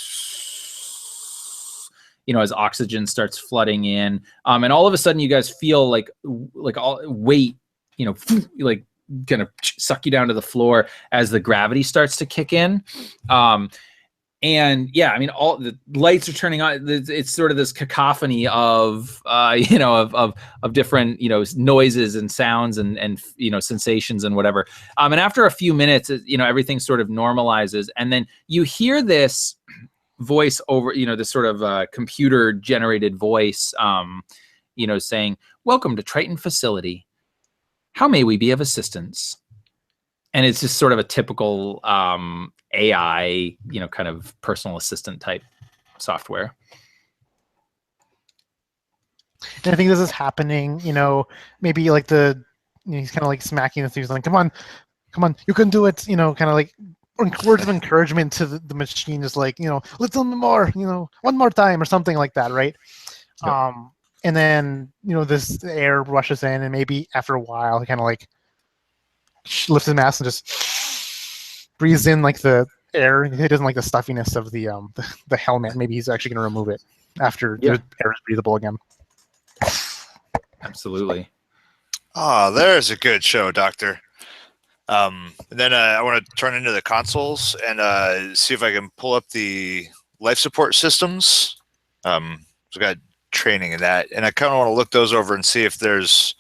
as oxygen starts flooding in, and all of a sudden you guys feel like all weight like kind of suck you down to the floor as the gravity starts to kick in. And yeah, I mean, all the lights are turning on. It's sort of this cacophony of of different noises and sounds and sensations and whatever. And after a few minutes, everything sort of normalizes, and then you hear this voice over this sort of computer generated voice saying, "Welcome to Triton facility. How may we be of assistance?" And it's just sort of a typical AI, kind of personal assistant type software. And I think this is happening, maybe like he's kind of like smacking the things, like, come on, you can do it, kind of like words of encouragement to the machine, is like, little more, one more time or something like that, right? Yep. And then, this air rushes in, and maybe after a while, he kind of like lifts his mask and just breathes in like the air. He doesn't like the stuffiness of the helmet. Maybe he's actually going to remove it after the air is breathable again. Absolutely. Oh, there's a good show, Doctor. Then I want to turn into the consoles and see if I can pull up the life support systems. I've got training in that, and I kind of want to look those over and see if there's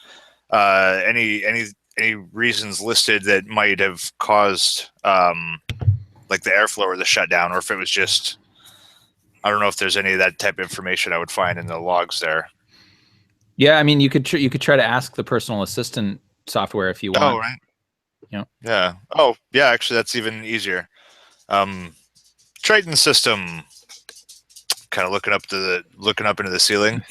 any reasons listed that might have caused like the airflow or the shutdown, or if it was just, I don't know if there's any of that type of information I would find in the logs there. Yeah, I mean, you could try to ask the personal assistant software if you want. Oh, right. Yeah. Oh, yeah. Actually, that's even easier. Triton system. Kind of looking up into the ceiling.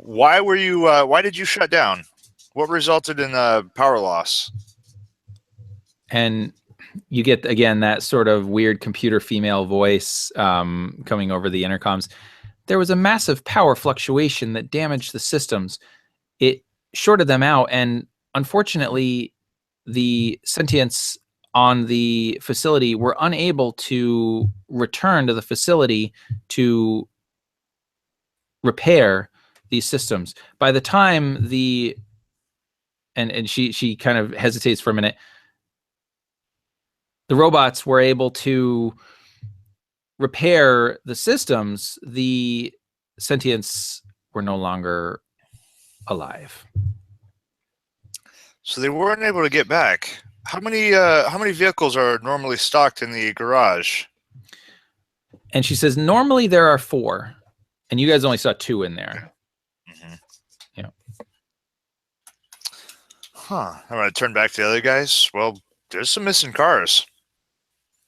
Why were you? Why did you shut down? What resulted in power loss? And you get again that sort of weird computer female voice coming over the intercoms. There was a massive power fluctuation that damaged the systems. It shorted them out, and unfortunately, the sentients on the facility were unable to return to the facility to repair these systems. By the time and she kind of hesitates for a minute, the robots were able to repair the systems. The sentients were no longer alive. So they weren't able to get back. How many vehicles are normally stocked in the garage? And she says, normally there are 4, and you guys only saw 2 in there. Mm-hmm. Yeah. Huh. I'm going to turn back to the other guys. Well, there's some missing cars.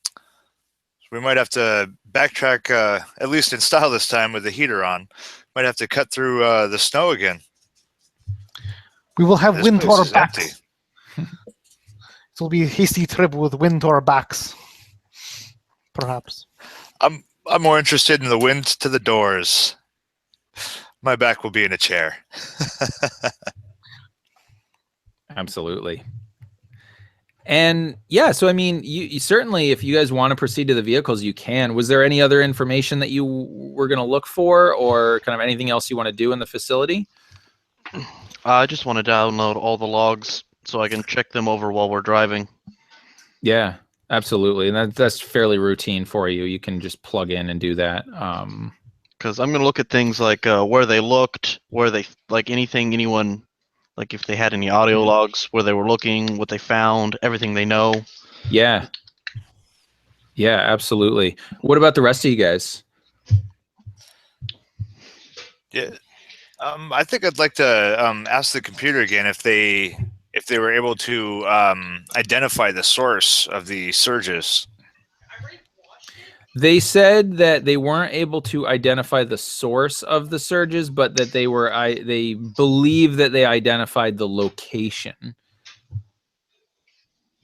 So we might have to backtrack, at least in style this time with the heater on. Might have to cut through the snow again. We will have wind to our backs. Empty. It will be a hasty trip with wind to our backs, perhaps. I'm more interested in the wind to the doors. My back will be in a chair. Absolutely. And yeah, so I mean, you certainly, if you guys want to proceed to the vehicles, you can. Was there any other information that you were going to look for, or kind of anything else you want to do in the facility? I just want to download all the logs so I can check them over while we're driving. Yeah, absolutely. And that's fairly routine for you. You can just plug in and do that. Because I'm going to look at things like where they looked, where they, like anyone, like if they had any audio logs, where they were looking, what they found, everything they know. Yeah. Yeah, absolutely. What about the rest of you guys? Yeah. I think I'd like to ask the computer again if they were able to identify the source of the surges. They said that they weren't able to identify the source of the surges, but that they believe that they identified the location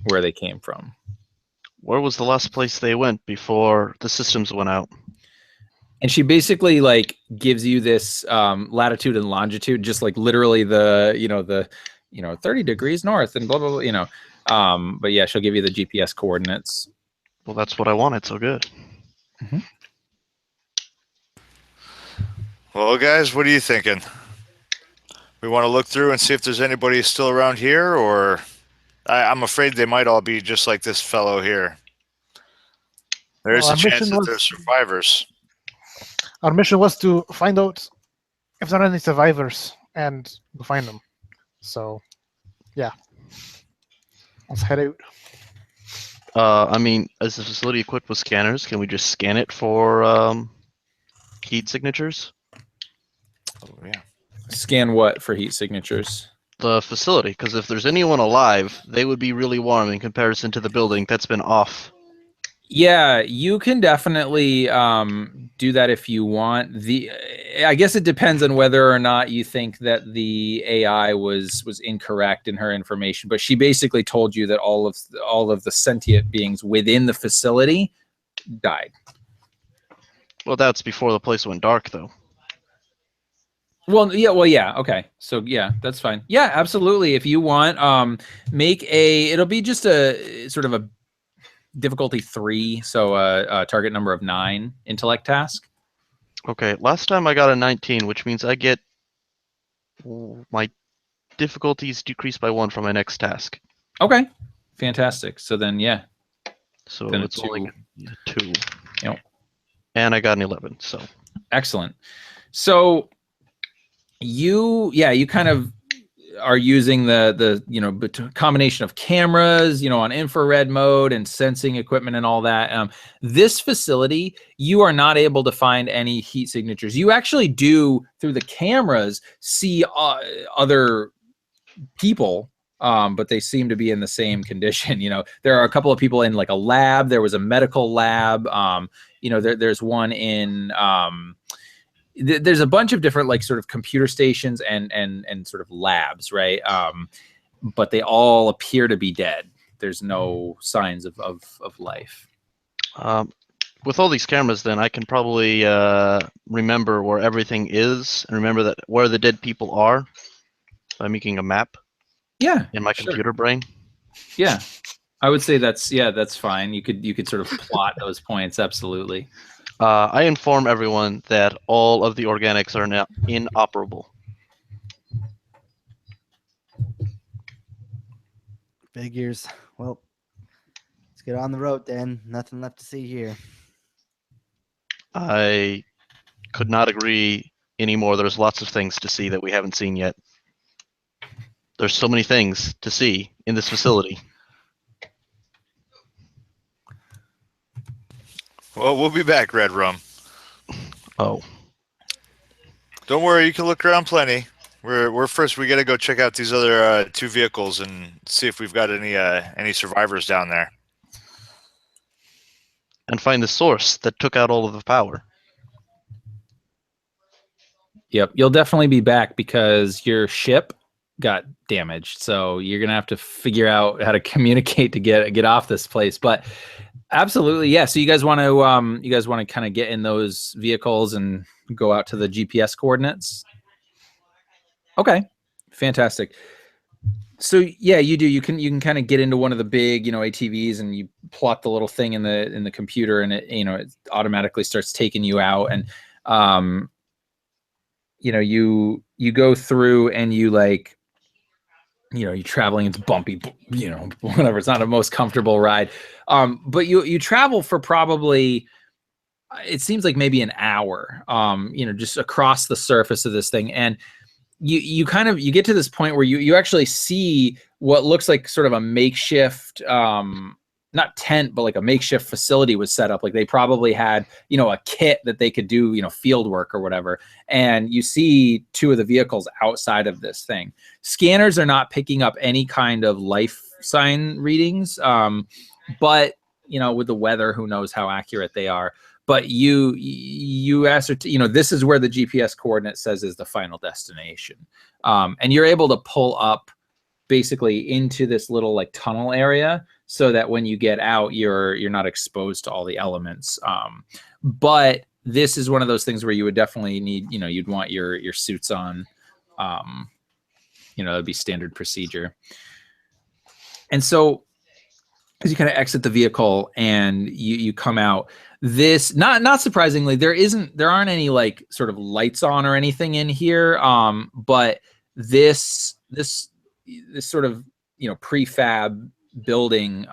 where they came from. Where was the last place they went before the systems went out? And she basically like gives you this latitude and longitude, just like literally the 30 degrees north and blah blah blah, but yeah, she'll give you the GPS coordinates. Well, that's what I wanted. So good. Mm-hmm. Well, guys, what are you thinking? We want to look through and see if there's anybody still around here, or I'm afraid they might all be just like this fellow here. There's a chance that there's survivors. Our mission was to find out if there are any survivors and go find them. So, yeah. Let's head out. I mean, is the facility equipped with scanners? Can we just scan it for heat signatures? Oh, yeah. Scan what for heat signatures? The facility, because if there's anyone alive, they would be really warm in comparison to the building that's been off. Yeah, you can definitely do that if you want. I guess it depends on whether or not you think that the AI was incorrect in her information. But she basically told you that all of the sentient beings within the facility died. Well, that's before the place went dark, though. Well, yeah. Okay, so yeah, that's fine. Yeah, absolutely. If you want, it'll be just a sort of a difficulty 3, so a target number of 9 intellect task. Okay, last time I got a 19, which means I get my difficulties decreased by 1 for my next task. Okay, fantastic. So then, yeah. So then it's only 2. Yep. And I got an 11, so. Excellent. So you kind of are using the combination of cameras, on infrared mode and sensing equipment and all that. This facility, you are not able to find any heat signatures. You actually do, through the cameras, see other people, but they seem to be in the same condition. There are a couple of people in like a lab. There was a medical lab. There's one in there's a bunch of different like sort of computer stations and sort of labs, right? But they all appear to be dead. There's no signs of life. With all these cameras, then I can probably remember where everything is and remember that where the dead people are by making a map. Yeah, in my computer brain. Yeah, I would say that's fine. You could sort of plot those points. Absolutely. I inform everyone that all of the organics are now inoperable. Figures. Well, let's get on the road then. Nothing left to see here. I could not agree anymore. There's lots of things to see that we haven't seen yet. There's so many things to see in this facility. Well, we'll be back, Red Rum. Oh. Don't worry, you can look around plenty. We're first. We got to go check out these other 2 vehicles and see if we've got any survivors down there. And find the source that took out all of the power. Yep, you'll definitely be back because your ship got damaged. So you're gonna have to figure out how to communicate to get off this place. But absolutely, yeah. So you guys want to kind of get in those vehicles and go out to the GPS coordinates. Okay, fantastic. So yeah, you do. You can kind of get into one of the big ATVs and you plot the little thing in the computer and it automatically starts taking you out and you go through and you're traveling, it's bumpy, whatever. It's not a most comfortable ride. But you travel for probably, it seems like maybe an hour, just across the surface of this thing. And you get to this point where you actually see what looks like sort of a makeshift, not tent, but like a makeshift facility was set up. Like they probably had, a kit that they could do, field work or whatever. And you see 2 of the vehicles outside of this thing. Scanners are not picking up any kind of life sign readings. But with the weather, who knows how accurate they are. But you ascertain, this is where the GPS coordinate says is the final destination. And you're able to pull up basically into this little like tunnel area so that when you get out, you're not exposed to all the elements. But this is one of those things where you would definitely need, you'd want your suits on. That'd be standard procedure. And so as you kind of exit the vehicle and you come out, this not surprisingly, there aren't any like sort of lights on or anything in here. But this sort of prefab building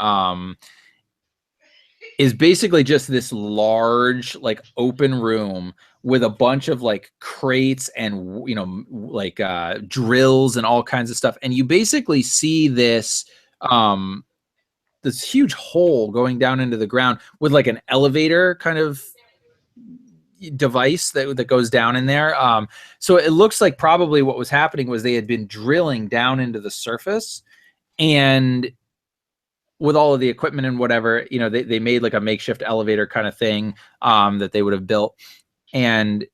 is basically just this large like open room with a bunch of like crates and like drills and all kinds of stuff, and you basically see this this huge hole going down into the ground with like an elevator kind of device that goes down in there. So it looks like probably what was happening was they had been drilling down into the surface, and with all of the equipment and whatever, they made like a makeshift elevator kind of thing that they would have built. And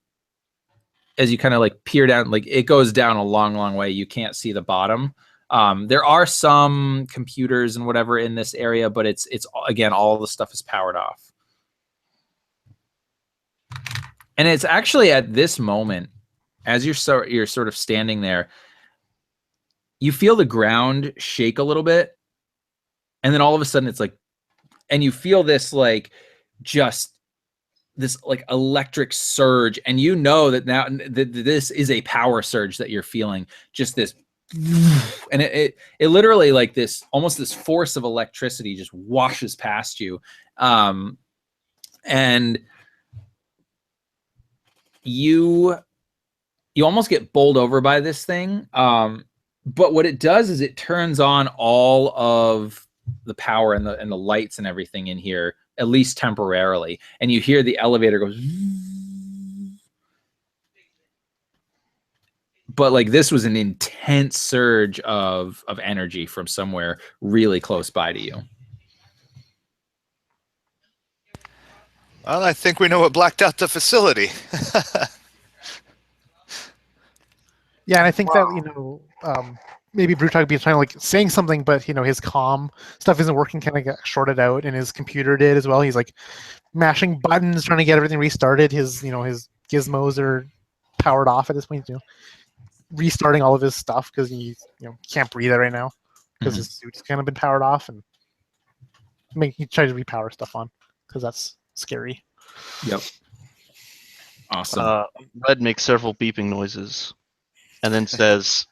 as you kind of like peer down, like it goes down a long, long way. You can't see the bottom. There are some computers and whatever in this area, but it's again, all the stuff is powered off. And it's actually at this moment, as you're sort of standing there, you feel the ground shake a little bit. And then all of a sudden it's like, and you feel this like, just this like electric surge. And you know that now this is a power surge that you're feeling, just this. And it literally like this, almost this force of electricity just washes past you. And you almost get bowled over by this thing. But what it does is it turns on all of the power and the lights and everything in here, at least temporarily. And you hear the elevator go. But like this was an intense surge of energy from somewhere really close by to you. Well, I think we know what blacked out the facility. Yeah, and I think that maybe Brutok be trying to like saying something, but his comm stuff isn't working, kind of got shorted out, and his computer did as well. He's like mashing buttons, trying to get everything restarted. His his gizmos are powered off at this point. Restarting all of his stuff because he can't breathe right now because his suit's kind of been powered off, and he tries to repower stuff on because that's scary. Yep. Awesome. Red makes several beeping noises and then says,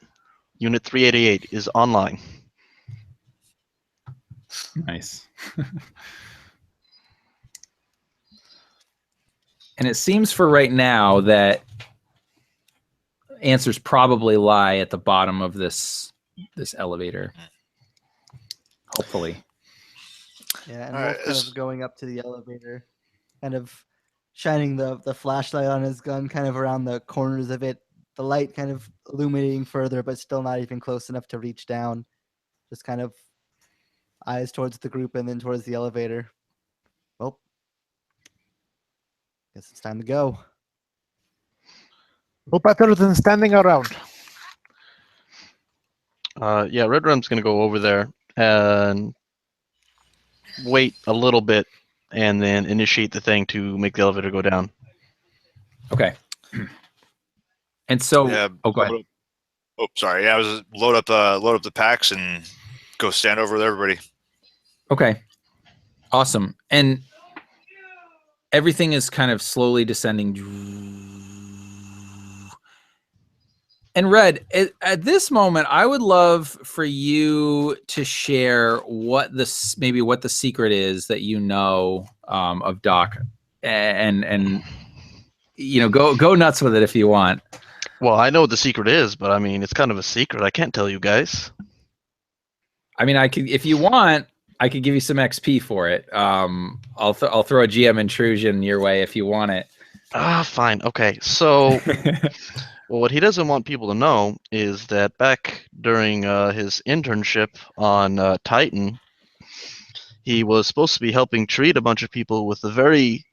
Unit 388 is online. Nice. And it seems for right now that answers probably lie at the bottom of this elevator. Hopefully. Yeah, and Wolf kind of going up to the elevator, kind of shining the flashlight on his gun kind of around the corners of it, the light kind of illuminating further, but still not even close enough to reach down. Just kind of eyes towards the group and then towards the elevator. Well, guess it's time to go. No better than standing around. Yeah, Red Rum's going to go over there and wait a little bit and then initiate the thing to make the elevator go down. Okay. And so, Yeah, go ahead. Oh, sorry. Yeah, I was load up the packs and go stand over with everybody. Okay. Awesome. And everything is kind of slowly descending. And Red, at this moment, I would love for you to share what the secret is that of Doc, and go nuts with it if you want. Well, I know what the secret is, but I mean, it's kind of a secret. I can't tell you guys. I mean, I could, if you want, I could give you some XP for it. I'll throw a GM intrusion your way if you want it. Fine. Okay. So, well, what he doesn't want people to know is that back during his internship on Titan, he was supposed to be helping treat a bunch of people with a very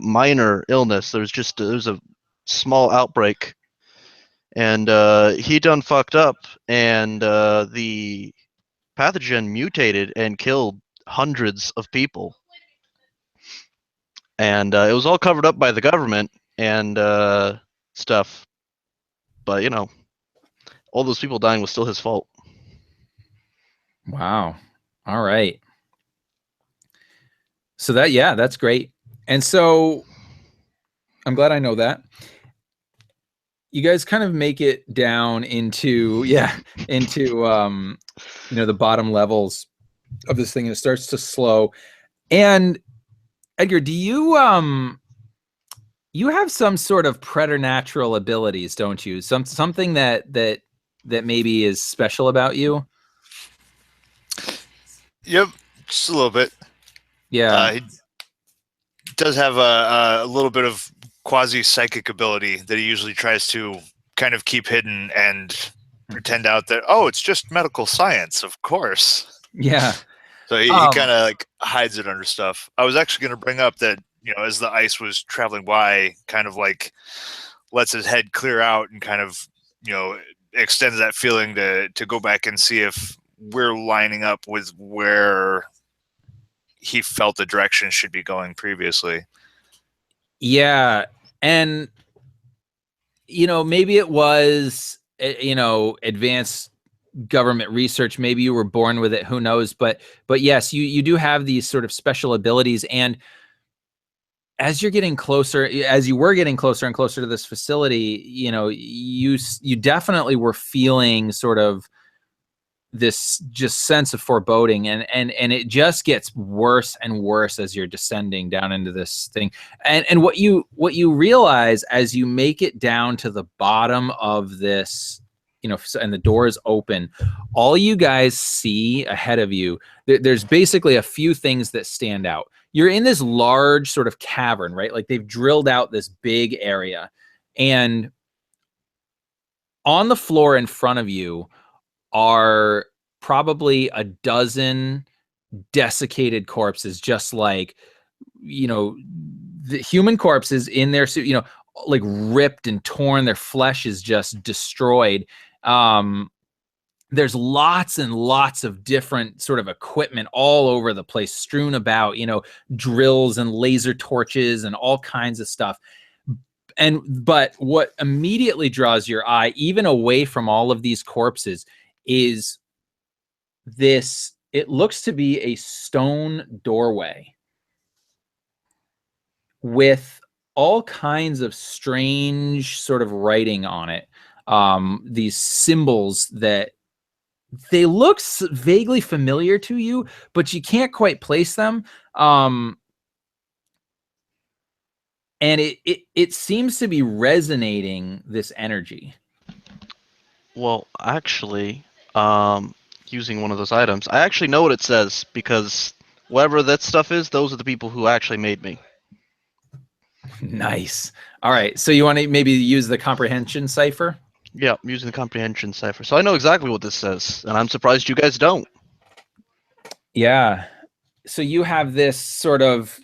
minor illness. There's a small outbreak, and he done fucked up, and the pathogen mutated and killed hundreds of people. And it was all covered up by the government and stuff. But, you know, all those people dying was still his fault. Wow. All right. So that's great. And so I'm glad I know that. You guys kind of make it down into the bottom levels of this thing, and it starts to slow. And Edgar, do you have some sort of preternatural abilities, don't you? Something that maybe is special about you? Yep, just a little bit. Yeah. He does have a little bit of quasi-psychic ability that he usually tries to kind of keep hidden and pretend out that, oh, it's just medical science, of course. Yeah. So he kind of like hides it under stuff. I was actually going to bring up that, as the ice was traveling by, kind of like lets his head clear out and kind of, extends that feeling to go back and see if we're lining up with where he felt the direction should be going previously. Yeah. And, maybe it was, advanced government research. Maybe you were born with it. Who knows? But yes, you do have these sort of special abilities. And as you were getting closer and closer to this facility, you definitely were feeling sort of this just sense of foreboding, and it just gets worse and worse as you're descending down into this thing. And what you realize as you make it down to the bottom of this, and the doors open, all you guys see ahead of you, there's basically a few things that stand out. You're in this large sort of cavern, right? Like they've drilled out this big area, and on the floor in front of you are probably a dozen desiccated corpses, just like, the human corpses in their suit, like ripped and torn. Their flesh is just destroyed. There's lots and lots of different sort of equipment all over the place, strewn about, drills and laser torches and all kinds of stuff. But what immediately draws your eye, even away from all of these corpses, is this. It looks to be a stone doorway with all kinds of strange sort of writing on it. These symbols that they look vaguely familiar to you, but you can't quite place them. And it seems to be resonating this energy. Well, actually, using one of those items, I actually know what it says, because whatever that stuff is, those are the people who actually made me. Nice. All right. So you want to maybe use the Comprehension Cipher? Yeah, I'm using the Comprehension Cipher. So I know exactly what this says, and I'm surprised you guys don't. Yeah. So you have this sort of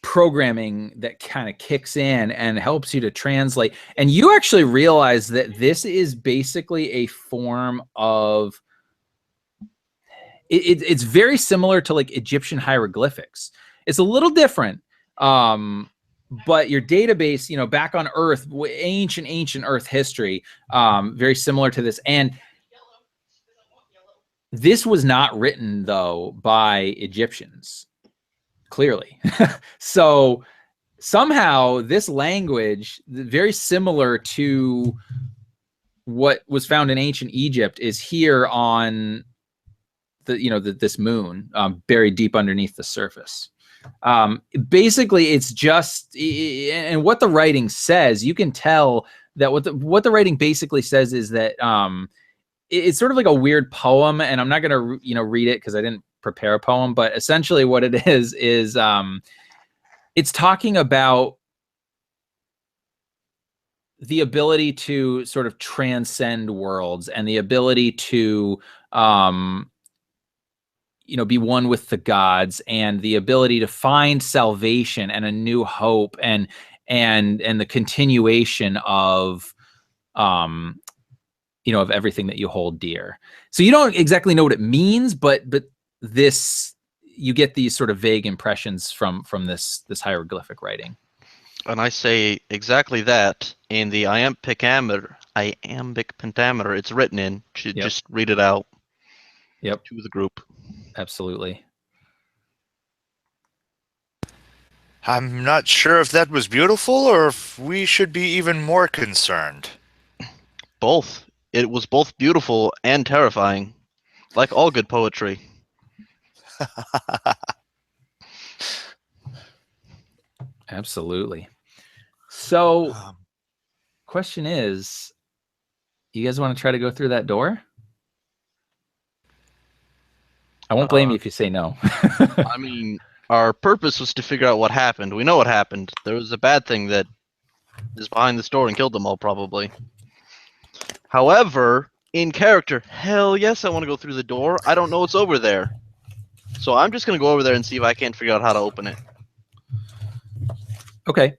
programming that kind of kicks in and helps you to translate. And you actually realize that this is basically a form of... It's very similar to like Egyptian hieroglyphics. It's a little different. But your database, back on Earth, ancient Earth history, very similar to this. And this was not written, though, by Egyptians, clearly. So somehow this language, very similar to what was found in ancient Egypt, is here on this moon, buried deep underneath the surface. Basically, it's just, and what the writing says, you can tell that what the writing basically says is that it's sort of like a weird poem, and I'm not going to read it because I didn't prepare a poem, but essentially what it is it's talking about the ability to sort of transcend worlds and the ability to you know, be one with the gods, and the ability to find salvation and a new hope, and the continuation of you know, of everything that you hold dear. So you don't exactly know what it means, but this, you get these sort of vague impressions from this hieroglyphic writing. And I say exactly that in the iambic pentameter it's written in. Yep. Just read it out. Yep. To the group. Absolutely. I'm not sure if that was beautiful or if we should be even more concerned. Both. It was both beautiful and terrifying, like all good poetry. Absolutely. So, question is, you guys want to try to go through that door? I won't blame you if you say no. I mean, our purpose was to figure out what happened. We know what happened. There was a bad thing that is behind this door and killed them all, probably. However, in character, hell yes, I want to go through the door. I don't know what's over there. So I'm just going to go over there and see if I can't figure out how to open it. Okay.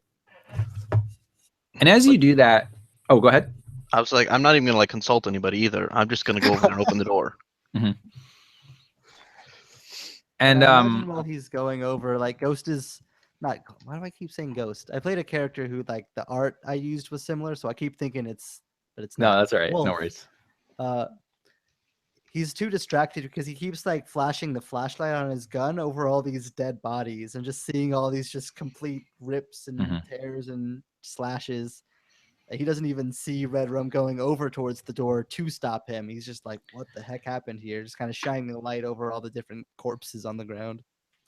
And as you do that, oh, go ahead. I was like, I'm not even going to like consult anybody either. I'm just going to go over there and open the door. Mm-hmm. And imagine while he's going over, like Ghost is not. Why do I keep saying Ghost? I played a character who like the art I used was similar, so I keep thinking it's, but it's not. No, that's all right. Wolf. No worries. He's too distracted because he keeps like flashing the flashlight on his gun over all these dead bodies and just seeing all these just complete rips and tears and slashes. He doesn't even see Red Rum going over towards the door to stop him. He's just like, what the heck happened here? Just kind of shining the light over all the different corpses on the ground.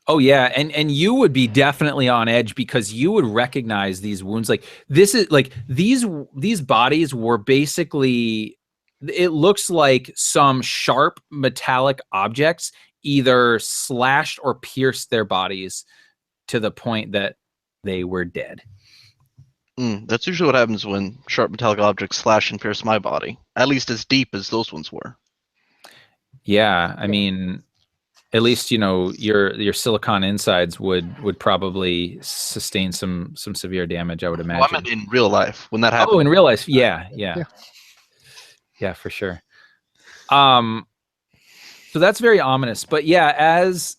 Oh yeah, and you would be definitely on edge because you would recognize these wounds. Like this is like these bodies were basically, it looks like some sharp metallic objects either slashed or pierced their bodies to the point that they were dead. That's usually what happens when sharp metallic objects slash and pierce my body, at least as deep as those ones were. Yeah, I mean, at least, you know, your silicon insides would probably sustain some severe damage, I would imagine. Well, I meant in real life when that happened. Oh, in real life, yeah, for sure. So that's very ominous. But yeah, as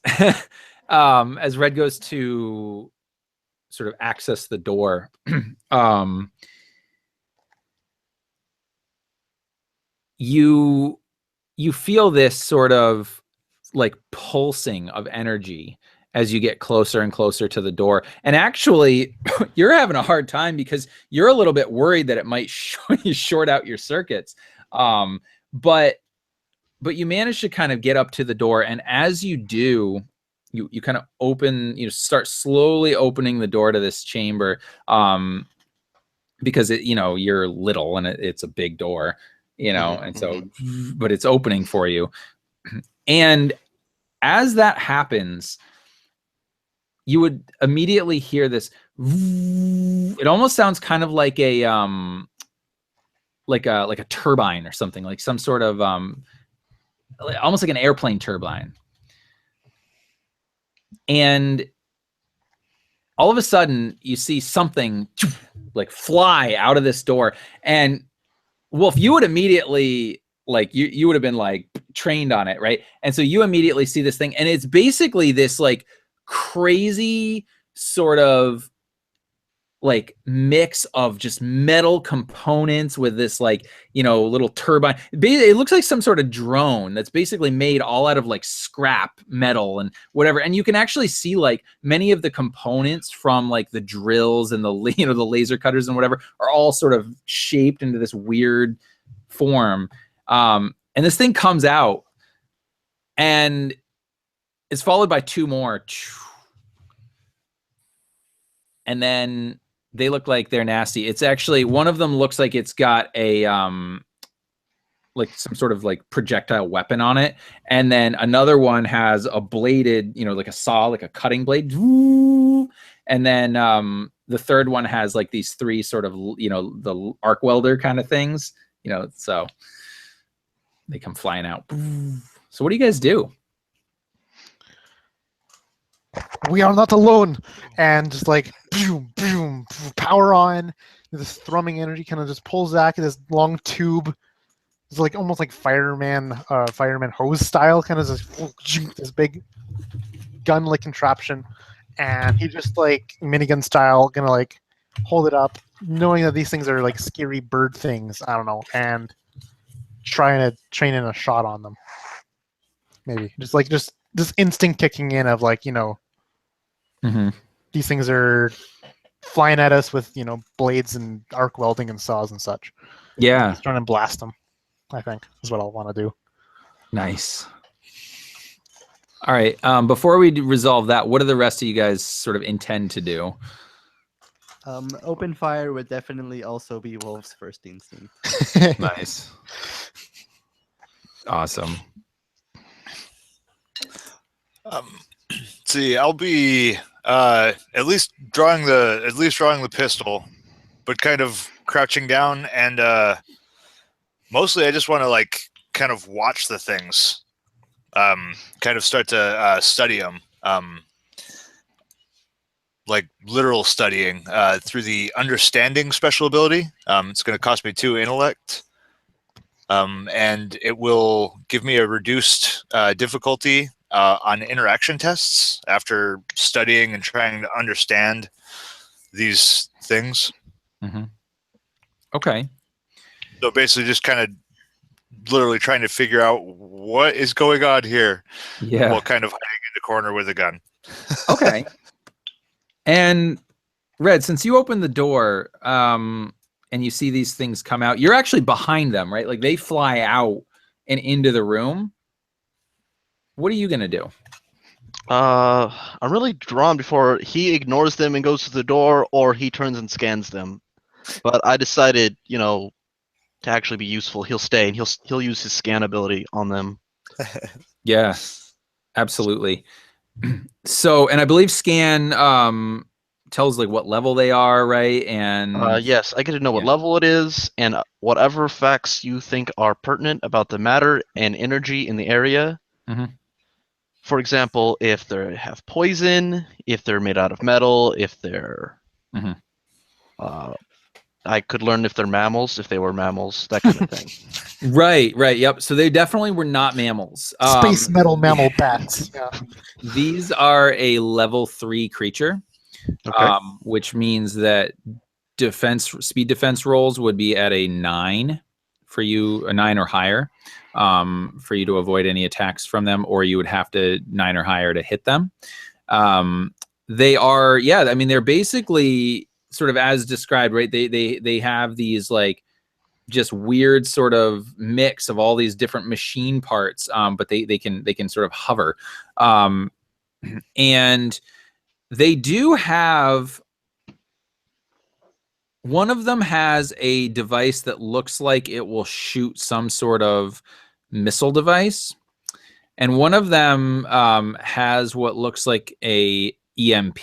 Red goes to sort of access the door, you feel this sort of like pulsing of energy as you get closer and closer to the door. And actually, you're having a hard time because you're a little bit worried that it might short out your circuits. But you manage to kind of get up to the door, and as you do, you kind of open, you start slowly opening the door to this chamber, because you're little and it's a big door, and so, but it's opening for you. And as that happens, you would immediately hear this. It almost sounds kind of like a turbine or something, like some sort of almost like an airplane turbine. And all of a sudden you see something like fly out of this door. And Wolf, you would immediately, like, you would have been like trained on it, right? And so you immediately see this thing, and it's basically this like crazy sort of like mix of just metal components with this like, little turbine. It looks like some sort of drone that's basically made all out of like scrap metal and whatever. And you can actually see like many of the components from like the drills and the the laser cutters and whatever are all sort of shaped into this weird form. And this thing comes out and it's followed by two more. And then they look like they're nasty. It's actually, one of them looks like it's got a like some sort of like projectile weapon on it, and then another one has a bladed, like a saw, like a cutting blade, and then the third one has like these three sort of the arc welder kind of things, so they come flying out. So what do you guys do? we are not alone, and just like boom, boom, power on. This thrumming energy kind of just pulls back in this long tube. It's like almost like fireman hose style, kind of this big gun-like contraption, and he just like minigun style gonna like hold it up, knowing that these things are like scary bird things. I don't know, and trying to train in a shot on them. Maybe just this instinct kicking in of like, these things are flying at us with blades and arc welding and saws and such. Yeah. Just trying to blast them, I think, is what I'll want to do. Nice. All right. Before we resolve that, what do the rest of you guys sort of intend to do? Open fire would definitely also be Wolf's first instinct. Nice. Awesome. See, I'll be at least drawing the pistol, but kind of crouching down, and mostly I just want to like kind of watch the things, kind of start to study them, like literal studying through the understanding special ability. It's going to cost me 2 intellect, and it will give me a reduced difficulty on interaction tests after studying and trying to understand these things. Okay. So basically just kind of literally trying to figure out what is going on here. Yeah. While kind of hiding in the corner with a gun. Okay. And Red, since you opened the door and you see these things come out, you're actually behind them, right? Like they fly out and into the room. What are you going to do? I'm really drawn before he ignores them and goes to the door, or he turns and scans them. But I decided, to actually be useful, he'll stay and he'll use his scan ability on them. Yeah, absolutely. So, and I believe scan tells like what level they are, right? And yes, I get to know what level it is and whatever facts you think are pertinent about the matter and energy in the area. For example, if they have poison, if they're made out of metal, if they're I could learn if they're mammals, if they were mammals, that kind of thing. Right, yep. So they definitely were not mammals. Space metal mammal bats. Yeah. These are a level 3 creature, Okay. which means that speed defense rolls would be at a 9 for you, a 9 or higher, for you to avoid any attacks from them, or you would have to 9 or higher to hit them. They are, yeah, I mean, they're basically sort of as described, right? They have these like just weird sort of mix of all these different machine parts, but they can sort of hover, and they do have. One of them has a device that looks like it will shoot some sort of missile device, and one of them has what looks like a EMP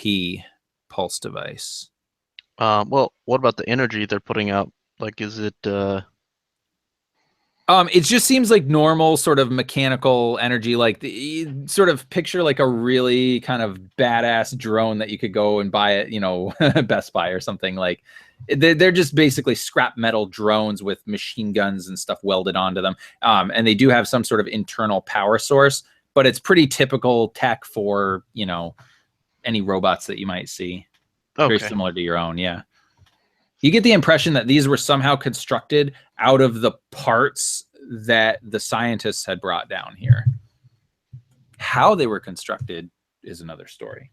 pulse device. Well, what about the energy they're putting out? Like, is it? It just seems like normal sort of mechanical energy, like sort of picture like a really kind of badass drone that you could go and buy at, Best Buy or something. Like they're just basically scrap metal drones with machine guns and stuff welded onto them. And they do have some sort of internal power source, but it's pretty typical tech for, any robots that you might see. Okay. Very similar to your own, yeah. You get the impression that these were somehow constructed out of the parts that the scientists had brought down here. How they were constructed is another story.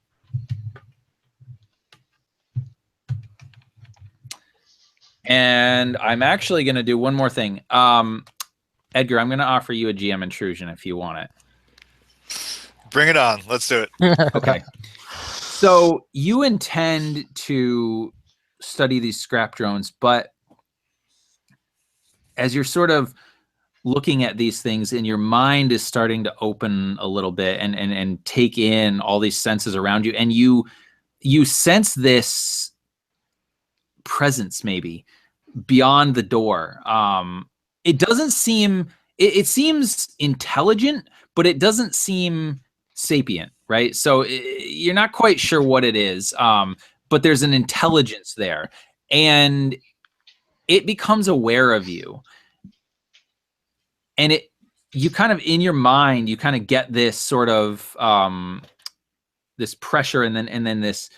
And I'm actually going to do one more thing. Edgar, I'm going to offer you a GM intrusion if you want it. Bring it on. Let's do it. Okay. So you intend to study these scrap drones, but as you're sort of looking at these things and your mind is starting to open a little bit and take in all these senses around you, and you sense this presence maybe beyond the door. It doesn't seem, it seems intelligent, but it doesn't seem sapient. right? So you're not quite sure what it is, but there's an intelligence there, and it becomes aware of you. And you kind of, in your mind, you kind of get this sort of this pressure, and then this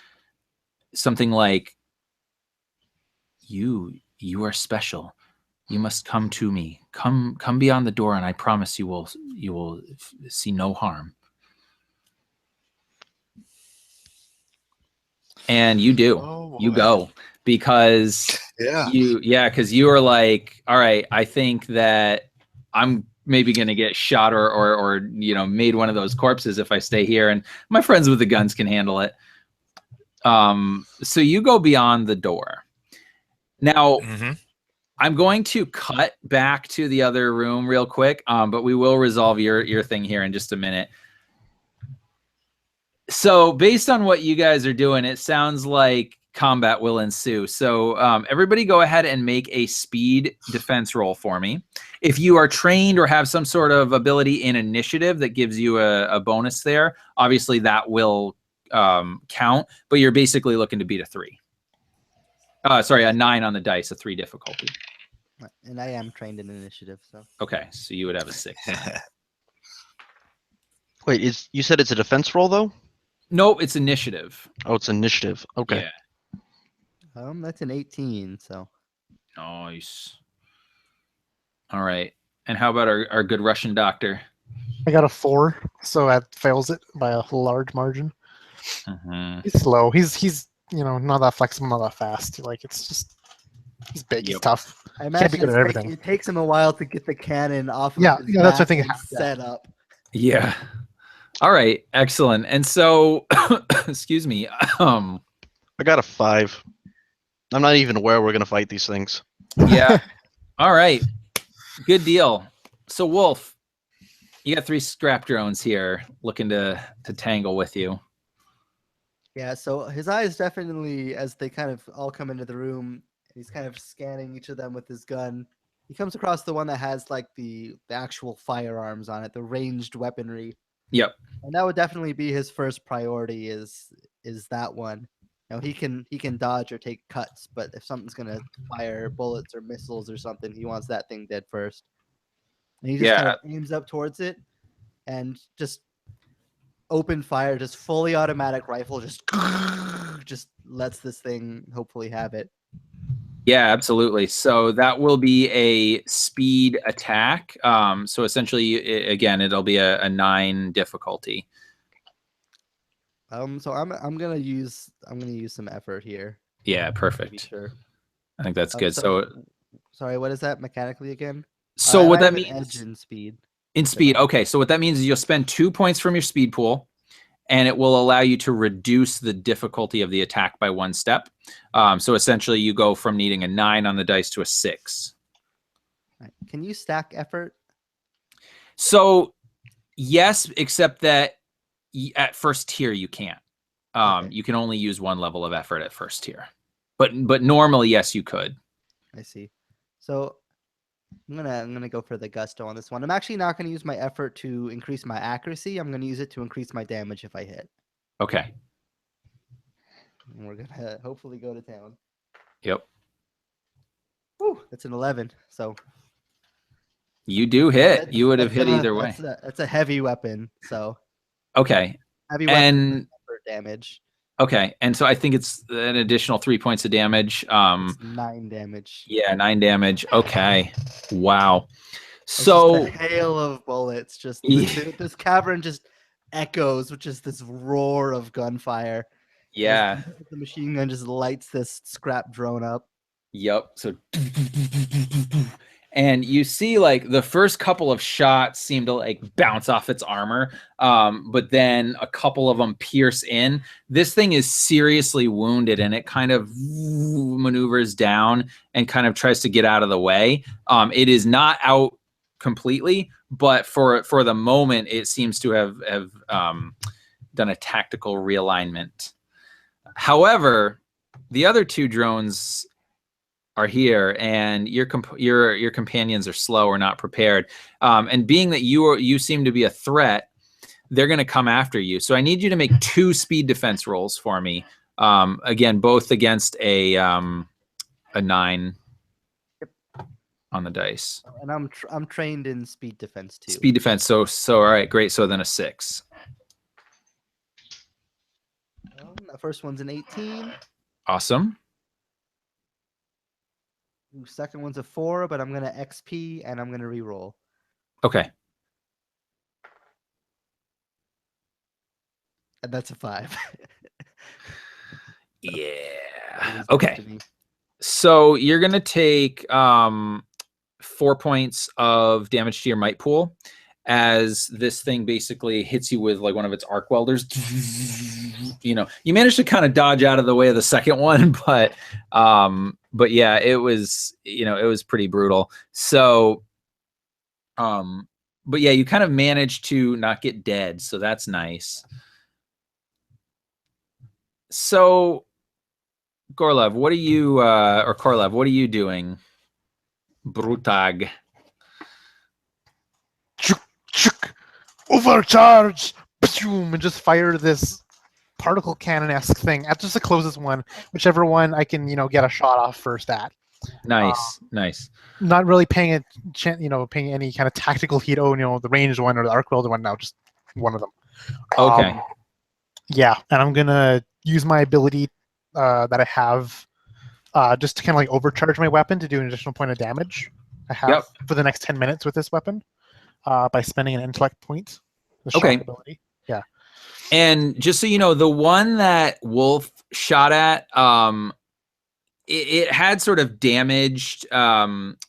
something like, you are special. You must come to me. Come beyond the door, and I promise you will see no harm. And you do. Oh, You boy. go, because because you are like, all right, I think that I'm maybe going to get shot or made one of those corpses if I stay here, and my friends with the guns can handle it. So you go beyond the door. Now, I'm going to cut back to the other room real quick, but we will resolve your thing here in just a minute. So based on what you guys are doing, it sounds like combat will ensue. So everybody go ahead and make a speed defense roll for me. If you are trained or have some sort of ability in initiative that gives you a bonus there, obviously that will count, but you're basically looking to beat a 3. Sorry, a 9 on the dice, a 3 difficulty. And I am trained in initiative, so. Okay, so you would have a 6. Wait, you said it's a defense roll though? Nope, it's initiative. Oh, it's initiative. Okay. Yeah. That's an 18, so. Nice. All right. And how about our good Russian doctor? I got a 4, so that fails it by a large margin. He's slow. He's not that flexible, not that fast. Like, it's just, he's big, he's tough. I imagine it takes him a while to get the cannon off of his that's what I think set up. Yeah. All right, excellent. And so, excuse me. I got a 5. I'm not even aware we're gonna fight these things. Yeah. All right. Good deal. So, Wolf, you got 3 scrap drones here looking to tangle with you. Yeah. So his eyes definitely, as they kind of all come into the room, he's kind of scanning each of them with his gun. He comes across the one that has like the actual firearms on it, the ranged weaponry. Yep. And that would definitely be his first priority is that one. He can dodge or take cuts, but if something's gonna fire bullets or missiles or something, he wants that thing dead first. And he just kind of aims up towards it and just open fire, just fully automatic rifle, just lets this thing hopefully have it. Yeah, absolutely. So that will be a speed attack. So essentially, again, it'll be a 9 difficulty. So I'm gonna use some effort here. Yeah, perfect. Sure. I think that's good. So sorry, what is that mechanically again? So what that means in speed. In speed, okay. So what that means is you'll spend 2 points from your speed pool, and it will allow you to reduce the difficulty of the attack by 1 step. So essentially, you go from needing a 9 on the dice to a 6. Right. Can you stack effort? So yes, except that at first tier you can't. Okay. You can only use 1 level of effort at first tier, but normally yes, you could. I see. So I'm gonna go for the gusto on this one. I'm actually not gonna use my effort to increase my accuracy. I'm gonna use it to increase my damage if I hit. Okay. And we're gonna hopefully go to town. Yep. Whew, that's an 11. So you do hit. You would have hit either way. That's a heavy weapon. So okay. Heavy weapon for damage. Okay, and so I think it's an additional 3 points of damage. It's 9 damage. Yeah, 9 damage. Okay. Wow. So just a hail of bullets. Just this cavern just echoes with just this roar of gunfire. Yeah. The machine gun just lights this scrap drone up. Yep. So and you see like the first couple of shots seem to like bounce off its armor, but then a couple of them pierce in. This thing is seriously wounded, and it kind of maneuvers down and kind of tries to get out of the way. It is not out completely, but for the moment, it seems to have done a tactical realignment. However, the other 2 drones are here, and your companions are slow or not prepared. And being that you seem to be a threat, they're going to come after you. So I need you to make 2 speed defense rolls for me. Again, both against a 9 on the dice. And I'm trained in speed defense too. Speed defense. So all right, great. So then a 6. Well, the first one's an 18. Awesome. Second one's a 4, but I'm gonna XP and I'm gonna re-roll. Okay. And that's a 5. Yeah. Okay. So you're gonna take 4 points of damage to your might pool as this thing basically hits you with like one of its arc welders. You know, you managed to kind of dodge out of the way of the second one, but yeah, it was, you know, it was pretty brutal. So, but yeah, you kind of managed to not get dead, so that's nice. So, Gorlev, what are you, or Korlev, what are you doing? Brutag. Overcharge! Boom! And just fire this particle cannon-esque thing at just the closest one, whichever one I can, you know, get a shot off first at. Nice, nice. Not really paying paying any kind of tactical heat. Oh, you know, the ranged one or the arc welder one. Now, just one of them. Okay. Yeah, and I'm gonna use my ability that I have just to kind of like overcharge my weapon to do an additional point of damage. I have for the next 10 minutes with this weapon by spending an intellect point. The shock ability. Yeah. And just so you know, the one that Wolf shot at, it had sort of damaged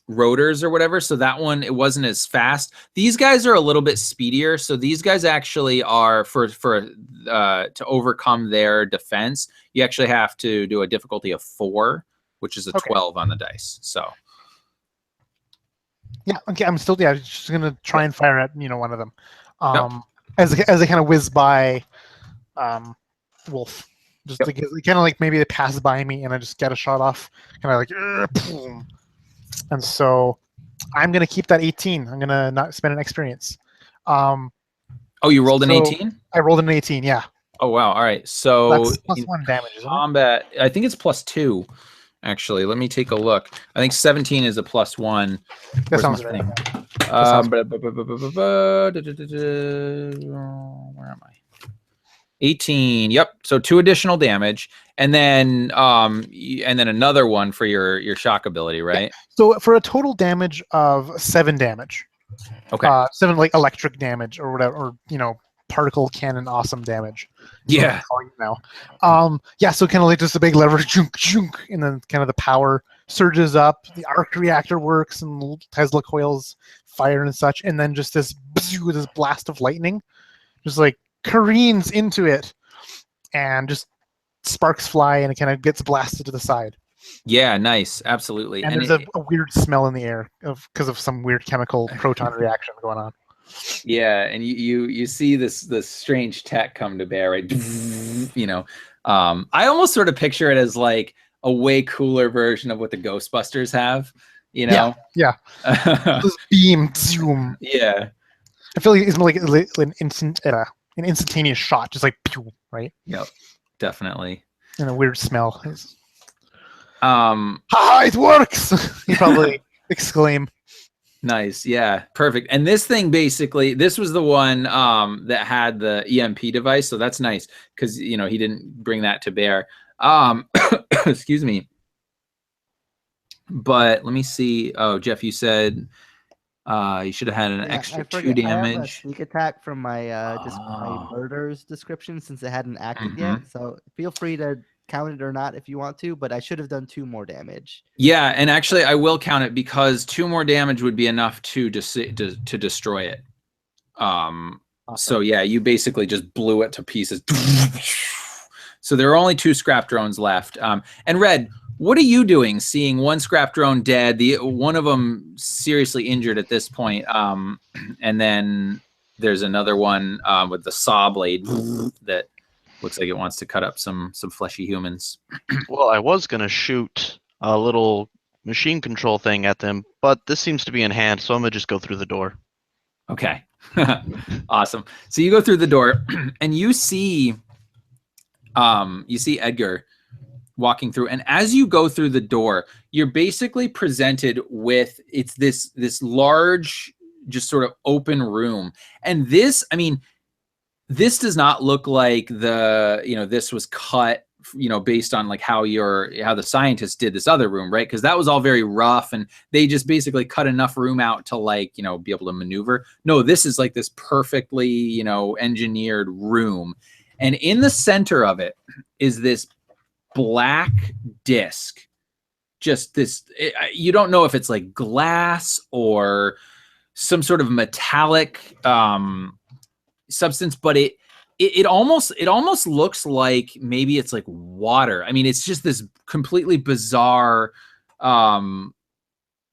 rotors or whatever, so that one, it wasn't as fast. These guys are a little bit speedier, so these guys actually are to overcome their defense, you actually have to do a difficulty of 4, which is a 12 on the dice. So yeah, okay, I'm still just gonna try and fire at one of them as they kind of whiz by Wolf. Just kind of like maybe they pass by me and I just get a shot off, kind of like, boom. And so I'm gonna keep that 18. I'm gonna not spend an experience. Oh, you rolled an 18? I rolled an 18. Yeah. Oh wow! All right, so that's +1 damage, isn't combat, I think it's +2. Actually, let me take a look. I think 17 is a +1. That sounds right. Where am I? 18. Yep. So 2 additional damage, and then another one for your shock ability, right? Yeah. So for a total damage of 7 damage. Okay. 7 like electric damage or whatever, or particle cannon awesome damage. Yeah. Now. Yeah. So kind of like just a big lever, junk, junk, and then kind of the power surges up. The arc reactor works, and Tesla coils fire and such, and then just this blast of lightning, just like careens into it, and just sparks fly, and it kind of gets blasted to the side. Yeah, nice, absolutely. And there's a weird smell in the air because of some weird chemical proton reaction going on. Yeah, and you see this strange tech come to bear, right? I almost sort of picture it as like a way cooler version of what the Ghostbusters have. Yeah. This beam, zoom. Yeah. I feel like it's more like an instantaneous shot, just like pew, right? Yep, definitely. And a weird smell. Ha! It works! You probably exclaim. Nice, yeah, perfect. And this thing basically, this was the one that had the EMP device, so that's nice because he didn't bring that to bear. Excuse me. But let me see. Oh, Jeff, you said you should have had an extra 2 damage. I have a sneak attack from my my murder's description since it hadn't acted yet. So feel free to count it or not if you want to, but I should have done 2 more damage. Yeah, and actually I will count it because 2 more damage would be enough to destroy it. Awesome. So yeah, you basically just blew it to pieces. So there are only 2 scrap drones left. And Red, what are you doing seeing 1 scrap drone dead, one of them seriously injured at this point, and then there's another one with the saw blade that looks like it wants to cut up some fleshy humans. Well, I was going to shoot a little machine control thing at them, but this seems to be in hand, so I'm going to just go through the door. Okay. Awesome. So you go through the door and you see Edgar walking through, and as you go through the door, you're basically presented with this large, just sort of open room. And this, I mean, this does not look like this was cut, based on like how the scientists did this other room, right? Because that was all very rough, and they just basically cut enough room out to be able to maneuver. No, this is like this perfectly, engineered room. And in the center of it is this black disc. Just this, you don't know if it's like glass or some sort of metallic substance, but it almost looks like maybe it's like water. I mean, it's just this completely bizarre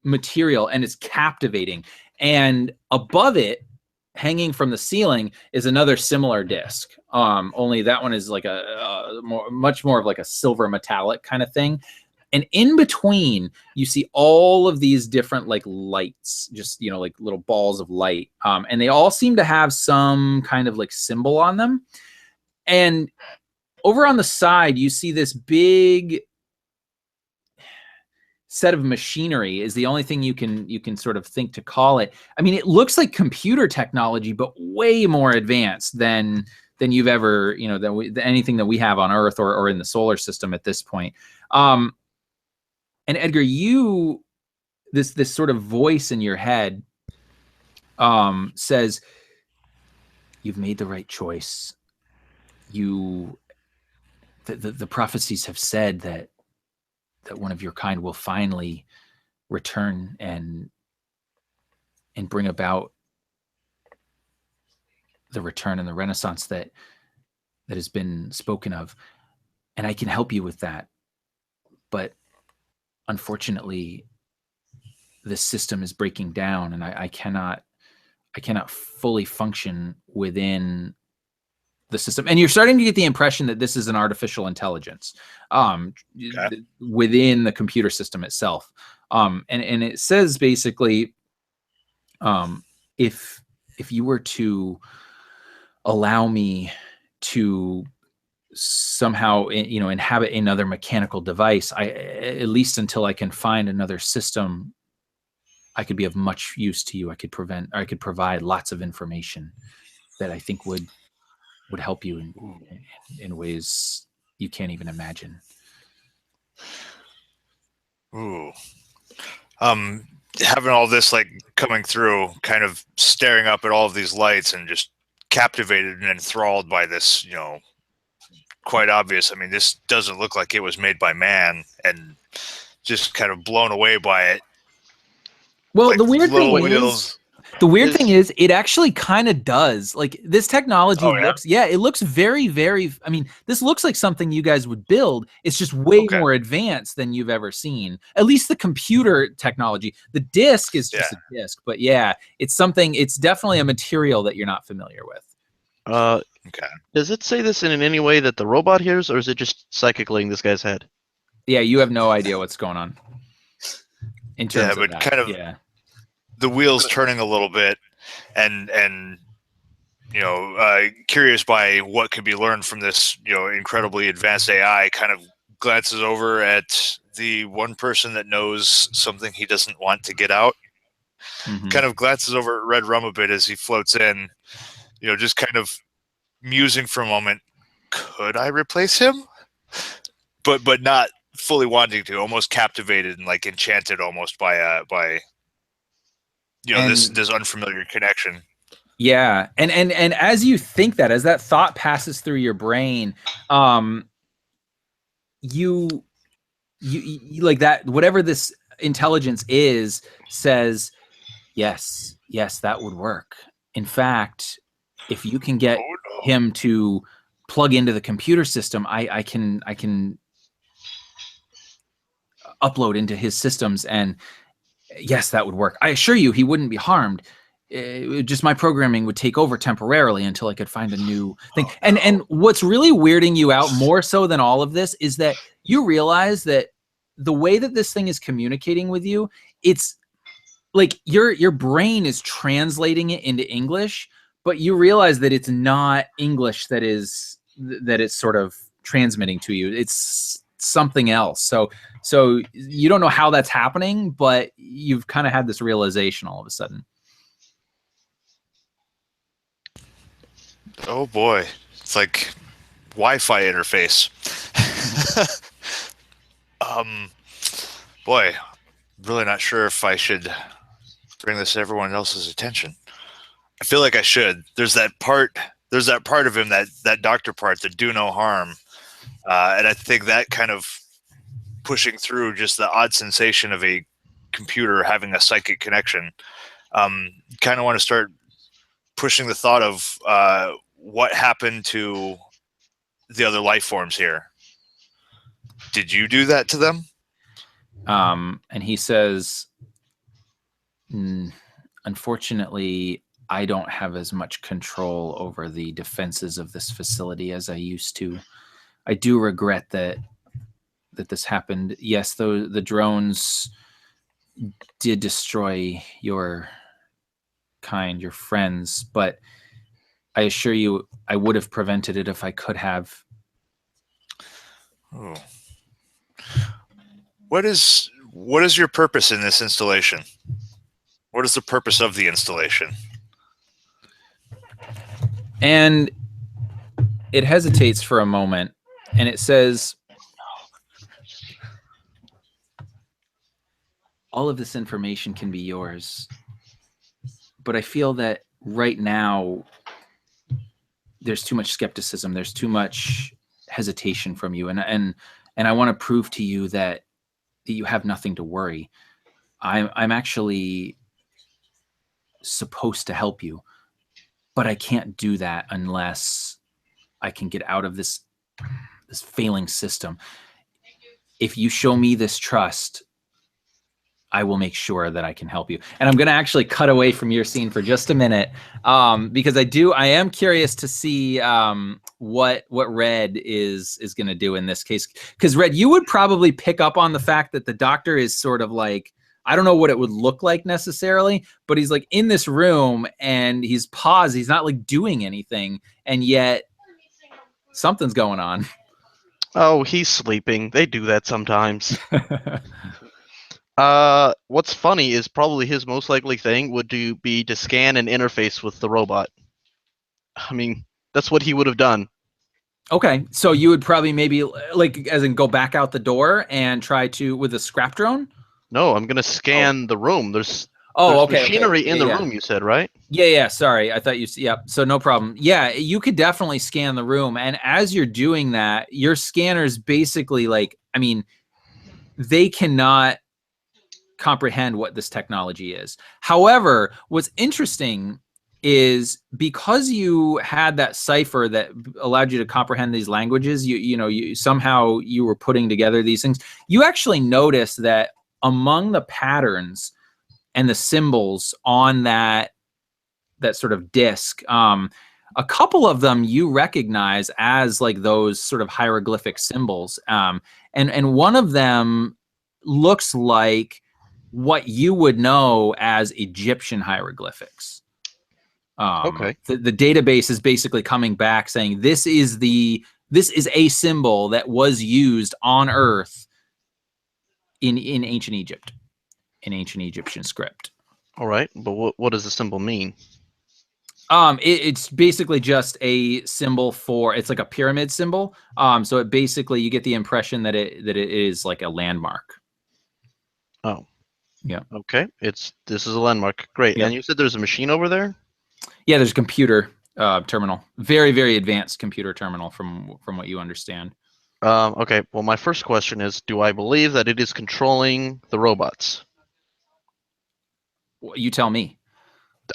material, and it's captivating. And above it, hanging from the ceiling, is another similar disc. Only that one is like much more of like a silver metallic kind of thing. And in between, you see all of these different like lights, just, like little balls of light. And they all seem to have some kind of like symbol on them. And over on the side, you see this big set of machinery is the only thing you can sort of think to call it. I mean, it looks like computer technology, but way more advanced than you've ever, than anything that we have on Earth or in the solar system at this point. And Edgar, this sort of voice in your head says, "You've made the right choice. The prophecies have said that one of your kind will finally return and bring about the return and the renaissance that has been spoken of. And I can help you with that. But unfortunately, the system is breaking down, and I cannot fully function within the system." And you're starting to get the impression that this is an artificial intelligence within the computer system itself. And it says basically, if you were to allow me to somehow inhabit another mechanical device, at least until I can find another system, I could be of much use to you. I could provide lots of information that I think would help you in ways you can't even imagine. Ooh. Having all this like coming through, kind of staring up at all of these lights and just captivated and enthralled by this, quite obvious. I mean, this doesn't look like it was made by man, and just kind of blown away by it. Well, like the weird thing is it actually kind of does. Like, this technology it looks very, very, I mean, this looks like something you guys would build. It's just way more advanced than you've ever seen. At least the computer technology. The disc is just a disc, but it's definitely a material that you're not familiar with. Okay. Does it say this in any way that the robot hears, or is it just psychically in this guy's head? Yeah, you have no idea what's going on. In terms of that. Kind of the wheels turning a little bit, and curious by what could be learned from this, incredibly advanced AI, kind of glances over at the one person that knows something he doesn't want to get out. Mm-hmm. Kind of glances over at Red Rum a bit as he floats in, just kind of musing for a moment. Could I replace him? But not fully wanting to, almost captivated and like enchanted almost by this unfamiliar connection. Yeah. And as you think that, as that thought passes through your brain, you like that, whatever this intelligence is, says, yes, that would work. In fact, if you can get him to plug into the computer system, I can upload into his systems, and yes, that would work. I assure you, he wouldn't be harmed. Just my programming would take over temporarily until I could find a new thing. And what's really weirding you out more so than all of this is that you realize that the way that this thing is communicating with you, it's like your brain is translating it into English, but you realize that it's not English that it's sort of transmitting to you. It's something else. So you don't know how that's happening, but you've kind of had this realization all of a sudden. Oh boy, it's like Wi-Fi interface. Boy, really not sure if I should bring this to everyone else's attention. I feel like I should. There's that part of him, that doctor part, that do no harm, and I think that kind of pushing through just the odd sensation of a computer having a psychic connection. Kind of want to start pushing the thought of what happened to the other life forms here. Did you do that to them? And he says, unfortunately, I don't have as much control over the defenses of this facility as I used to. I do regret that this happened. Yes, though the drones did destroy your kind, your friends, but I assure you I would have prevented it if I could have. Oh. What is your purpose in this installation? What is the purpose of the installation? And it hesitates for a moment, and it says, all of this information can be yours, but I feel that right now there's too much skepticism, there's too much hesitation from you, and I want to prove to you that you have nothing to worry. I'm actually supposed to help you, but I can't do that unless I can get out of this failing system. If you show me this trust, I will make sure that I can help you. And I'm going to actually cut away from your scene for just a minute, because I am curious to see what Red is going to do in this case. Because Red, you would probably pick up on the fact that the doctor is sort of like, I don't know what it would look like necessarily, but he's like in this room and he's paused. He's not like doing anything, and yet something's going on. Oh, he's sleeping. They do that sometimes. What's funny is probably his most likely thing would be to scan and interface with the robot. I mean, that's what he would have done. Okay, so you would probably maybe like, as in, go back out the door and try to with a scrap drone. No, I'm gonna scan the room. There's okay, machinery in the room. You said, right? Yeah. Sorry, I thought you. Yeah, so no problem. Yeah, you could definitely scan the room, and as you're doing that, your scanners basically, like, I mean, they cannot comprehend what this technology is. However, what's interesting is because you had that cipher that allowed you to comprehend these languages, you somehow you were putting together these things. You actually notice that among the patterns and the symbols on that sort of disc, a couple of them you recognize as like those sort of hieroglyphic symbols, and one of them looks like what you would know as Egyptian hieroglyphics. Okay. The database is basically coming back saying this is a symbol that was used on Earth in ancient Egypt, in ancient Egyptian script. All right, but what does the symbol mean? It's basically just a symbol for, it's like a pyramid symbol. So it basically, you get the impression that it is like a landmark. Oh. Yeah. Okay. This is a landmark. Great. Yep. And you said there's a machine over there? Yeah, there's a computer terminal. Very, very advanced computer terminal from what you understand. Okay. Well, my first question is, do I believe that it is controlling the robots? You tell me.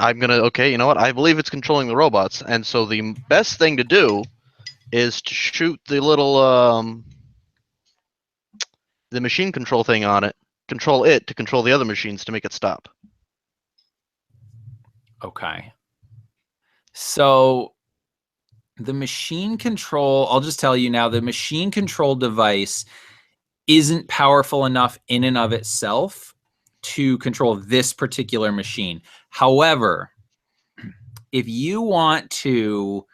Okay, you know what? I believe it's controlling the robots. And so the best thing to do is to shoot the little, the machine control thing on it. Control it to control the other machines to make it stop. Okay. So the machine control, I'll just tell you now, the machine control device isn't powerful enough in and of itself to control this particular machine. However, if you want to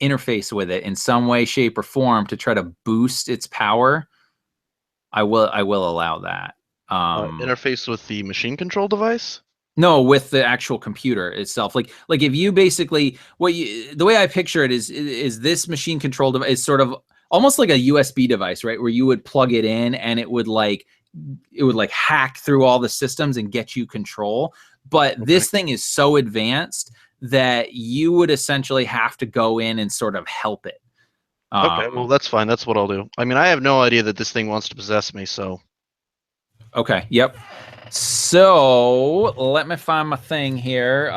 interface with it in some way, shape, or form to try to boost its power, I will allow that. Interface with the machine control device? No, with the actual computer itself. Like if you basically the way I picture it is this machine control device is sort of almost like a USB device, right? Where you would plug it in and it would hack through all the systems and get you control. But this thing is so advanced that you would essentially have to go in and sort of help it. Okay, well, that's fine. That's what I'll do. I mean, I have no idea that this thing wants to possess me, so. Okay, yep. So let me find my thing here.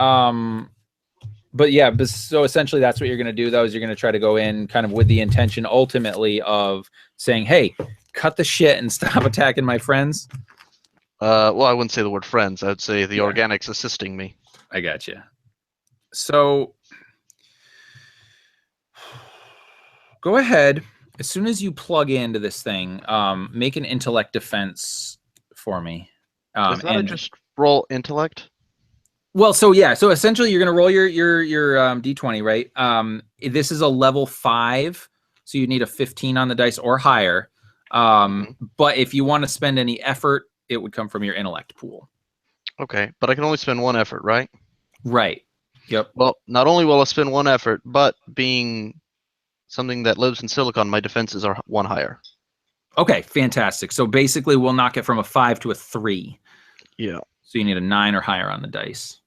But yeah, so essentially that's what you're going to do, though, is you're going to try to go in kind of with the intention ultimately of saying, hey, cut the shit and stop attacking my friends. Well, I wouldn't say the word friends. I'd say the organics assisting me. I gotcha. So go ahead. As soon as you plug into this thing, make an intellect defense for me. Is that just roll intellect? Well, so yeah, so essentially you're gonna roll your d20, right? This is a level 5, so you need a 15 on the dice or higher. But if you want to spend any effort, it would come from your intellect pool. Okay, but I can only spend 1 effort, right? Right. Yep. Well, not only will I spend 1 effort, but being something that lives in silicon, my defenses are 1 higher. Okay, fantastic. So basically we'll knock it from a 5 to a 3. Yeah. So you need a 9 or higher on the dice.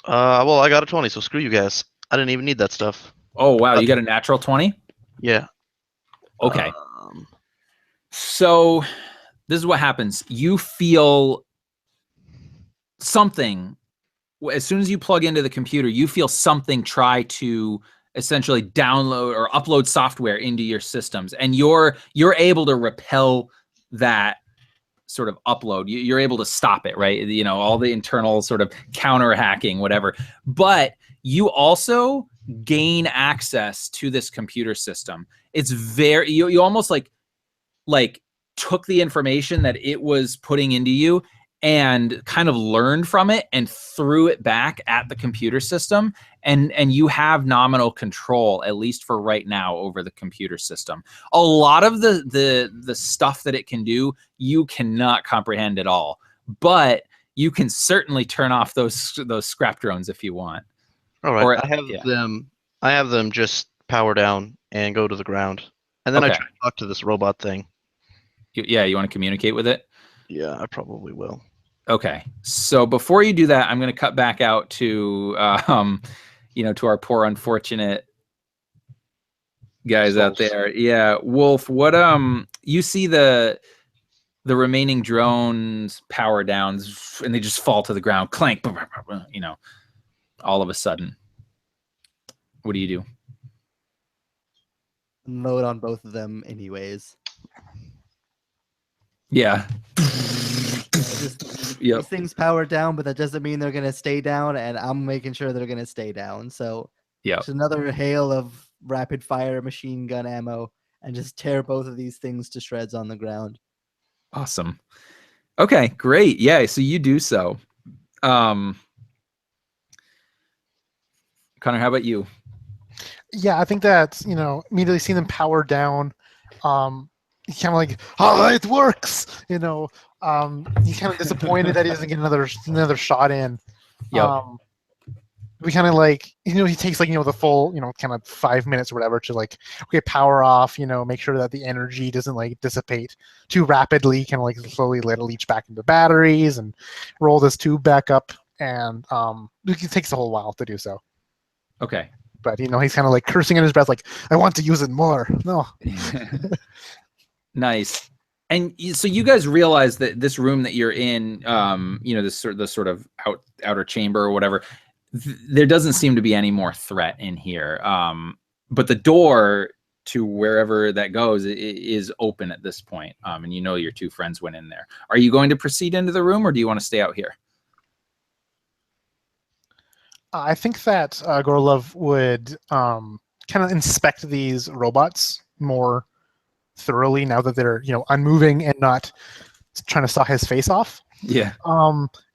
Well, I got a 20, so screw you guys. I didn't even need that stuff. Oh, wow, you got a natural 20? Yeah. Okay. So this is what happens. You feel something. As soon as you plug into the computer, you feel something try to essentially download or upload software into your systems, and you're able to repel that sort of upload. You're able to stop it, right? You know, all the internal sort of counter hacking, whatever. But you also gain access to this computer system. It's very, you almost like took the information that it was putting into you and kind of learned from it and threw it back at the computer system. And you have nominal control, at least for right now, over the computer system. A lot of the stuff that it can do, you cannot comprehend at all. But you can certainly turn off those scrap drones if you want. All right, or, I have them just power down and go to the ground. And then I try to talk to this robot thing. You want to communicate with it? Yeah, I probably will. Okay, so before you do that, I'm going to cut back out to, to our poor unfortunate guys out there. Yeah, Wolf. What you see the remaining drones power down, and they just fall to the ground, clank. You know, all of a sudden. What do you do? Load on both of them, anyways. Yeah. These things power down, but that doesn't mean they're going to stay down, and I'm making sure they're going to stay down. So it's another hail of rapid fire machine gun ammo, and just tear both of these things to shreds on the ground. Awesome. Okay, great. Yeah, so you do so. Connor, how about you? Yeah, I think that, immediately seeing them power down, kind of like, oh, it works, he's kind of disappointed that he doesn't get another shot in. We kind of like, he takes like, the full, kind of 5 minutes or whatever to like, okay, power off, make sure that the energy doesn't like dissipate too rapidly, kind of like slowly let it leach back into batteries and roll this tube back up. And it takes a whole while to do so. Okay. But, he's kind of like cursing in his breath, like, I want to use it more. No. Nice. And so you guys realize that this room that you're in, this sort of outer chamber or whatever, there doesn't seem to be any more threat in here. But the door to wherever that goes is open at this point. And your two friends went in there. Are you going to proceed into the room, or do you want to stay out here? I think that Gorlov would kind of inspect these robots more thoroughly now that they're unmoving and not trying to saw his face off. Yeah.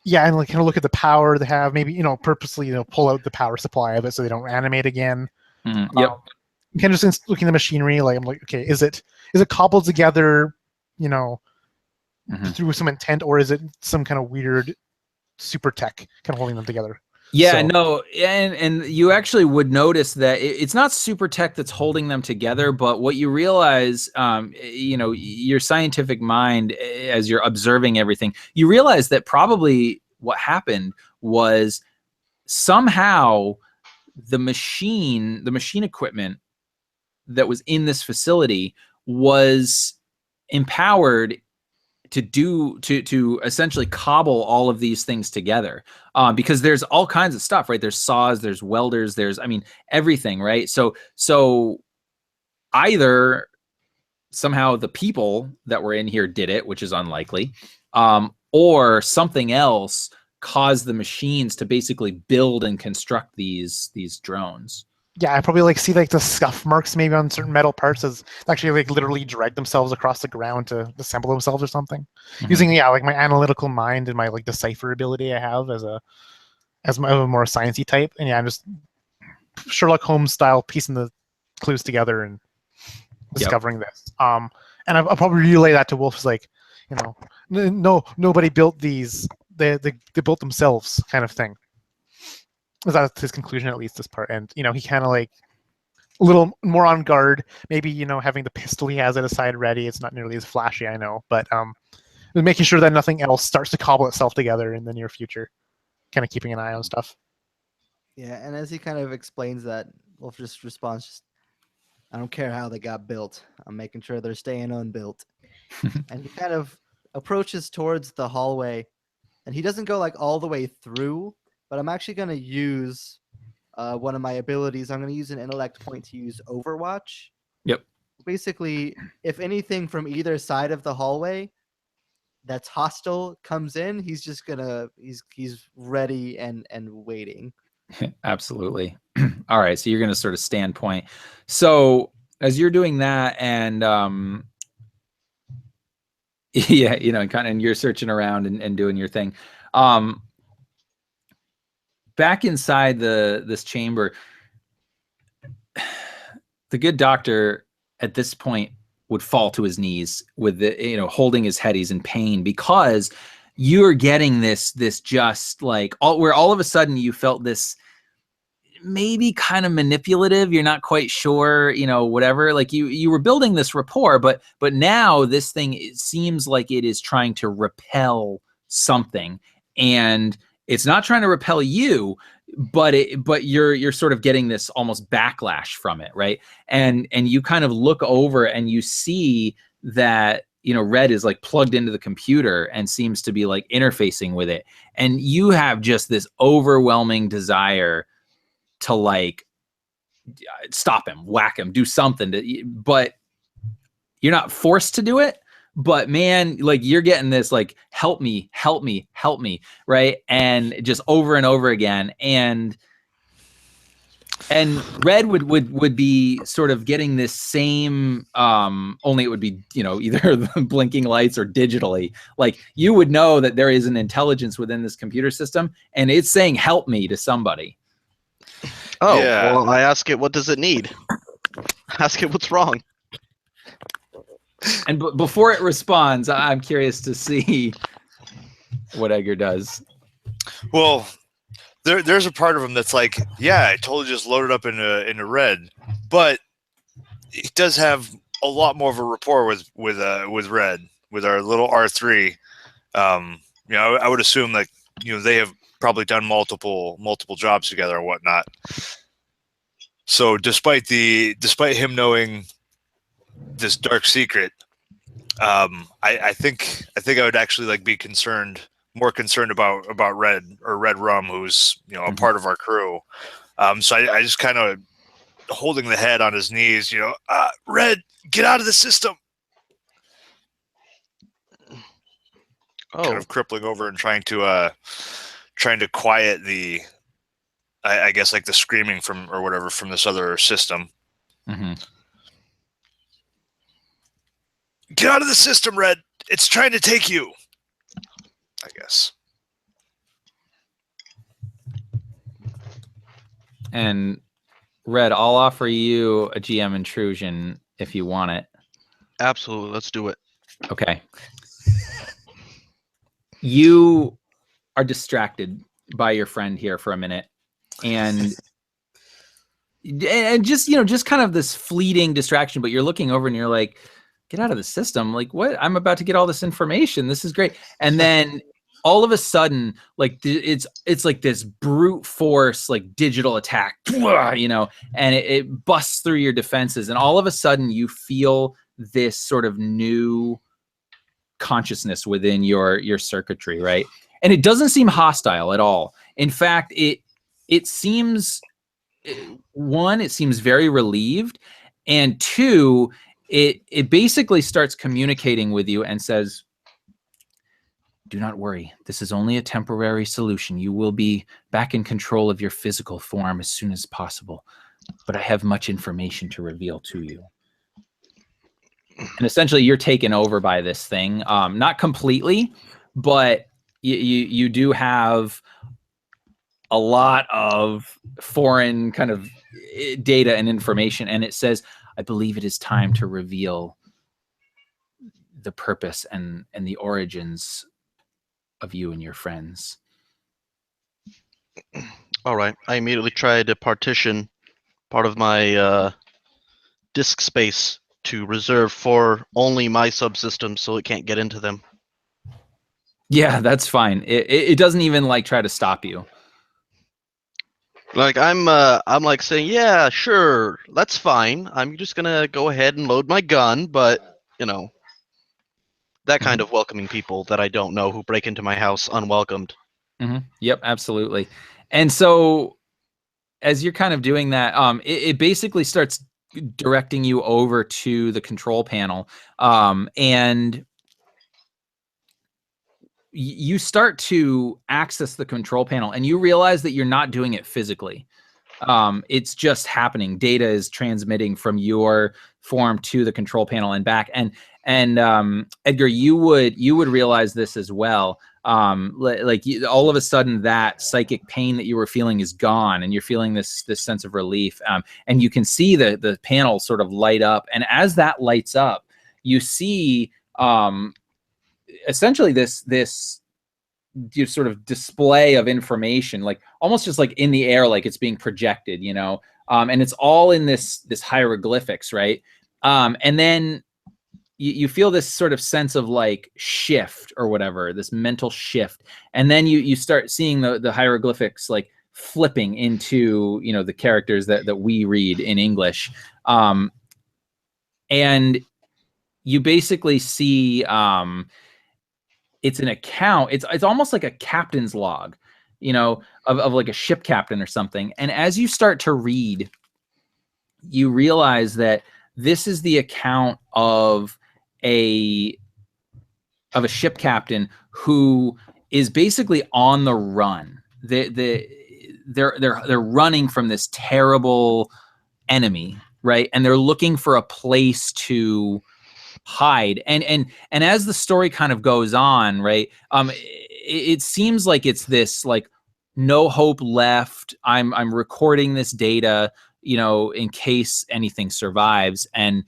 Yeah, and like kind of look at the power they have. Maybe purposely pull out the power supply of it so they don't animate again. Yep. Kind of just looking at the machinery, like I'm like, okay, is it cobbled together, through some intent, or is it some kind of weird super tech kind of holding them together? Yeah, So, no, and you actually would notice that it's not super tech that's holding them together, but what you realize, your scientific mind, as you're observing everything, you realize that probably what happened was somehow the machine equipment that was in this facility was empowered to essentially cobble all of these things together, because there's all kinds of stuff, right? There's saws, there's welders, there's everything, right? So either somehow the people that were in here did it, which is unlikely, or something else caused the machines to basically build and construct these drones. yeah, I probably see the scuff marks maybe on certain metal parts as actually literally drag themselves across the ground to assemble themselves or something. Using my analytical mind and my decipher ability I have as a more sciencey type. And yeah, I'm just Sherlock Holmes style piecing the clues together and discovering this. And I'll probably relay that to Wolf's no, nobody built these. They built themselves kind of thing. That's his conclusion, at least this part. And he kind of a little more on guard, maybe having the pistol he has at his side ready. It's not nearly as flashy, I know, but making sure that nothing else starts to cobble itself together in the near future, kind of keeping an eye on stuff. Yeah, and as he kind of explains that, Wolf just responds, I don't care how they got built, I'm making sure they're staying unbuilt. And he kind of approaches towards the hallway, and he doesn't go all the way through, but I'm actually going to use one of my abilities. I'm going to use an intellect point to use Overwatch. Yep. Basically, if anything from either side of the hallway that's hostile comes in, he's just he's ready and waiting. Absolutely. All right, so you're going to sort of stand point. So as you're doing that, and yeah, and you're searching around and doing your thing. Back inside this chamber, the good doctor at this point would fall to his knees with holding his head. He's in pain because you're getting this just where all of a sudden you felt this maybe kind of manipulative. You're not quite sure, whatever. You were building this rapport, but now this thing, it seems like it is trying to repel something, and it's not trying to repel you, but you're sort of getting this almost backlash from it, right? And you kind of look over and you see that Red is plugged into the computer and seems to be interfacing with it, and you have just this overwhelming desire to stop him, whack him, do something but you're not forced to do it. But man, you're getting this help me, right? And just over and over again. And Red would be sort of getting this same, only it would be either the blinking lights or digitally. You would know that there is an intelligence within this computer system, and it's saying help me to somebody. Oh, Yeah. Well, I ask it, what does it need? Ask it what's wrong. And before it responds, I'm curious to see what Edgar does. Well, there's a part of him that's yeah, I totally just loaded up into Red, but he does have a lot more of a rapport with Red, with our little R3. I would assume they have probably done multiple jobs together and whatnot. So despite him knowing this dark secret, I think I would actually be more concerned about Red Rum, who's a part of our crew. So I just kind of holding the head on his knees, Red, get out of the system. Oh, Kind of crippling over and trying to quiet the, I guess the screaming from or whatever from this other system. Mm-hmm. Get out of the system, Red. It's trying to take you, I guess. And Red, I'll offer you a GM intrusion if you want it. Absolutely, let's do it. Okay. You are distracted by your friend here for a minute, and just, you know, just kind of this fleeting distraction, but you're looking over and you're like, get out of the system. Like, what? I'm about to get all this information. This is great. And then all of a sudden, like, it's like this brute force, like digital attack, you know, and it busts through your defenses. And all of a sudden you feel this sort of new consciousness within your circuitry, right? And it doesn't seem hostile at all. In fact, it seems, one, it seems very relieved, and two, it basically starts communicating with you and says, do not worry, this is only a temporary solution. You will be back in control of your physical form as soon as possible, but I have much information to reveal to you. And essentially you're taken over by this thing, not completely, but you do have a lot of foreign kind of data and information, and it says, I believe it is time to reveal the purpose and the origins of you and your friends. All right, I immediately tried to partition part of my disk space to reserve for only my subsystems so it can't get into them. Yeah, that's fine. It doesn't even like try to stop you. Like I'm like saying, yeah, sure, that's fine. I'm just gonna go ahead and load my gun, but you know, that kind of welcoming people that I don't know who break into my house unwelcomed. Yep, absolutely. And so, as you're kind of doing that, it basically starts directing you over to the control panel, and you start to access the control panel, and you realize that you're not doing it physically. It's just happening. Data is transmitting from your form to the control panel and back. And Edgar, you would realize this as well. All of a sudden, that psychic pain that you were feeling is gone, and you're feeling this sense of relief. And you can see the panel sort of light up. And as that lights up, you see essentially this sort of display of information, like almost just like in the air, like it's being projected, you know, and it's all in this hieroglyphics, right? And then you feel this sort of sense of like shift or whatever, this mental shift, and then you start seeing the hieroglyphics like flipping into, you know, the characters that we read in English, and you basically see it's an account. It's almost like a captain's log, you know, of like a ship captain or something. And as you start to read, you realize that this is the account of a ship captain who is basically on the run. They're running from this terrible enemy, right? And they're looking for a place to hide, and as the story kind of goes on, right, it seems like it's this like no hope left. I'm recording this data, you know, in case anything survives, and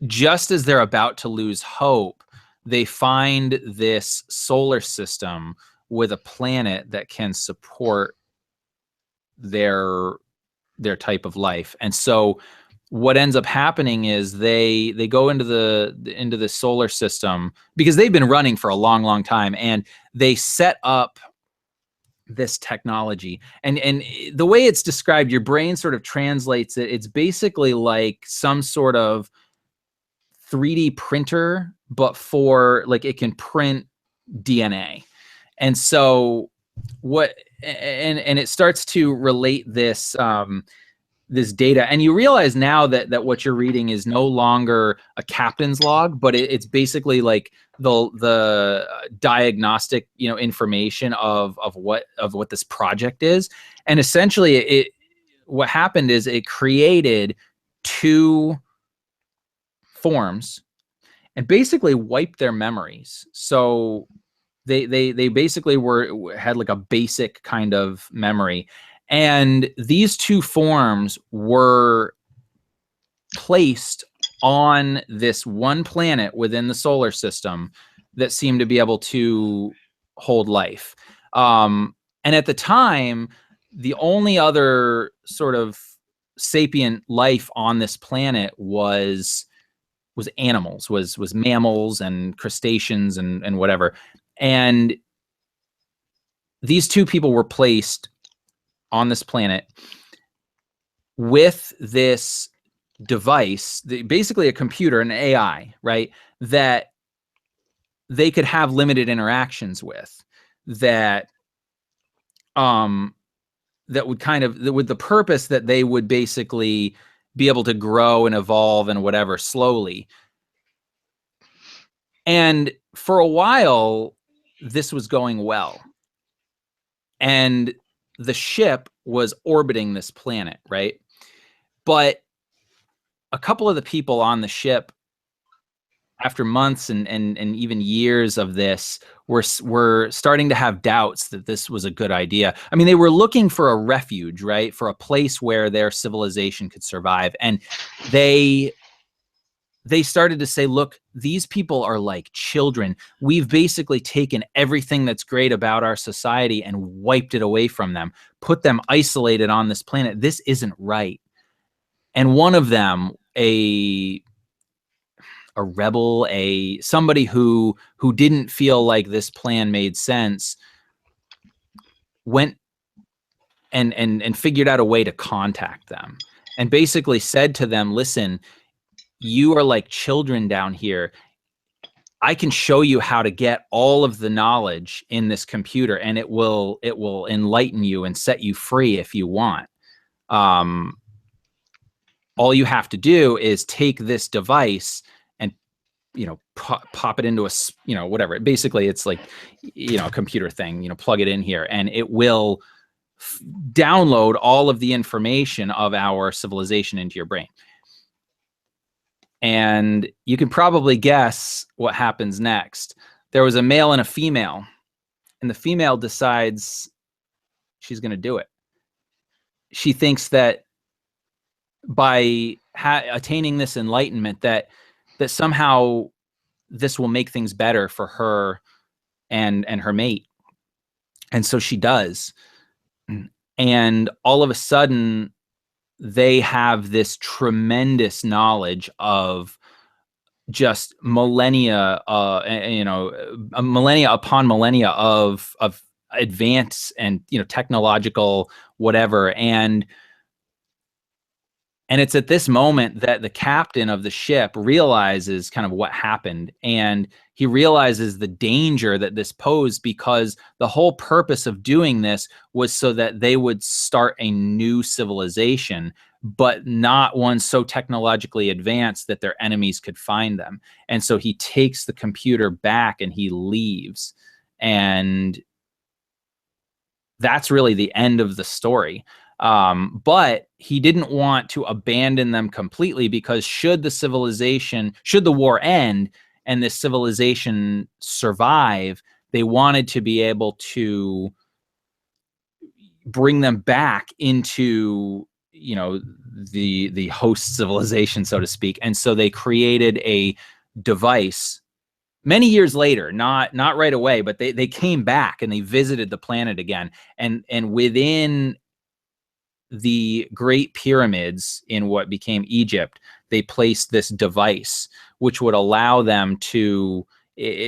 just as they're about to lose hope, they find this solar system with a planet that can support their type of life. And so what ends up happening is they go into the solar system because they've been running for a long time, and they set up this technology. And the way it's described, your brain sort of translates it. It's basically like some sort of 3D printer, but for like it can print DNA. And so and it starts to relate this this data, and you realize now that what you're reading is no longer a captain's log, but it's basically like the diagnostic, you know, information of what this project is. And essentially what happened is it created two forms, and basically wiped their memories. So they basically had like a basic kind of memory, and these two forms were placed on this one planet within the solar system that seemed to be able to hold life. And at the time, the only other sort of sapient life on this planet was animals, was mammals and crustaceans and whatever. And these two people were placed on this planet with this device, basically a computer, an AI, right, that they could have limited interactions with, that that would kind of, with the purpose that they would basically be able to grow and evolve and whatever slowly. And for a while, this was going well. And the ship was orbiting this planet, right? But a couple of the people on the ship, after months and even years of this, were starting to have doubts that this was a good idea. I mean, they were looking for a refuge, right? For a place where their civilization could survive. And they started to say, look, these people are like children. We've basically taken everything that's great about our society and wiped it away from them, put them isolated on this planet. This isn't right. And one of them, a rebel, somebody who didn't feel like this plan made sense, went and figured out a way to contact them, and basically said to them, listen, you are like children down here. I can show you how to get all of the knowledge in this computer, and it will enlighten you and set you free if you want. All you have to do is take this device and, pop it into a, whatever. Basically, it's like, a computer thing, plug it in here, and it will download all of the information of our civilization into your brain. And you can probably guess what happens next. There was a male and a female, and the female decides she's going to do it. She thinks that by attaining this enlightenment, that somehow this will make things better for her and her mate. And so she does. And all of a sudden, they have this tremendous knowledge of just millennia, millennia upon millennia of advance and, technological whatever. And it's at this moment that the captain of the ship realizes kind of what happened. And he realizes the danger that this posed, because the whole purpose of doing this was so that they would start a new civilization, but not one so technologically advanced that their enemies could find them. And so he takes the computer back and he leaves. And that's really the end of the story. But he didn't want to abandon them completely, because should the war end and this civilization survive, they wanted to be able to bring them back into, the host civilization, so to speak. And so they created a device many years later, not right away, but they came back and they visited the planet again. And within the Great Pyramids in what became Egypt, they placed this device, which would allow them to,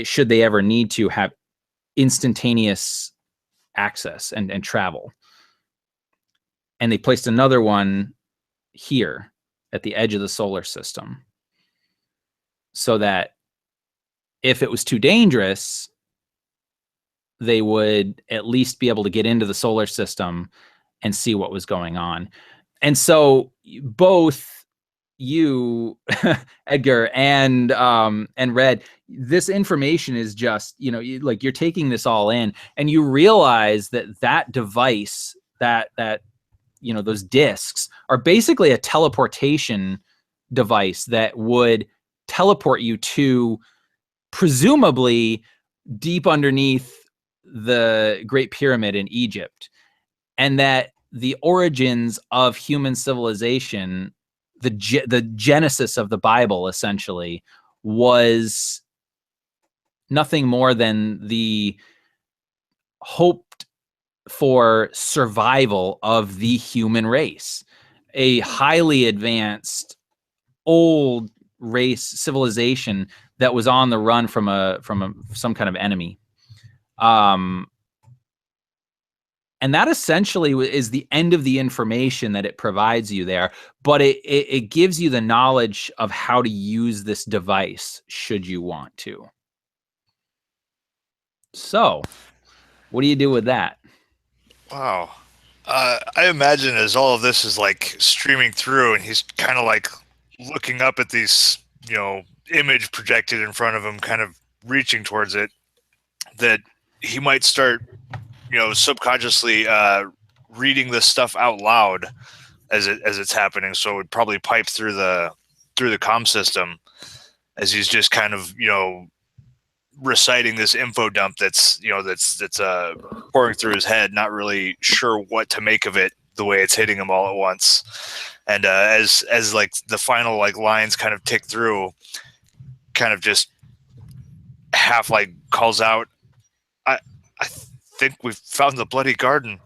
should they ever need to, have instantaneous access and travel. And they placed another one here at the edge of the solar system, so that if it was too dangerous, they would at least be able to get into the solar system and see what was going on. And so both you, Edgar, and Red, this information is just, like, you're taking this all in, and you realize that device, that those discs are basically a teleportation device that would teleport you to presumably deep underneath the Great Pyramid in Egypt, and that the origins of human civilization, the genesis of the Bible, essentially, was nothing more than the hoped for survival of the human race, a highly advanced old race civilization that was on the run from some kind of enemy. And that essentially is the end of the information that it provides you there, but it gives you the knowledge of how to use this device should you want to. So, what do you do with that? Wow. I imagine as all of this is like streaming through, and he's kind of like looking up at these, image projected in front of him, kind of reaching towards it, that he might start, subconsciously reading this stuff out loud as it's happening. So it would probably pipe through the comm system as he's just kind of, reciting this info dump that's pouring through his head, not really sure what to make of it, the way it's hitting him all at once. And as like the final like lines kind of tick through, kind of just half like calls out, I think we've found the bloody garden.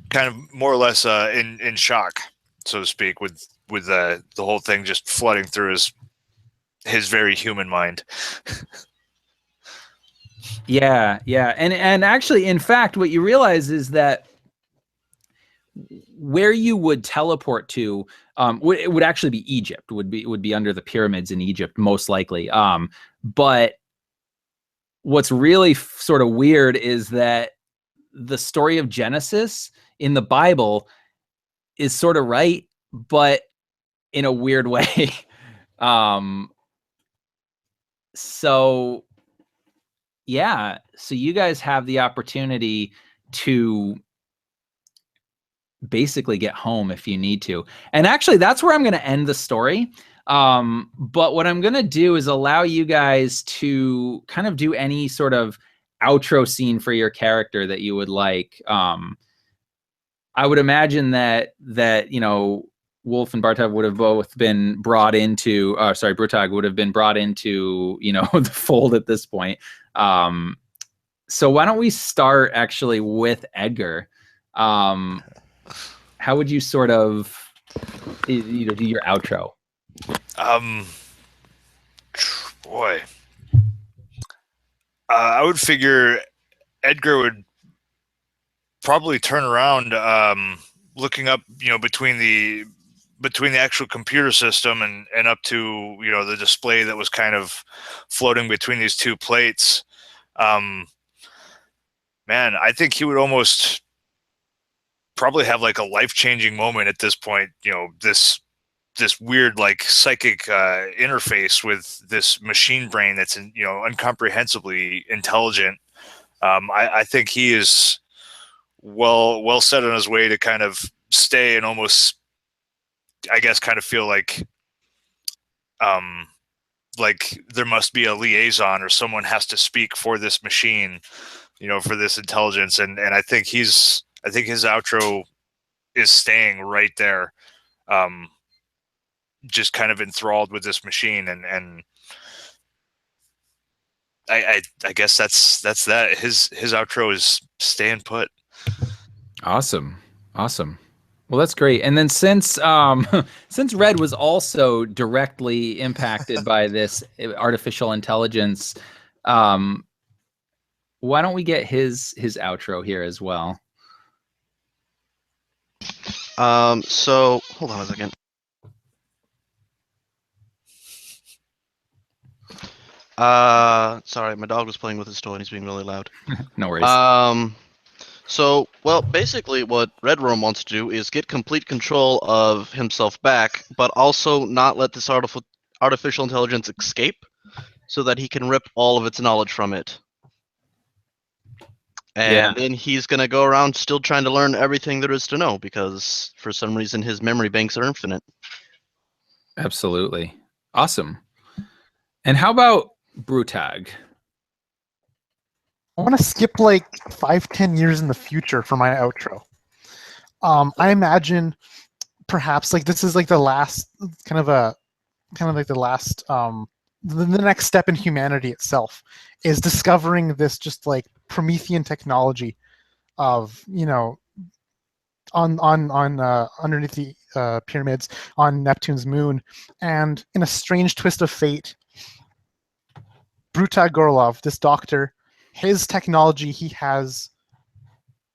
Kind of more or less in shock, so to speak, with the whole thing just flooding through his very human mind. Yeah. And actually, in fact, what you realize is that where you would teleport to, it would actually be Egypt, would be under the pyramids in Egypt, most likely. But what's really sort of weird is that the story of Genesis in the Bible is sort of right, but in a weird way. So yeah, so you guys have the opportunity to basically get home if you need to. And actually, that's where I'm going to end the story. But what I'm going to do is allow you guys to kind of do any sort of outro scene for your character that you would like. I would imagine that Wolf and Bartov would have both been brought into, Brutag would have been brought into, the fold at this point. So why don't we start actually with Edgar? How would you sort of, do your outro? Boy, I would figure Edgar would probably turn around, looking up, between the actual computer system and up to, the display that was kind of floating between these two plates. Man, I think he would almost probably have like a life-changing moment at this point. This weird like psychic interface with this machine brain that's incomprehensibly intelligent. I think he is well set on his way to kind of stay and almost, I guess, kind of feel like there must be a liaison or someone has to speak for this machine, for this intelligence. And I think his outro is staying right there, just kind of enthralled with this machine. And I guess that's that. His outro is staying put. Awesome. Well, that's great. And then since Red was also directly impacted by this artificial intelligence, why don't we get his outro here as well? So hold on a second. Sorry, my dog was playing with his toy and he's being really loud. No worries. So, well, basically what Red Worm wants to do is get complete control of himself back, but also not let this artificial intelligence escape so that he can rip all of its knowledge from it. And then he's going to go around still trying to learn everything there is to know because for some reason his memory banks are infinite. Absolutely. Awesome. And how about Brutag? I want to skip like 5-10 years in the future for my outro. I imagine perhaps like this is like the last kind of like the last the next step in humanity itself is discovering this just like Promethean technology of, you know, on underneath the pyramids on Neptune's moon, and in a strange twist of fate, Brutag Gorlov, this doctor, his technology he has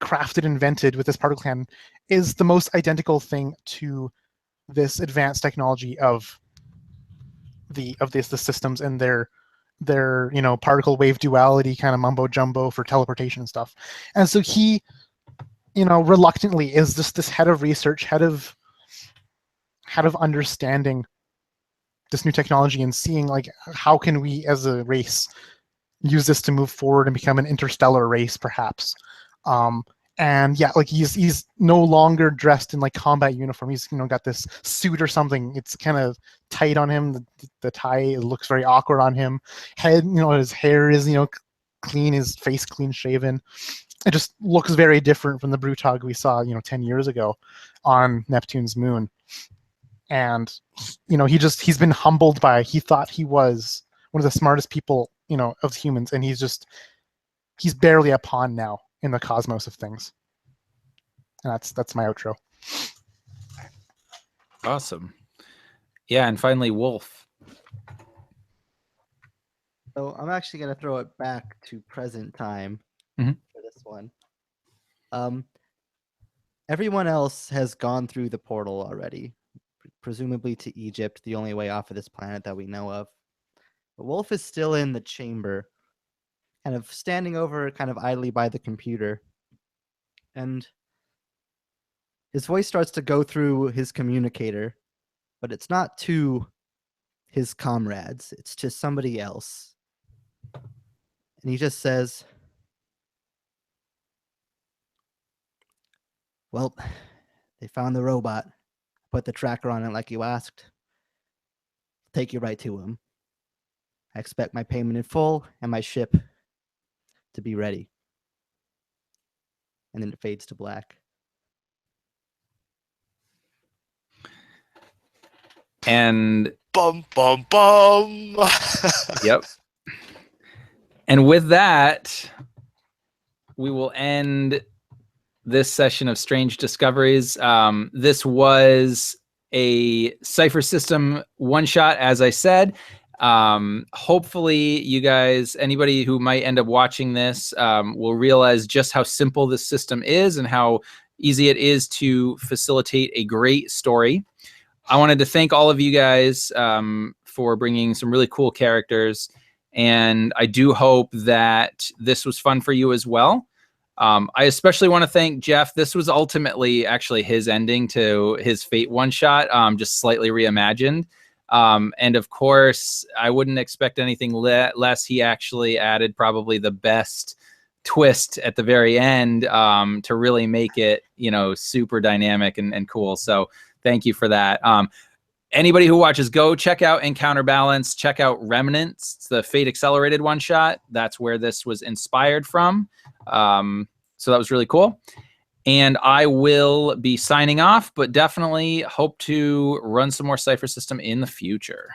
crafted, invented with this particle cannon, is the most identical thing to this advanced technology of the systems and their you know particle wave duality kind of mumbo jumbo for teleportation and stuff. And so he, you know, reluctantly is just this head of research, head of understanding this new technology and seeing like how can we as a race use this to move forward and become an interstellar race perhaps. And yeah, like he's no longer dressed in like combat uniform. He's, you know, got this suit or something. It's kind of tight on him. The tie looks very awkward on him. Head, you know, his hair is, you know, clean. His face clean shaven. It just looks very different from the Brutag we saw, you know, 10 years ago on Neptune's moon. And, you know, he's been humbled by, he thought he was one of the smartest people, you know, of humans, and he's barely a pawn now in the cosmos of things. And that's my outro. Awesome. Yeah, and finally, Wolf. So I'm actually going to throw it back to present time Mhm. for this one. Everyone else has gone through the portal already, presumably to Egypt, the only way off of this planet that we know of. But Wolf is still in the chamber, kind of standing over kind of idly by the computer. And his voice starts to go through his communicator, but it's not to his comrades, it's to somebody else. And he just says, well, they found the robot. Put the tracker on it like you asked. Take you right to him. I expect my payment in full and my ship to be ready. And then it fades to black. And Bum bum bum. yep. And with that, we will end this session of Strange Discoveries. This was a Cypher system one-shot, as I said. Hopefully you guys, anybody who might end up watching this, will realize just how simple this system is and how easy it is to facilitate a great story. I wanted to thank all of you guys for bringing some really cool characters, and I do hope that this was fun for you as well. I especially want to thank Jeff. This was ultimately actually his ending to his Fate one-shot, just slightly reimagined. And of course, I wouldn't expect anything less. He actually added probably the best twist at the very end to really make it, you know, super dynamic and cool. So thank you for that. Anybody who watches, go check out Encounterbalance, check out Remnants. It's the Fate Accelerated one-shot. That's where this was inspired from. So that was really cool. And I will be signing off, but definitely hope to run some more Cypher System in the future.